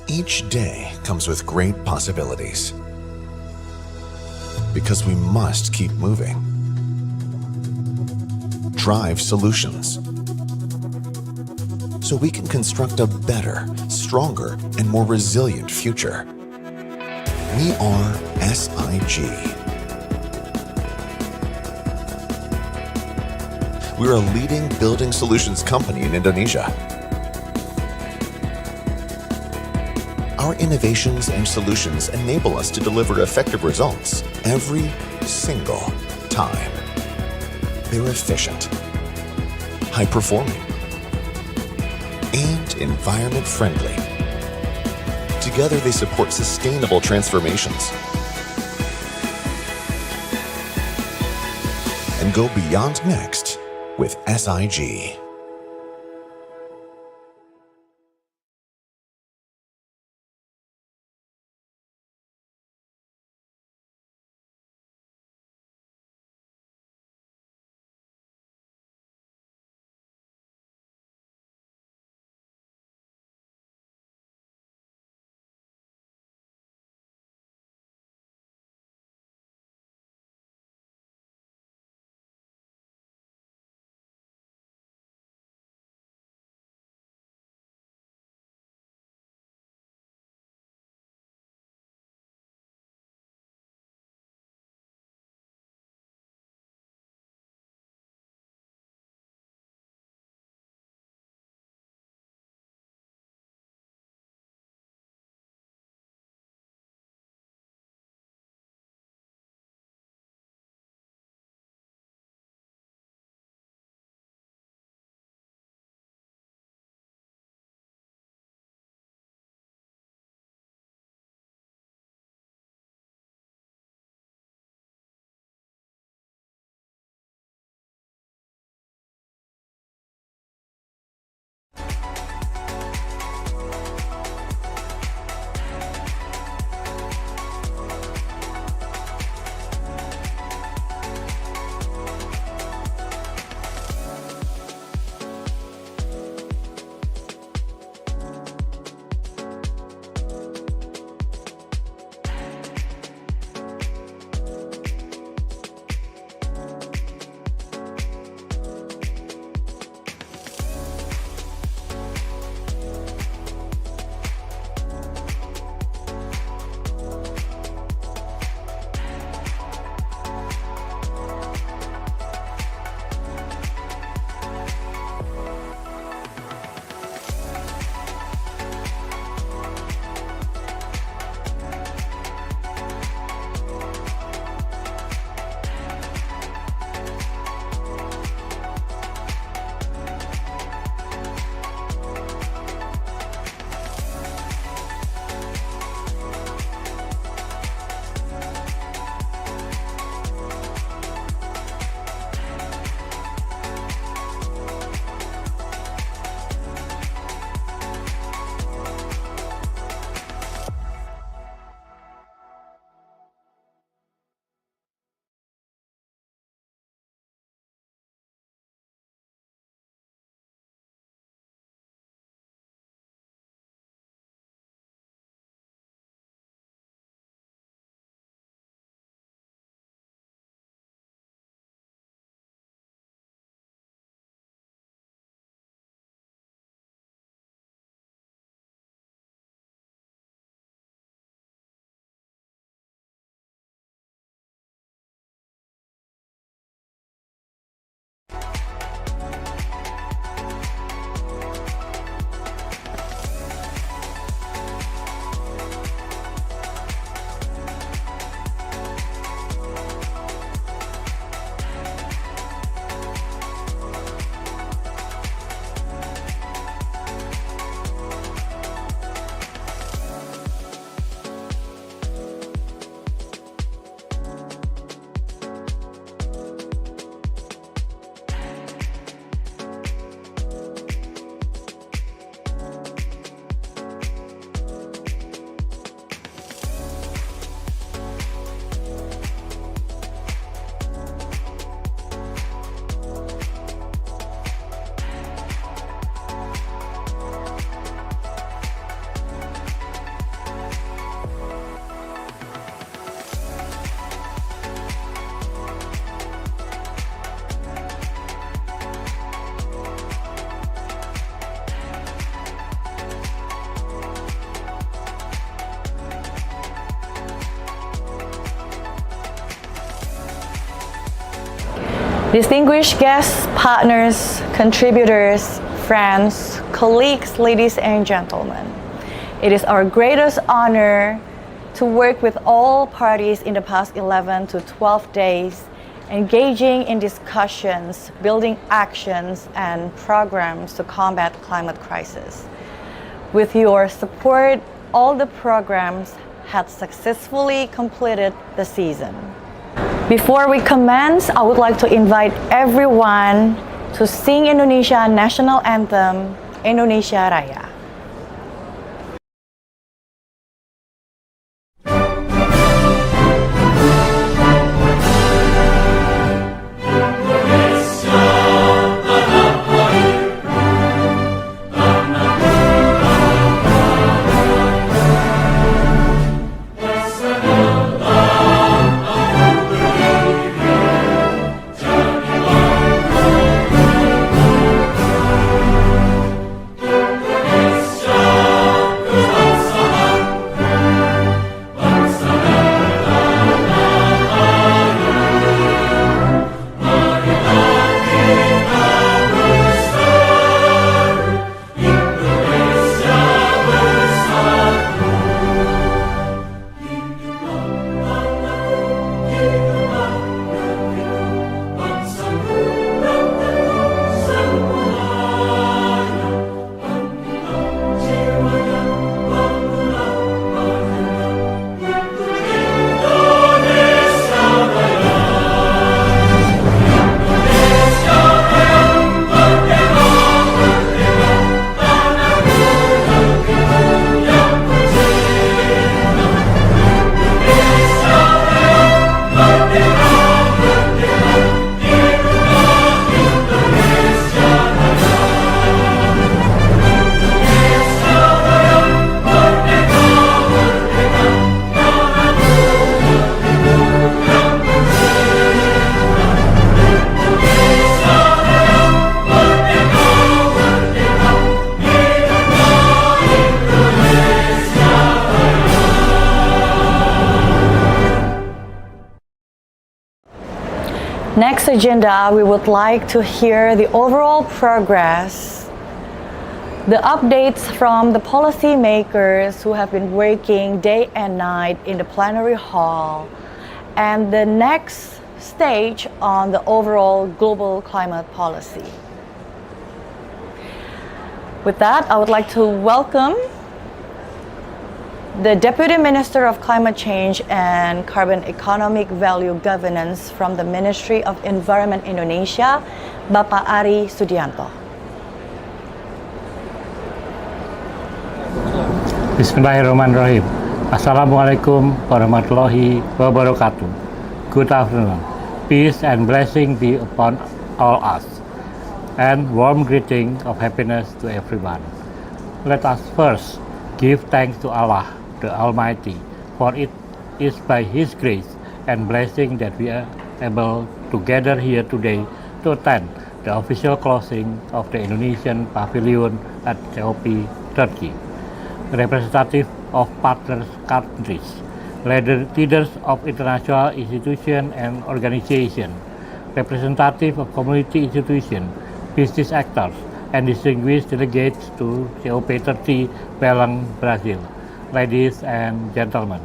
Each day comes with great possibilities. Because we must keep moving. Drive solutions. So we can construct a better, stronger, and more resilient future. We are SIG. We're a leading building solutions company in Indonesia. Our innovations and solutions enable us to deliver effective results every single time. They're efficient, high-performing, and environment-friendly. Together, they support sustainable transformations and go beyond next with SIG. Distinguished guests, partners, contributors, friends, colleagues, ladies and gentlemen, it is our greatest honor to work with all parties in the past 11 to 12 days, engaging in discussions, building actions and programs to combat climate crisis. With your support, all the programs had successfully completed the season. Before we commence, I would like to invite everyone to sing Indonesia National Anthem, Indonesia Raya. Next agenda, we would like to hear the overall progress, the updates from the policymakers who have been working day and night in the plenary hall, and the next stage on the overall global climate policy. With that, I would like to welcome the Deputy Minister of Climate Change and Carbon Economic Value Governance from the Ministry of Environment Indonesia, Bapak Ari Sudianto. Bismillahirrahmanirrahim. Assalamualaikum warahmatullahi wabarakatuh. Good afternoon. Peace and blessing be upon all us, and warm greeting of happiness to everyone. Let us first give thanks to Allah, the Almighty, for it is by His grace and blessing that we are able to gather here today to attend the official closing of the Indonesian Pavilion at COP 30. Representatives of partner countries, leaders of international institutions and organizations, representatives of community institutions, business actors, and distinguished delegates to COP 30 Belém, Brazil. Ladies and gentlemen,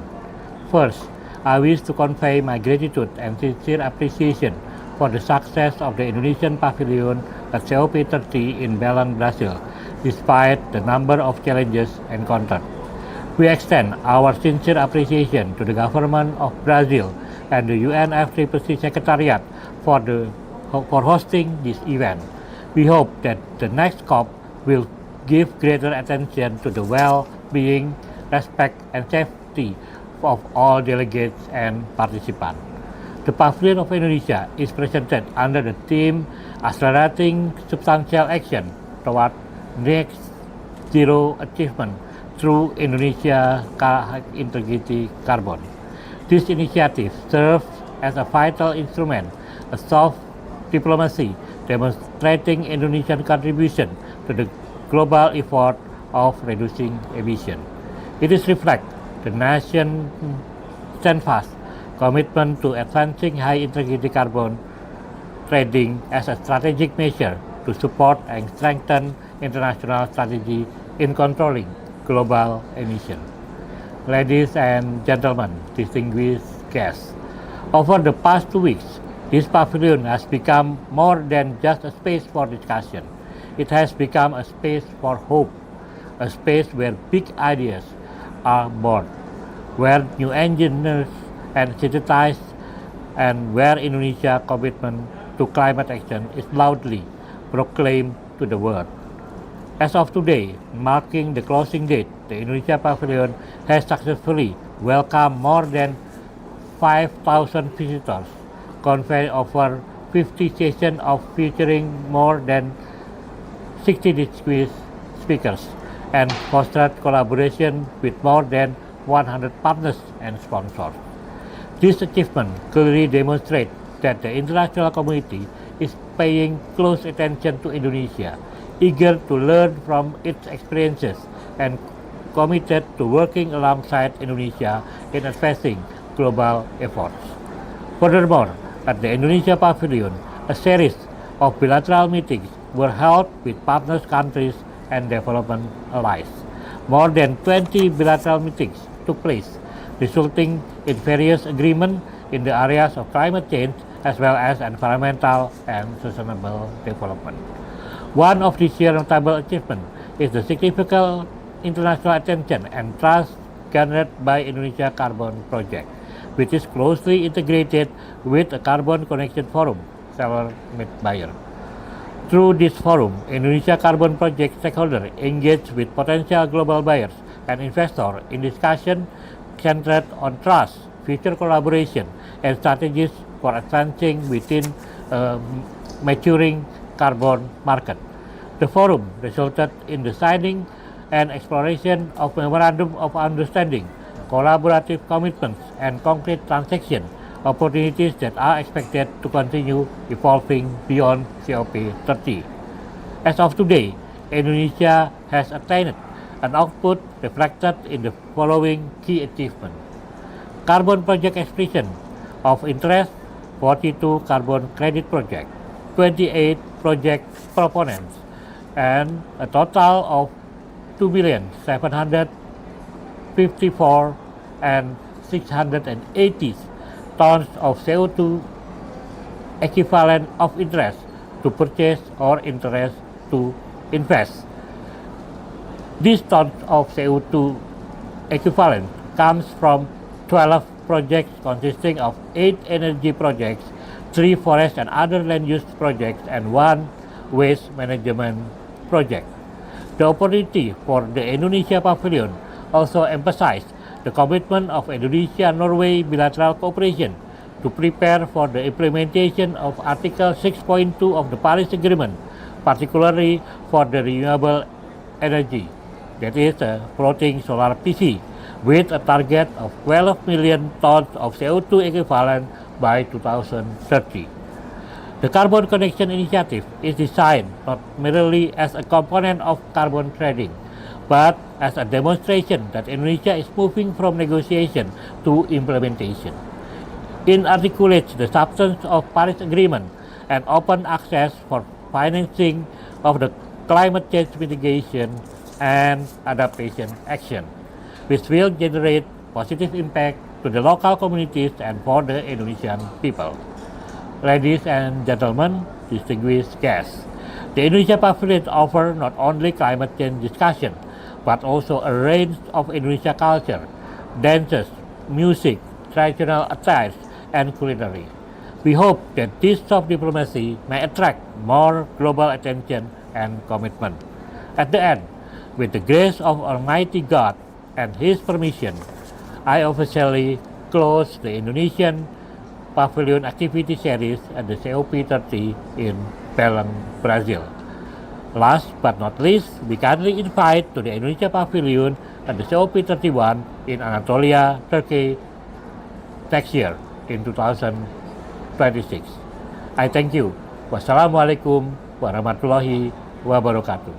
first, I wish to convey my gratitude and sincere appreciation for the success of the Indonesian Pavilion at COP 30 in Belém, Brazil, despite the number of challenges encountered. We extend our sincere appreciation to the government of Brazil and the UNFCCC Secretariat for hosting this event. We hope that the next COP will give greater attention to the well-being, respect and safety of all delegates and participants. The Pavilion of Indonesia is presented under the theme Accelerating Substantial Action Toward Net Zero Achievement through Indonesia Integrity Carbon. This initiative serves as a vital instrument, a soft diplomacy demonstrating Indonesian contribution to the global effort of reducing emissions. It is reflect the nation's steadfast commitment to advancing high-integrity carbon trading as a strategic measure to support and strengthen international strategy in controlling global emissions. Ladies and gentlemen, distinguished guests, over the past 2 weeks, this pavilion has become more than just a space for discussion. It has become a space for hope, a space where big ideas are born, where new engineers and synthesized, and where Indonesia's commitment to climate action is loudly proclaimed to the world. As of today, marking the closing date, the Indonesia Pavilion has successfully welcomed more than 5,000 visitors, convened over 50 sessions featuring more than 60 distinguished speakers, and fostered collaboration with more than 100 partners and sponsors. This achievement clearly demonstrates that the international community is paying close attention to Indonesia, eager to learn from its experiences, and committed to working alongside Indonesia in advancing global efforts. Furthermore, at the Indonesia Pavilion, a series of bilateral meetings were held with partner countries and development allies. More than 20 bilateral meetings took place, resulting in various agreements in the areas of climate change as well as environmental and sustainable development. One of this year's notable achievements is the significant international attention and trust garnered by Indonesia Carbon Project, which is closely integrated with the Carbon Connection Forum, several mid-buyer. Through this forum, Indonesia Carbon Project stakeholders engage with potential global buyers and investors in discussion centered on trust, future collaboration, and strategies for advancing within a maturing carbon market. The forum resulted in the signing and exploration of memorandum of understanding, collaborative commitments, and concrete transaction opportunities that are expected to continue evolving beyond COP30. As of today, Indonesia has attained an output reflected in the following key achievements. Carbon project expression of interest, 42 carbon credit projects, 28 project proponents, and a total of 2,754 and 680 tons of CO2 equivalent of interest to purchase or interest to invest. These tons of CO2 equivalent comes from 12 projects consisting of 8 energy projects, 3 forest and other land use projects, and 1 waste management project. The opportunity for the Indonesia Pavilion also emphasized the commitment of Indonesia-Norway bilateral cooperation to prepare for the implementation of Article 6.2 of the Paris Agreement, particularly for the renewable energy, that is floating solar PV, with a target of 12 million tons of CO2 equivalent by 2030. The Carbon Connection Initiative is designed not merely as a component of carbon trading, but as a demonstration that Indonesia is moving from negotiation to implementation. It articulates the substance of Paris Agreement and open access for financing of the climate change mitigation and adaptation action, which will generate positive impact to the local communities and for the Indonesian people. Ladies and gentlemen, distinguished guests, the Indonesia Pavilion offers not only climate change discussion, but also a range of Indonesia culture, dances, music, traditional attires, and culinary. We hope that this soft diplomacy may attract more global attention and commitment. At the end, with the grace of Almighty God and His permission, I officially close the Indonesian Pavilion activity series at the COP30 in Belém, Brazil. Last but not least, we kindly invite to the Indonesia Pavilion at the COP31 in Anatolia, Turkey next year in 2026. I thank you. Wassalamualaikum warahmatullahi wabarakatuh.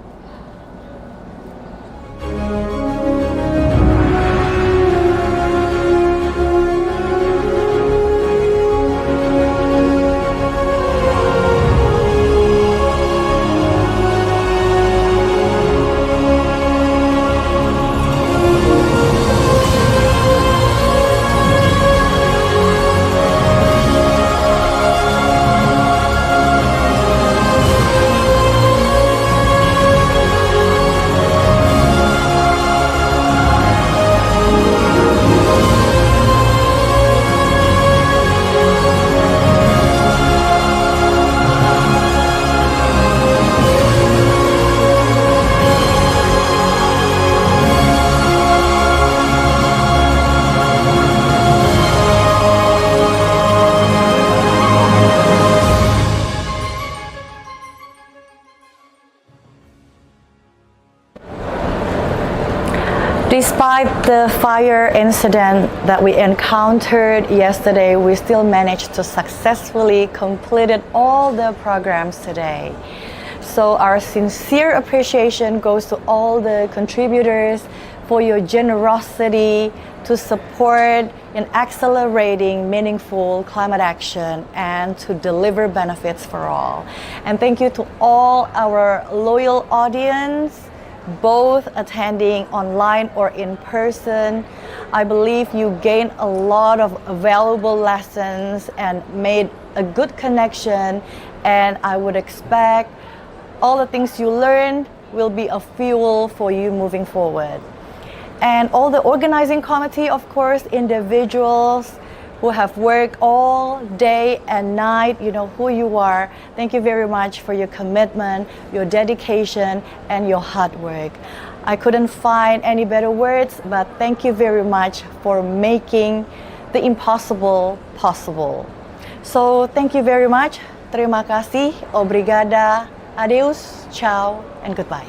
the fire incident that we encountered yesterday, we still managed to successfully complete all the programs today. So our sincere appreciation goes to all the contributors for your generosity to support in accelerating meaningful climate action and to deliver benefits for all. And thank you to all our loyal audience, both attending online or in person. I believe you gained a lot of valuable lessons and made a good connection, and I would expect all the things you learned will be a fuel for you moving forward. And all the organizing committee, of course, individuals who have worked all day and night, you know who you are. Thank you very much for your commitment, your dedication, and your hard work. I couldn't find any better words, but thank you very much for making the impossible possible. So thank you very much. Terima kasih, obrigada, adeus, ciao, and goodbye.